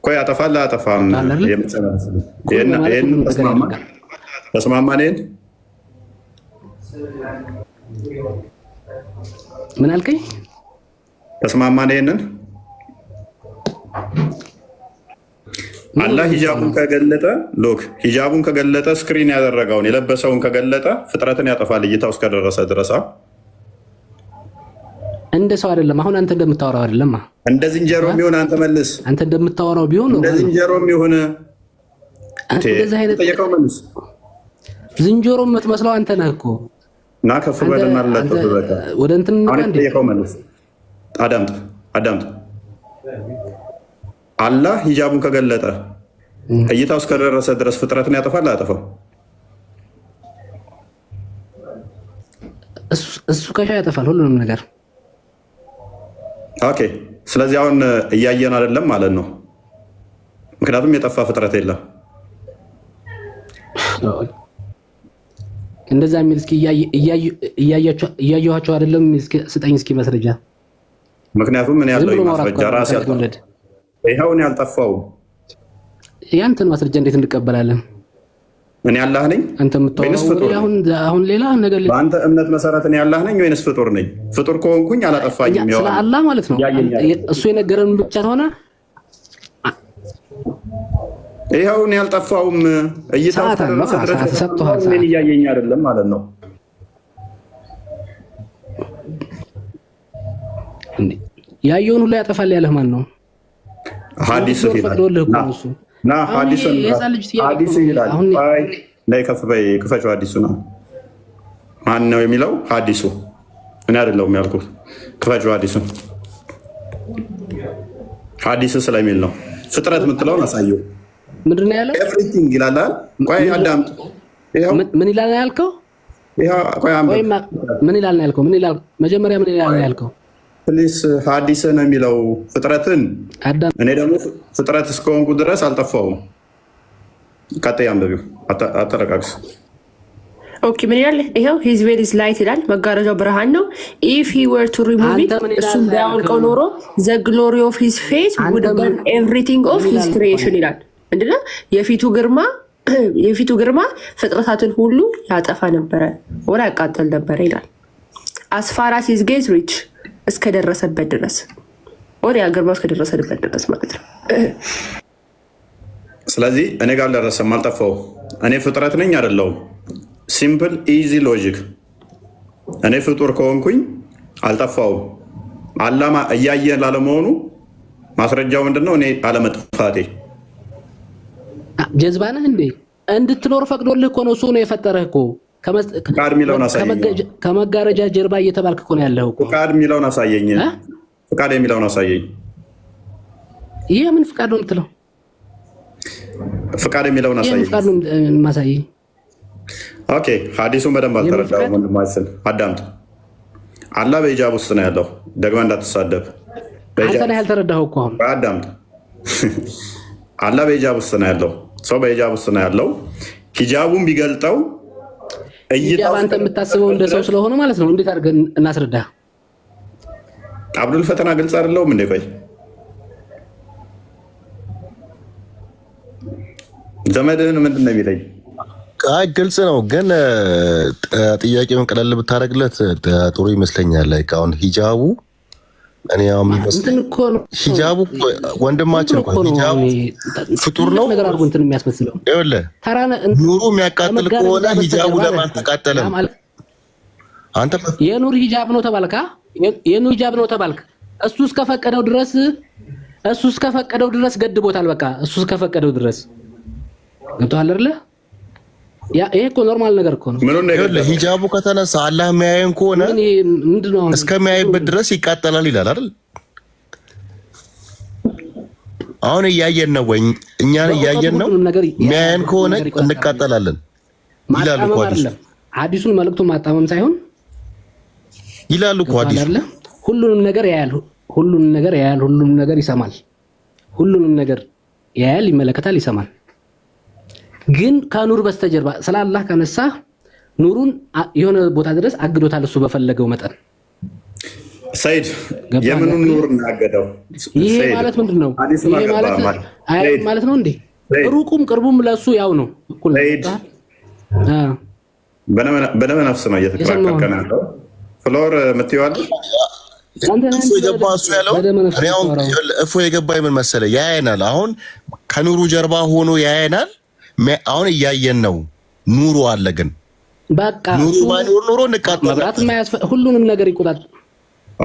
Speaker 1: ቆይ ያጠፋል አያጠፋም? ተስማማን?
Speaker 15: ምን አልከኝ?
Speaker 1: ተስማማን? ይሄንን አላህ ሂጃቡን ከገለጠ ሎክ ሂጃቡን ከገለጠ ስክሪን ያደረገውን የለበሰውን ከገለጠ ፍጥረትን ያጠፋል እይታው እስከደረሰ ድረስ።
Speaker 15: እንደ ሰው አይደለም። አሁን አንተ እንደምታወራው አይደለም።
Speaker 1: እንደ ዝንጀሮ ቢሆን አንተ መልስ።
Speaker 15: አንተ እንደምታወራው ቢሆን
Speaker 1: እንደ ዝንጀሮ ቢሆን
Speaker 15: እንደዚህ አይነት
Speaker 1: ጠየቀው መልስ።
Speaker 15: ዝንጀሮ የምትመስለው አንተ ነህ እኮ
Speaker 1: እና ከፍ በልና ለጥፍ በቃ
Speaker 15: ወደ እንትን እንደ
Speaker 1: ጠየቀው መልስ። አዳምጥ። አላህ ሂጃቡን ከገለጠ እይታው እስከደረሰ ድረስ ፍጥረትን ያጠፋል አያጠፋም?
Speaker 15: እሱ ከሻ ያጠፋል ሁሉንም ነገር።
Speaker 1: ኦኬ ስለዚህ አሁን እያየን አይደለም ማለት ነው። ምክንያቱም የጠፋ ፍጥረት የለም።
Speaker 15: እንደዛ የሚል እስኪ እያየኋቸው አይደለም ስጠኝ እስኪ ማስረጃ።
Speaker 1: ምክንያቱም ምን ያለው ማስረጃ ራስ ያለው ይሄውን ያልጠፋው
Speaker 15: ያንተን ማስረጃ እንዴት እንቀበላለን?
Speaker 1: እኔ አላህ ነኝ
Speaker 15: አንተ የምታወራው አሁን ሌላ ነገር
Speaker 1: በአንተ እምነት መሰረት እኔ አላህ ነኝ ወይንስ ፍጡር ነኝ? ፍጡር ከሆንኩኝ አላጠፋኝም።
Speaker 15: ስለ አላህ ማለት ነው እሱ የነገረን ብቻ ሆነ።
Speaker 1: ይሄውን ያልጠፋውም እይታው ተደረሰ ድረስ ምን እያየኝ አይደለም ማለት ነው።
Speaker 15: ያየውን ሁሉ ያጠፋል ያለህ ማን ነው?
Speaker 1: ሐዲስ ይላል ና ሐዲስ ይላል። አይ ላይ ከፍ በይ ክፈችው። ሐዲሱ ነው ማን ነው የሚለው? ሐዲሱ እኔ አይደለሁም ያልኩት። ክፈችው ሐዲሱ ሐዲስ ስለሚል ነው። ፍጥረት የምትለውን አሳየው።
Speaker 15: ምንድን ነው ያለው?
Speaker 1: ኤቭሪቲንግ ይላል። ቆይ አዳምጥ።
Speaker 15: ምን ይላል ያልከው? ምን ይላል ያልከው? ምን ይላል መጀመሪያ? ምን ይላል ያልከው?
Speaker 1: ፕሊስ ሐዲስ ነው የሚለው ፍጥረትን። እኔ ደግሞ ፍጥረት እስከሆንኩ ድረስ አልጠፋውም። ቀጥይ አንብቢው፣ አተረቃቅስ።
Speaker 11: ኦኬ ምን ይላል? ይኸው ሂዝ ቬል ኢዝ ላይት ይላል። መጋረጃው ብርሃን ነው። ኢፍ ሂ ወር ቱ ሪሙቭ ኢት እሱም ቢያወልቀው ኖሮ ዘ ግሎሪ ኦፍ ሂዝ ፌስ ውድ በርን ኤቭሪቲንግ ኦፍ ሂዝ ክሪኤሽን ይላል። ምንድነው? የፊቱ ግርማ ፍጥረታትን ሁሉ ያጠፋ ነበረ ወላ ያቃጠል ነበረ ይላል። አስፋራስ ሂዝ ጌዝ ሪች እስከደረሰበት ድረስ ወዲያ ግርማ እስከደረሰበት ድረስ ማለት ነው።
Speaker 1: ስለዚህ እኔ ጋር አልደረሰም፣ አልጠፋውም። እኔ ፍጥረት ነኝ አይደለሁም። ሲምፕል ኢዚ ሎጂክ። እኔ ፍጡር ከሆንኩኝ አልጠፋውም። አላማ እያየ ላለመሆኑ ማስረጃው ምንድነው? እኔ አለመጥፋቴ።
Speaker 15: ጀዝባ ነህ እንዴ? እንድትኖር ፈቅዶልህ እኮ ነው። እሱ ነው የፈጠረህ እኮ። ከመጋረጃ ጀርባ እየተባልክ እኮ ነው ያለው እኮ።
Speaker 1: ፍቃድ የሚለውን አሳየኝ። ፍቃድ የሚለውን አሳየኝ።
Speaker 15: ይሄ ምን ፍቃድ ነው የምትለው?
Speaker 1: ፍቃድ የሚለውን አሳየኝ።
Speaker 15: ፍቃድ ነው ማሳየኝ።
Speaker 1: ኦኬ ሐዲሱን በደንብ አልተረዳሁም ወንድማችን፣ አዳምጥ። አላህ በሂጃብ ውስጥ ነው ያለው። ደግመህ እንዳትሳደብ።
Speaker 15: አንተ ነህ ያልተረዳኸው እኮ። አሁን
Speaker 1: አዳምጥ። አላህ በሂጃብ ውስጥ ነው ያለው። ሰው በሂጃብ ውስጥ ነው ያለው። ሂጃቡን ቢገልጠው
Speaker 15: ሂጃብ አንተ የምታስበው እንደ ሰው ስለሆነ ማለት ነው። እንዴት አድርገን እናስረዳ?
Speaker 1: አብዱል ፈተና ግልጽ አይደለውም እንዴ? ቆይ ዘመድህን ምንድን ነው የሚለኝ?
Speaker 8: አይ ግልጽ ነው፣ ግን ጥያቄውን ቀለል ብታደርግለት ጥሩ ይመስለኛል። ላይ አሁን ሂጃቡ እኔ የሚመስለኝ ሂጃቡ ወንድማችን ሂጃቡ ፍጡር ነው
Speaker 15: ነገር አድርጎ እንትን የሚያስመስለው
Speaker 8: ይኸውልህ፣ ኑሩ የሚያቃጥል ከሆነ ሂጃቡ ለምን አልተቃጠለም? አንተ
Speaker 15: የኑር ሂጃብ ነው ተባልካ፣ የኑር ሂጃብ ነው ተባልክ። እሱ እስከፈቀደው ድረስ እሱ እስከፈቀደው ድረስ ገድቦታል። በቃ እሱ እስከፈቀደው ድረስ ገብቶሃል አይደለ? ያ ይሄ እኮ ኖርማል ነገር እኮ ነው።
Speaker 8: ሂጃቡ ከተነሳ አላህ የሚያየን ከሆነ እስከሚያይበት ድረስ ይቃጠላል ይላል አይደል? አሁን እያየን ነው ወይ? እኛን እያየን ነው። የሚያየን ከሆነ እንቃጠላለን ይላል እኮ
Speaker 15: ሐዲሱን መልእክቱን ማጣመም ሳይሆን
Speaker 8: ይላል እኮ ሐዲሱ።
Speaker 15: ሁሉንም ነገር ያያል፣ ሁሉንም ነገር ያያል፣ ሁሉንም ነገር ይሰማል። ሁሉንም ነገር ያያል፣ ይመለከታል፣ ይሰማል። ግን ከኑር በስተጀርባ ስለ አላህ ከነሳ ኑሩን የሆነ ቦታ ድረስ አግዶታል እሱ በፈለገው መጠን።
Speaker 1: ሰይድ የምኑን ኑር እናገደው?
Speaker 15: ይሄ ማለት ምንድነው? ይሄ ማለት ነው እንዴ? ሩቁም ቅርቡም ለሱ ያው ነው እኩል ነው።
Speaker 1: በደመ ነፍስ ነው እየተከራከርከን ያለው። ፍሎር የምትይዋል
Speaker 8: እሱ የገባ እሱ ያለው እፎ የገባኝ ምን መሰለህ? ያየናል። አሁን ከኑሩ ጀርባ ሆኖ ያየናል። አሁን እያየን ነው። ኑሩ አለ። ግን
Speaker 15: በቃ
Speaker 8: ኑሩ ባይኖር ኑሮ እንቃጠላለን።
Speaker 15: ሁሉንም ነገር ይቆጣል።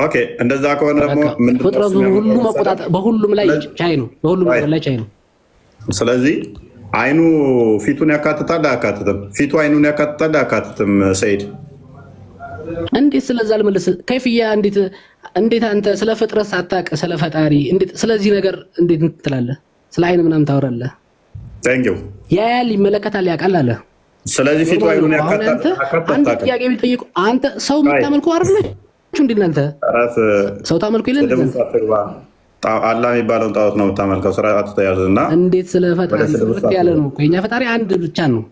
Speaker 1: ኦኬ፣ እንደዛ ከሆነ ደግሞ
Speaker 15: ፍጥረቱ ሁሉ መቆጣጠር በሁሉም ላይ ቻይ ነው። በሁሉም ነገር ላይ ቻይ ነው።
Speaker 1: ስለዚህ አይኑ ፊቱን ያካትታል አያካትትም? ፊቱ አይኑን ያካትታል አያካትትም? ሰይድ
Speaker 15: እንዴት ስለዛ ልመልስ? ከይፍያ እንዴት አንተ ስለ ፍጥረት ሳታውቅ ስለ ፈጣሪ እንዴት ስለዚህ ነገር እንዴት ትላለህ? ስለ አይን ምናምን ታወራለህ?
Speaker 1: ታንኪዩ
Speaker 15: ያያል፣ ይመለከታል፣ ያውቃል አለ።
Speaker 1: ስለዚህ ፊቱ አይኑን ያካትታል።
Speaker 15: አንተ ጥያቄ ቢጠይቁ አንተ ሰው የምታመልከው አይደለች እንዴ? እናንተ ሰው ታመልኩ ይላል።
Speaker 1: አላህ የሚባለውን ጣዖት ነው የምታመልከው። ስርዓቱ ተያዘና እንዴት
Speaker 15: ስለ ፈጣሪ ያለ ነው? የኛ ፈጣሪ አንድ ብቻ ነው።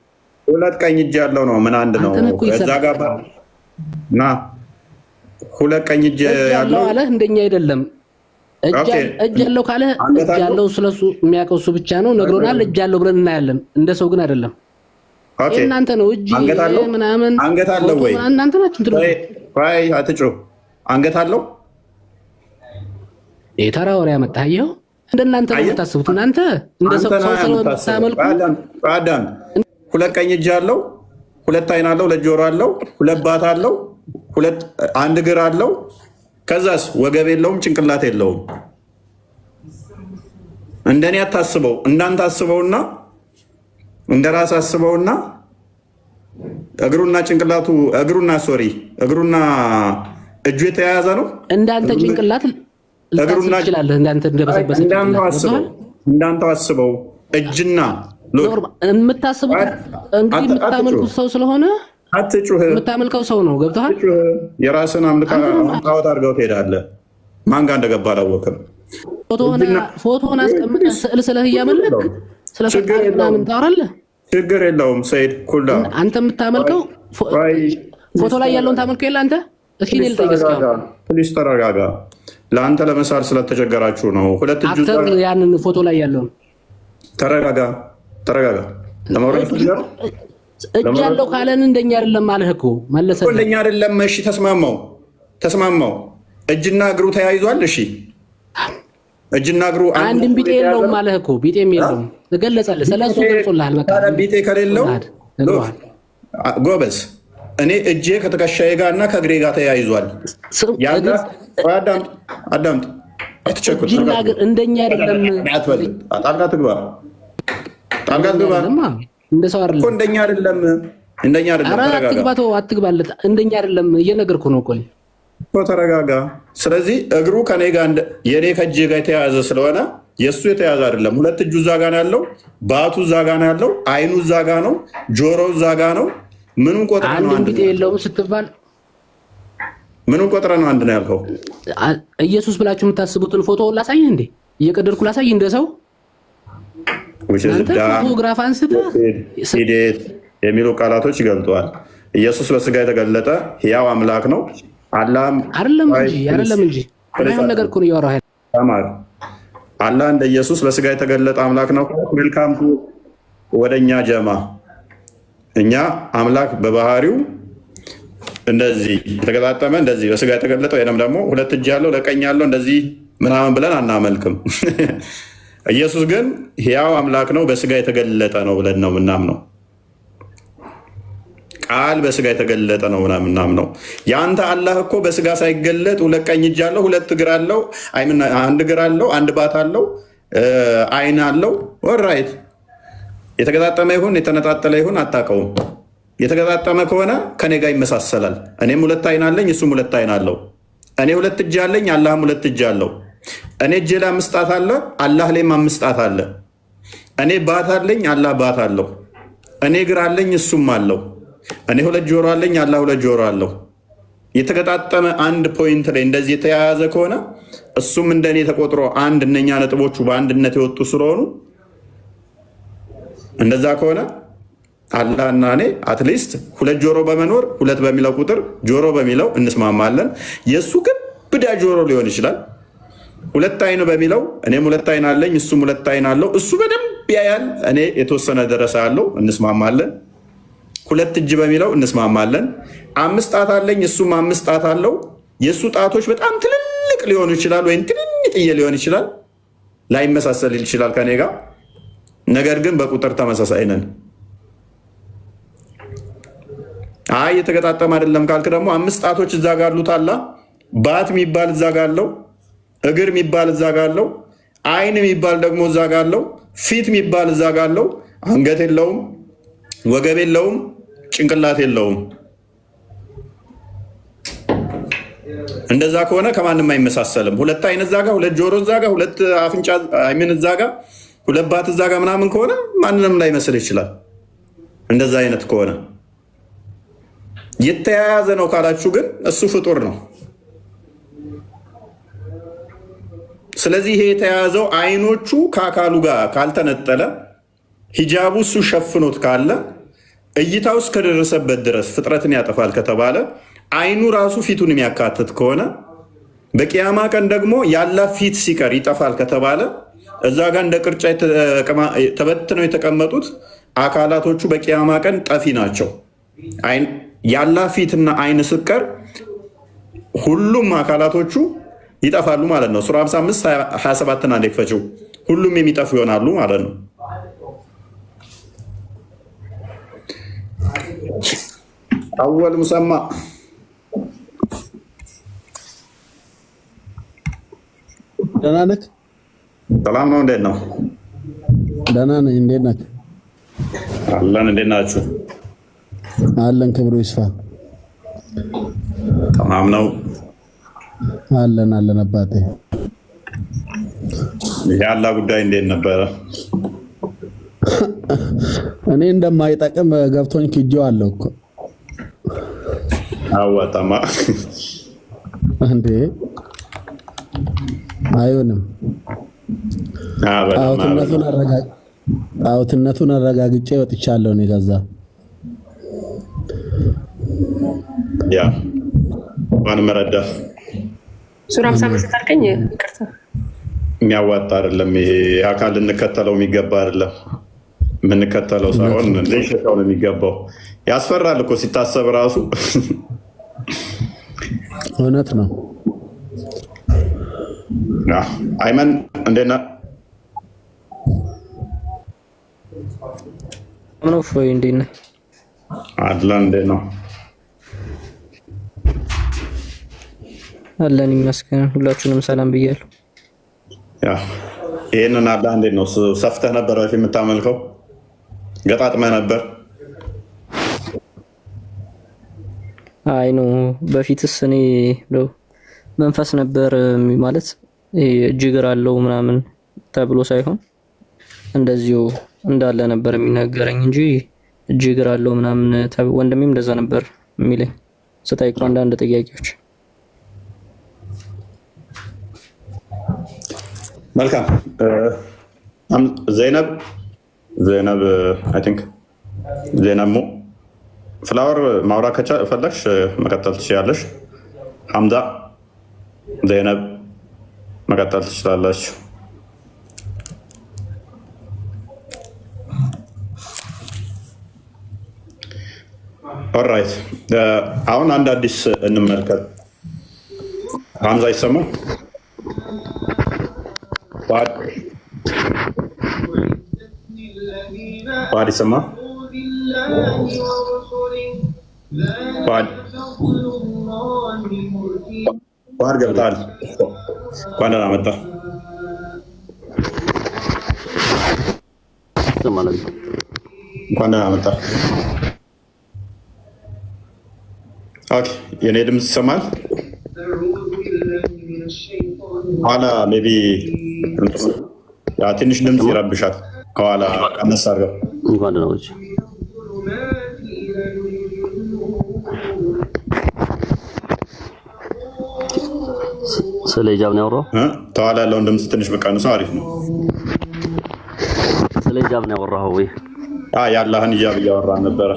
Speaker 1: ሁለት ቀኝ እጅ ያለው ነው። ምን አንድ ነው? እዛ ጋር ና ሁለት ቀኝ እጅ ያለው
Speaker 15: አለ። እንደኛ አይደለም። እጅ ያለው ካለ እጅ ያለው ስለሱ የሚያውቀው እሱ ብቻ ነው። ነግሮናል። እጅ ያለው ብለን እናያለን። እንደ ሰው ግን አይደለም። እናንተ ነው እጅ ምናምን
Speaker 1: አንገት አለው ወይ?
Speaker 15: እናንተ ናችሁ እንትሩ
Speaker 1: አይ አትጩ። አንገት አለው
Speaker 15: የተራ ወሬ ያመጣኸው እንደናንተ ነው የምታስቡት። እናንተ እንደ ሰው ስለምታመልኩ
Speaker 1: አዳም ሁለት ቀኝ እጅ አለው፣ ሁለት አይን አለው፣ ሁለት ጆሮ አለው፣ ሁለት ባት አለው፣ አንድ እግር አለው። ከዛስ ወገብ የለውም፣ ጭንቅላት የለውም። እንደኔ አታስበው። እንዳንተ አስበውና እንደራስ አስበውና እግሩና ጭንቅላቱ እግሩና እጁ የተያያዘ ነው።
Speaker 15: እንዳንተ ጭንቅላት ልታስብ ትችላለህ። እንዳንተ እንደበሰበሰ
Speaker 1: እንዳንተ አስበው። እጅና
Speaker 15: የምታስበው እንግዲህ የምታመልኩት ሰው ስለሆነ
Speaker 1: አትጩህ።
Speaker 15: የምታመልከው ሰው ነው። ገብቶሃል?
Speaker 1: የራስን አምልካወት አድርገው ትሄዳለህ። ማን ጋር እንደገባ አላወቅም።
Speaker 15: ፎቶውን አስቀምጠህ ስዕል ስለህ እያመለክ ስለ ፈጣሪ ምናምን ታወራለህ።
Speaker 1: ችግር የለውም ሰይድ ኩላ።
Speaker 15: አንተ የምታመልከው ፎቶ ላይ ያለውን ታመልከው የለ አንተ። እስኪ እኔ ልጠይቅህ፣
Speaker 1: ፕሊስ ተረጋጋ። ለአንተ ለመሳል ስለተቸገራችሁ ነው። ሁለት እጁ
Speaker 15: ያንን ፎቶ ላይ ያለውን
Speaker 1: ተረጋጋ። ለማውራት
Speaker 15: እጅ ያለው ካለን እንደኛ አይደለም አለህ እኮ መለሰ።
Speaker 1: እንደኛ አይደለም። እሺ ተስማማው። እጅና እግሩ ተያይዟል። እሺ እጅና እግሩ
Speaker 15: አንድም ቢጤ የለውም አለህ እኮ። ቢጤም የለውም ተገለጸልህ። ስለሱ ገልጾልሃል። በቃ
Speaker 1: ቢጤ ከሌለው ጎበዝ፣ እኔ እጄ ከትከሻዬ ጋር እና ከእግሬ ጋር ተያይዟል። አዳምጥ፣ አትቸኩል።
Speaker 15: እጅና እግር እንደኛ አይደለም።
Speaker 1: ጣልቃ ትግባ
Speaker 15: እንደ ሰው አይደለም።
Speaker 1: እንደኛ አይደለም።
Speaker 15: አትግባለት። እንደኛ አይደለም እየነገርኩ ነው እኮ
Speaker 1: ተረጋጋ። ስለዚህ እግሩ ከኔ ጋር የኔ ከእጄ ጋር የተያያዘ ስለሆነ የእሱ የተያዘ አይደለም። ሁለት እጁ እዛ ጋር ነው ያለው፣ ባቱ እዛ ጋር ነው ያለው፣ አይኑ እዛ ጋር ነው፣ ጆሮው እዛ ጋር ነው። ምኑን ቆጥረህ ነው አንድ
Speaker 15: የለውም ስትባል
Speaker 1: ምኑን ቆጥረህ ነው አንድ ነው ያልከው?
Speaker 15: ኢየሱስ ብላችሁ የምታስቡትን ፎቶ ላሳይህ እንዴ? እየቀደድኩ ላሳይህ እንደ ሰው ፎቶግራፍ አንስተህ
Speaker 1: ሂደት የሚሉ ቃላቶች ይገልጠዋል። ኢየሱስ በስጋ የተገለጠ ሕያው አምላክ ነው።
Speaker 15: አይደለም እንጂ አይሆን ነገር እኮ ነው እያወራሁ
Speaker 1: ያለው። አላህ እንደ ኢየሱስ በስጋ የተገለጠ አምላክ ነው። ዌልካም ወደኛ ጀማ። እኛ አምላክ በባህሪው እንደዚህ የተገጣጠመ እንደዚህ በስጋ የተገለጠ ወይም ደግሞ ሁለት እጅ ያለው ለቀኝ ያለው እንደዚህ ምናምን ብለን አናመልክም። ኢየሱስ ግን ሕያው አምላክ ነው፣ በስጋ የተገለጠ ነው ብለን ነው ምናምነው። ቃል በስጋ የተገለጠ ነው ምናምን ነው። የአንተ አላህ እኮ በስጋ ሳይገለጥ ሁለት ቀኝ እጅ አለው፣ ሁለት እግር አለው፣ አንድ እግር አለው፣ አንድ ባት አለው፣ አይን አለው። ወራይት የተገጣጠመ ይሁን የተነጣጠለ ይሁን አታውቀውም። የተገጣጠመ ከሆነ ከኔ ጋር ይመሳሰላል። እኔም ሁለት አይን አለኝ፣ እሱም ሁለት አይን አለው። እኔ ሁለት እጅ አለኝ፣ አላህም ሁለት እጅ አለው። እኔ እጄ ላይ 5 ጣት አለ፣ አላህ ላይም 5 ጣት አለ። እኔ ባት አለኝ፣ አላህ ባት አለው። እኔ እግር አለኝ፣ እሱም አለው። እኔ ሁለት ጆሮ አለኝ፣ አላህ ሁለት ጆሮ አለው። የተገጣጠመ አንድ ፖይንት ላይ እንደዚህ የተያያዘ ከሆነ እሱም እንደኔ ተቆጥሮ አንድ እነኛ ነጥቦቹ በአንድነት የወጡ ስለሆኑ እንደዛ ከሆነ አላህና እኔ አትሊስት ሁለት ጆሮ በመኖር ሁለት በሚለው ቁጥር ጆሮ በሚለው እንስማማለን። የእሱ ግን ብዳ ጆሮ ሊሆን ይችላል። ሁለት አይን በሚለው እኔም ሁለት አይን አለኝ፣ እሱም ሁለት አይን አለው። እሱ በደንብ ያያል፣ እኔ የተወሰነ ደረሳ አለው፣ እንስማማለን። ሁለት እጅ በሚለው እንስማማለን። 5 ጣት አለኝ፣ እሱም 5 ጣት አለው። የእሱ ጣቶች በጣም ትልልቅ ሊሆኑ ይችላል፣ ወይም ትንንጥዬ ሊሆን ይችላል፣ ላይመሳሰል ይችላል ከኔ ጋር። ነገር ግን በቁጥር ተመሳሳይ ነን። አይ የተገጣጠመ አይደለም ካልክ ደግሞ 5 ጣቶች እዛ ጋር አሉት አላ ባት የሚባል እዛ ጋር አለው፣ እግር የሚባል እዛ ጋር አለው፣ አይን የሚባል ደግሞ እዛ ጋር አለው፣ ፊት የሚባል እዛ ጋር አለው። አንገት የለውም፣ ወገብ የለውም፣ ጭንቅላት የለውም። እንደዛ ከሆነ ከማንም አይመሳሰልም። ሁለት አይን እዛ ጋር፣ ሁለት ጆሮ እዛ ጋር፣ ሁለት አፍንጫ አይምን እዛ ጋር፣ ሁለት ባት እዛ ጋር ምናምን ከሆነ ማንንም ላይመስል ይችላል። እንደዛ አይነት ከሆነ የተያያዘ ነው ካላችሁ ግን እሱ ፍጡር ነው። ስለዚህ ይሄ የተያያዘው አይኖቹ ከአካሉ ጋር ካልተነጠለ ሂጃቡ እሱ ሸፍኖት ካለ እይታው እስከደረሰበት ድረስ ፍጥረትን ያጠፋል ከተባለ አይኑ ራሱ ፊቱን የሚያካትት ከሆነ በቂያማ ቀን ደግሞ ያላ ፊት ሲቀር ይጠፋል ከተባለ እዛ ጋር እንደ ቅርጫ ተበትነው የተቀመጡት አካላቶቹ በቂያማ ቀን ጠፊ ናቸው። ያላ ፊትና አይን ስቀር ሁሉም አካላቶቹ ይጠፋሉ ማለት ነው። ሱራ 55 27 አንዴ ክፈችው። ሁሉም የሚጠፉ ይሆናሉ ማለት ነው። አወል ሙሰማ
Speaker 18: ደህና ነህ?
Speaker 1: ሰላም ነው። እንዴት ነው?
Speaker 18: ደህና ነኝ። እንዴት ነህ?
Speaker 1: አለን። እንዴት ናችሁ?
Speaker 18: አለን። ክብሩ ይስፋ።
Speaker 1: ተማም ነው።
Speaker 18: አለን አባቴ።
Speaker 1: ያላ ጉዳይ እንዴት ነበረ?
Speaker 18: እኔ እንደማይጠቅም ገብቶኝ ክጄዋለሁ እኮ።
Speaker 1: አዋጣማ
Speaker 18: እንዴ አይሆንም። ጣዖትነቱን አረጋግጬ ወጥቻለሁ እኔ ከዛ።
Speaker 1: ያ ማን መረዳ
Speaker 11: ሱራ 55 ታርከኝ ይቅርታ
Speaker 1: የሚያዋጣ አይደለም። ይሄ አካል ልንከተለው የሚገባ አይደለም። የምንከተለው ሳይሆን ልንሸሻው ነው የሚገባው። ያስፈራል እኮ ሲታሰብ ራሱ።
Speaker 18: እውነት ነው።
Speaker 1: አይመን እንዴት ነህ?
Speaker 13: ነው ፎይ እንዴት ነህ?
Speaker 1: አድላን እንዴት ነው?
Speaker 13: አለን ይመስገን። ሁላችሁንም ሰላም ብያለሁ።
Speaker 1: ያ ይሄንን አላህ እንዴት ነው? ሰፍተህ ነበር በፊት የምታመልከው? ገጣጥመህ ነበር?
Speaker 13: አይ ነው በፊትስ እኔ መንፈስ ነበር ማለት እጅግር አለው ምናምን ተብሎ ሳይሆን እንደዚሁ እንዳለ ነበር የሚነገረኝ እንጂ እጅግር አለው ምናምን ወንድሜም እንደዛ ነበር የሚለኝ ስጠይቀው አንዳንድ ጥያቄዎች።
Speaker 1: መልካም ዘይነብ አይ ቲንክ ዘይነብ ፍላወር ማውራት ከፈለግሽ መቀጠል ትችላለሽ። ሐምዛ ዘይነብ መቀጠል ትችላላችሁ። ኦልራይት አሁን አንድ አዲስ እንመልከት። ሐምዛ ይሰማል? ባድ ይሰማል? ኳር ገብታል ኳር ደህና መጣ
Speaker 19: ማለት ነው።
Speaker 1: እንኳን ደህና መጣ። ኦኬ የኔ ድምፅ ይሰማል? ኋላ ሜቢ ትንሽ ድምፅ ይረብሻል። ከኋላ ቀነስ አድርገው።
Speaker 19: እንኳን ደህና መጣ። ስለ ሂጃብ ነው ያወራው።
Speaker 1: ተኋላ ያለውን ድምፅ ትንሽ ብቀንሰው አሪፍ ነው።
Speaker 19: ስለ ሂጃብ ነው ያወራው ወይ?
Speaker 1: የአላህን ሂጃብ እያወራን ነበረ።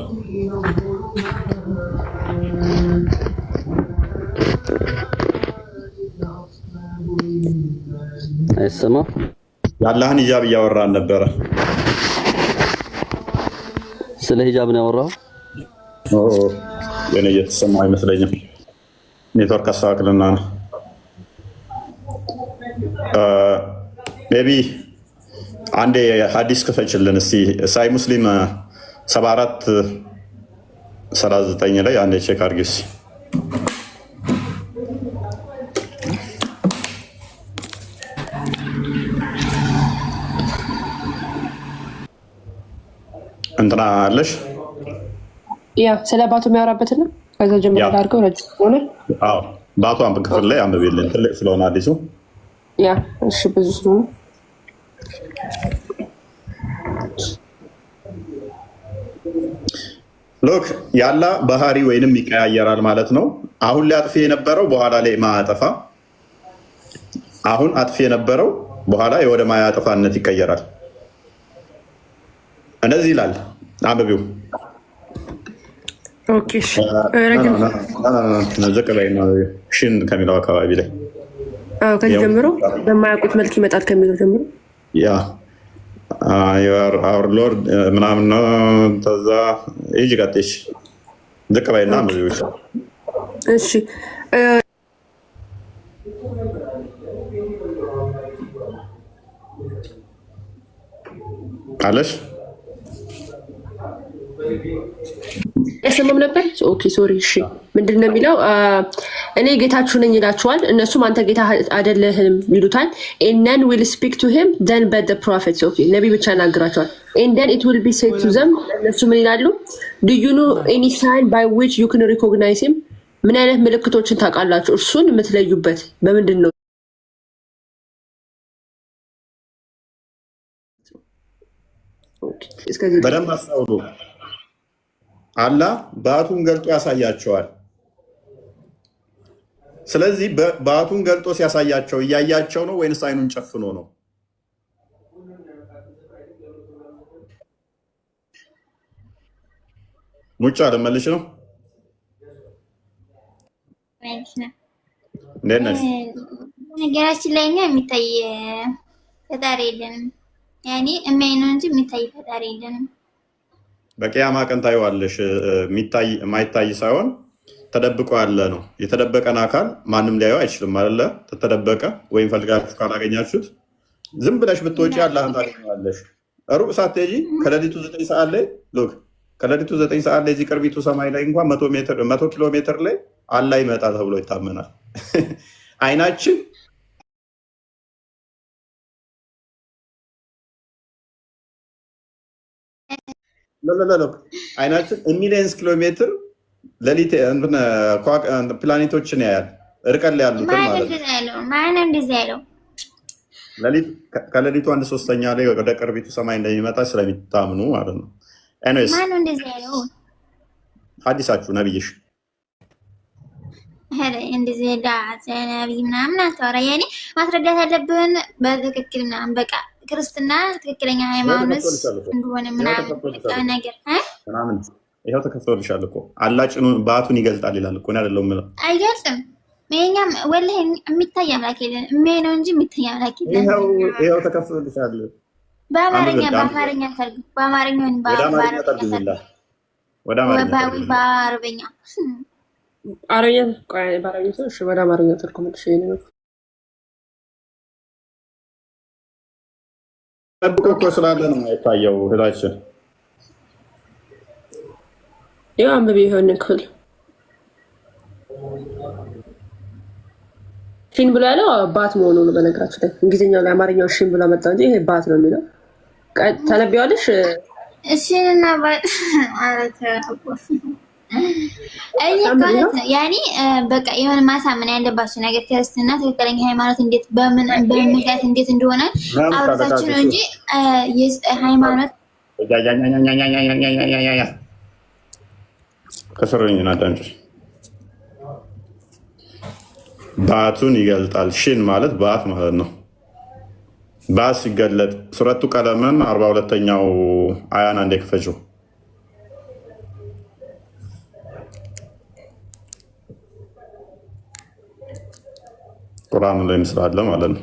Speaker 19: አይሰማም?
Speaker 1: የአላህን ሂጃብ እያወራን ነበረ።
Speaker 19: ስለ ሂጃብ ነው ያወራው።
Speaker 1: የኔ እየተሰማ አይመስለኝም። ኔትወርክ አስተካክልና ነው ሜቢ አንዴ ሐዲስ ክፈችልን እስቲ ሳይ ሙስሊም 7439 ላይ አንዴ ቼክ አድርጊው እስቲ። እንትና አለሽ
Speaker 11: ያ ስለ ባቱ የሚያወራበት ነው። ከዛ ጀምሮ አድርገው ረጅም ሆነ።
Speaker 1: አዎ ባቱ አንብ ክፍል ላይ አንብቤልን ትልቅ ስለሆነ አዲሱ
Speaker 11: ያ እሺ ብዙ ስለሆነ
Speaker 1: ሎክ ያላ ባህሪ ወይንም ይቀያየራል ማለት ነው። አሁን ላይ አጥፊ የነበረው በኋላ ላይ ማያጠፋ፣ አሁን አጥፊ የነበረው በኋላ ወደ ማያጠፋነት ይቀየራል። እንደዚህ ይላል አንብቢው።
Speaker 11: ኦኬ እሺ
Speaker 1: ዝቅ በይና ሽን ከሚለው አካባቢ ላይ
Speaker 11: ከዚህ ጀምሮ በማያውቁት መልክ ይመጣል ከሚለው ጀምሮ
Speaker 1: ያ አወር ሎርድ ምናምን ነው። ተዛ ይጅ ቀጥሽ ዝቅ በይና አንብቢው።
Speaker 11: እሺ
Speaker 1: አለሽ
Speaker 11: ያሰማም ነበር። ኦኬ ሶሪ። እሺ ምንድን ነው የሚለው? እኔ ጌታችሁ ነኝ ይላችኋል፣ እነሱም አንተ ጌታ አይደለህም ይሉታል። and then will speak to him then but the prophets ኦኬ ነብይ ብቻ ያናግራቸዋል። and then it will be said to them እነሱ ምን ይላሉ? do you know any sign by which you can recognize him? ምን አይነት ምልክቶችን ታውቃላችሁ እርሱን የምትለዩበት በምንድን ነው?
Speaker 1: በደንብ አስተውሉ። አላህ ባቱን ገልጦ ያሳያቸዋል። ስለዚህ ባቱን ገልጦ ሲያሳያቸው እያያቸው ነው ወይንስ አይኑን ጨፍኖ ነው? ሙጫ ለመልሽ ነው። እንዴት ነሽ?
Speaker 3: ነገራችን ላይ እኛ የሚታይ ፈጣሪ የለንም። ያኔ የሚያይ ነው እንጂ የሚታይ ፈጣሪ የለንም።
Speaker 1: በቂያማ ቀን ታይዋለሽ። የሚታይ የማይታይ ሳይሆን ተደብቆ ያለ ነው። የተደበቀን አካል ማንም ሊያየው አይችልም አይደለ? ተደበቀ ወይም ፈልጋችሁ ካላገኛችሁት ዝም ብለሽ ብትወጪ አላህን ታገኛለሽ። ሩቅ ሳትሄጂ ከሌሊቱ 9 ሰዓት ላይ ሎክ ከሌሊቱ 9 ሰዓት ላይ እዚህ ቅርቢቱ ሰማይ ላይ እንኳን 100 ኪሎ ሜትር ላይ አላህ ይመጣ ተብሎ ይታመናል። አይናችን አይናችን ሚሊየንስ ኪሎ ሜትር ሌሊት ፕላኔቶችን ያያል። ርቀት ላይ ያሉትን ማለት ነው።
Speaker 3: ማን እንደዚህ ያለው?
Speaker 1: ከሌሊቱ 1/3 ላይ ወደ ቅርቢቱ ሰማይ እንደሚመጣ ስለሚታምኑ ማለት ነው። ኤኒዌይስ
Speaker 3: ማን እንደዚህ ያለው?
Speaker 1: ሐዲሳችሁ ነብይሽ
Speaker 3: እንደዚህ ነብይ ምናምን አታወራ። ያኔ ማስረዳት ያለብህን በትክክል ምናምን በቃ ክርስትና ትክክለኛ ሃይማኖት እንደሆነ ምናምን ነገር
Speaker 1: ምናምን ይኸው ተከፍቶልሻል እኮ አላህ ጭኑን ባቱን ይገልጣል ይላል እኮ። እኔ አይደለሁም የምለው
Speaker 3: አይገልጥም። የእኛም ወላሂ የሚታይ አምላክ የለን የሚያይ ነው እንጂ የሚታይ አምላክ የለን።
Speaker 1: ይኸው ተከፍቶልሻል።
Speaker 3: በአማርኛ ፈልግ፣ በአማርኛ
Speaker 1: ወደ አማርኛ
Speaker 11: በአረበኛ እሺ፣ ወደ አማርኛ ተርጉምልሽ።
Speaker 1: ጠብቆ እኮ ስላለ ነው የታየው እህታችን።
Speaker 11: ያው አንብቤ የሆነ ክፍል ሺን ብሎ ያለው ባት መሆኑ ነው። በነገራችን ላይ እንግሊዝኛው ላይ አማርኛው ሺን ብሎ መጣ እንጂ ይሄ ባት ነው የሚለው። ተነቢያለሽ
Speaker 3: እሺና ባት ማለት እኔ ማለት ነው ያኔ በቃ የሆነ ማሳመን ያለባችሁ ነገር ክርስትና ትክክለኛ ሃይማኖት እንዴት በምን ምክንያት እንዴት እንደሆነ አውርታችሁ ነው እንጂ ሃይማኖት
Speaker 1: ከስሩኝና ዳንጭ ባቱን ይገልጣል። ሽን ማለት ባት ማለት ነው። ባት ሲገለጥ ሱረቱ ቀለምን 42ኛው አያን አንዴ ክፈችው። ቁርአን ላይ ስላለ ማለት ነው።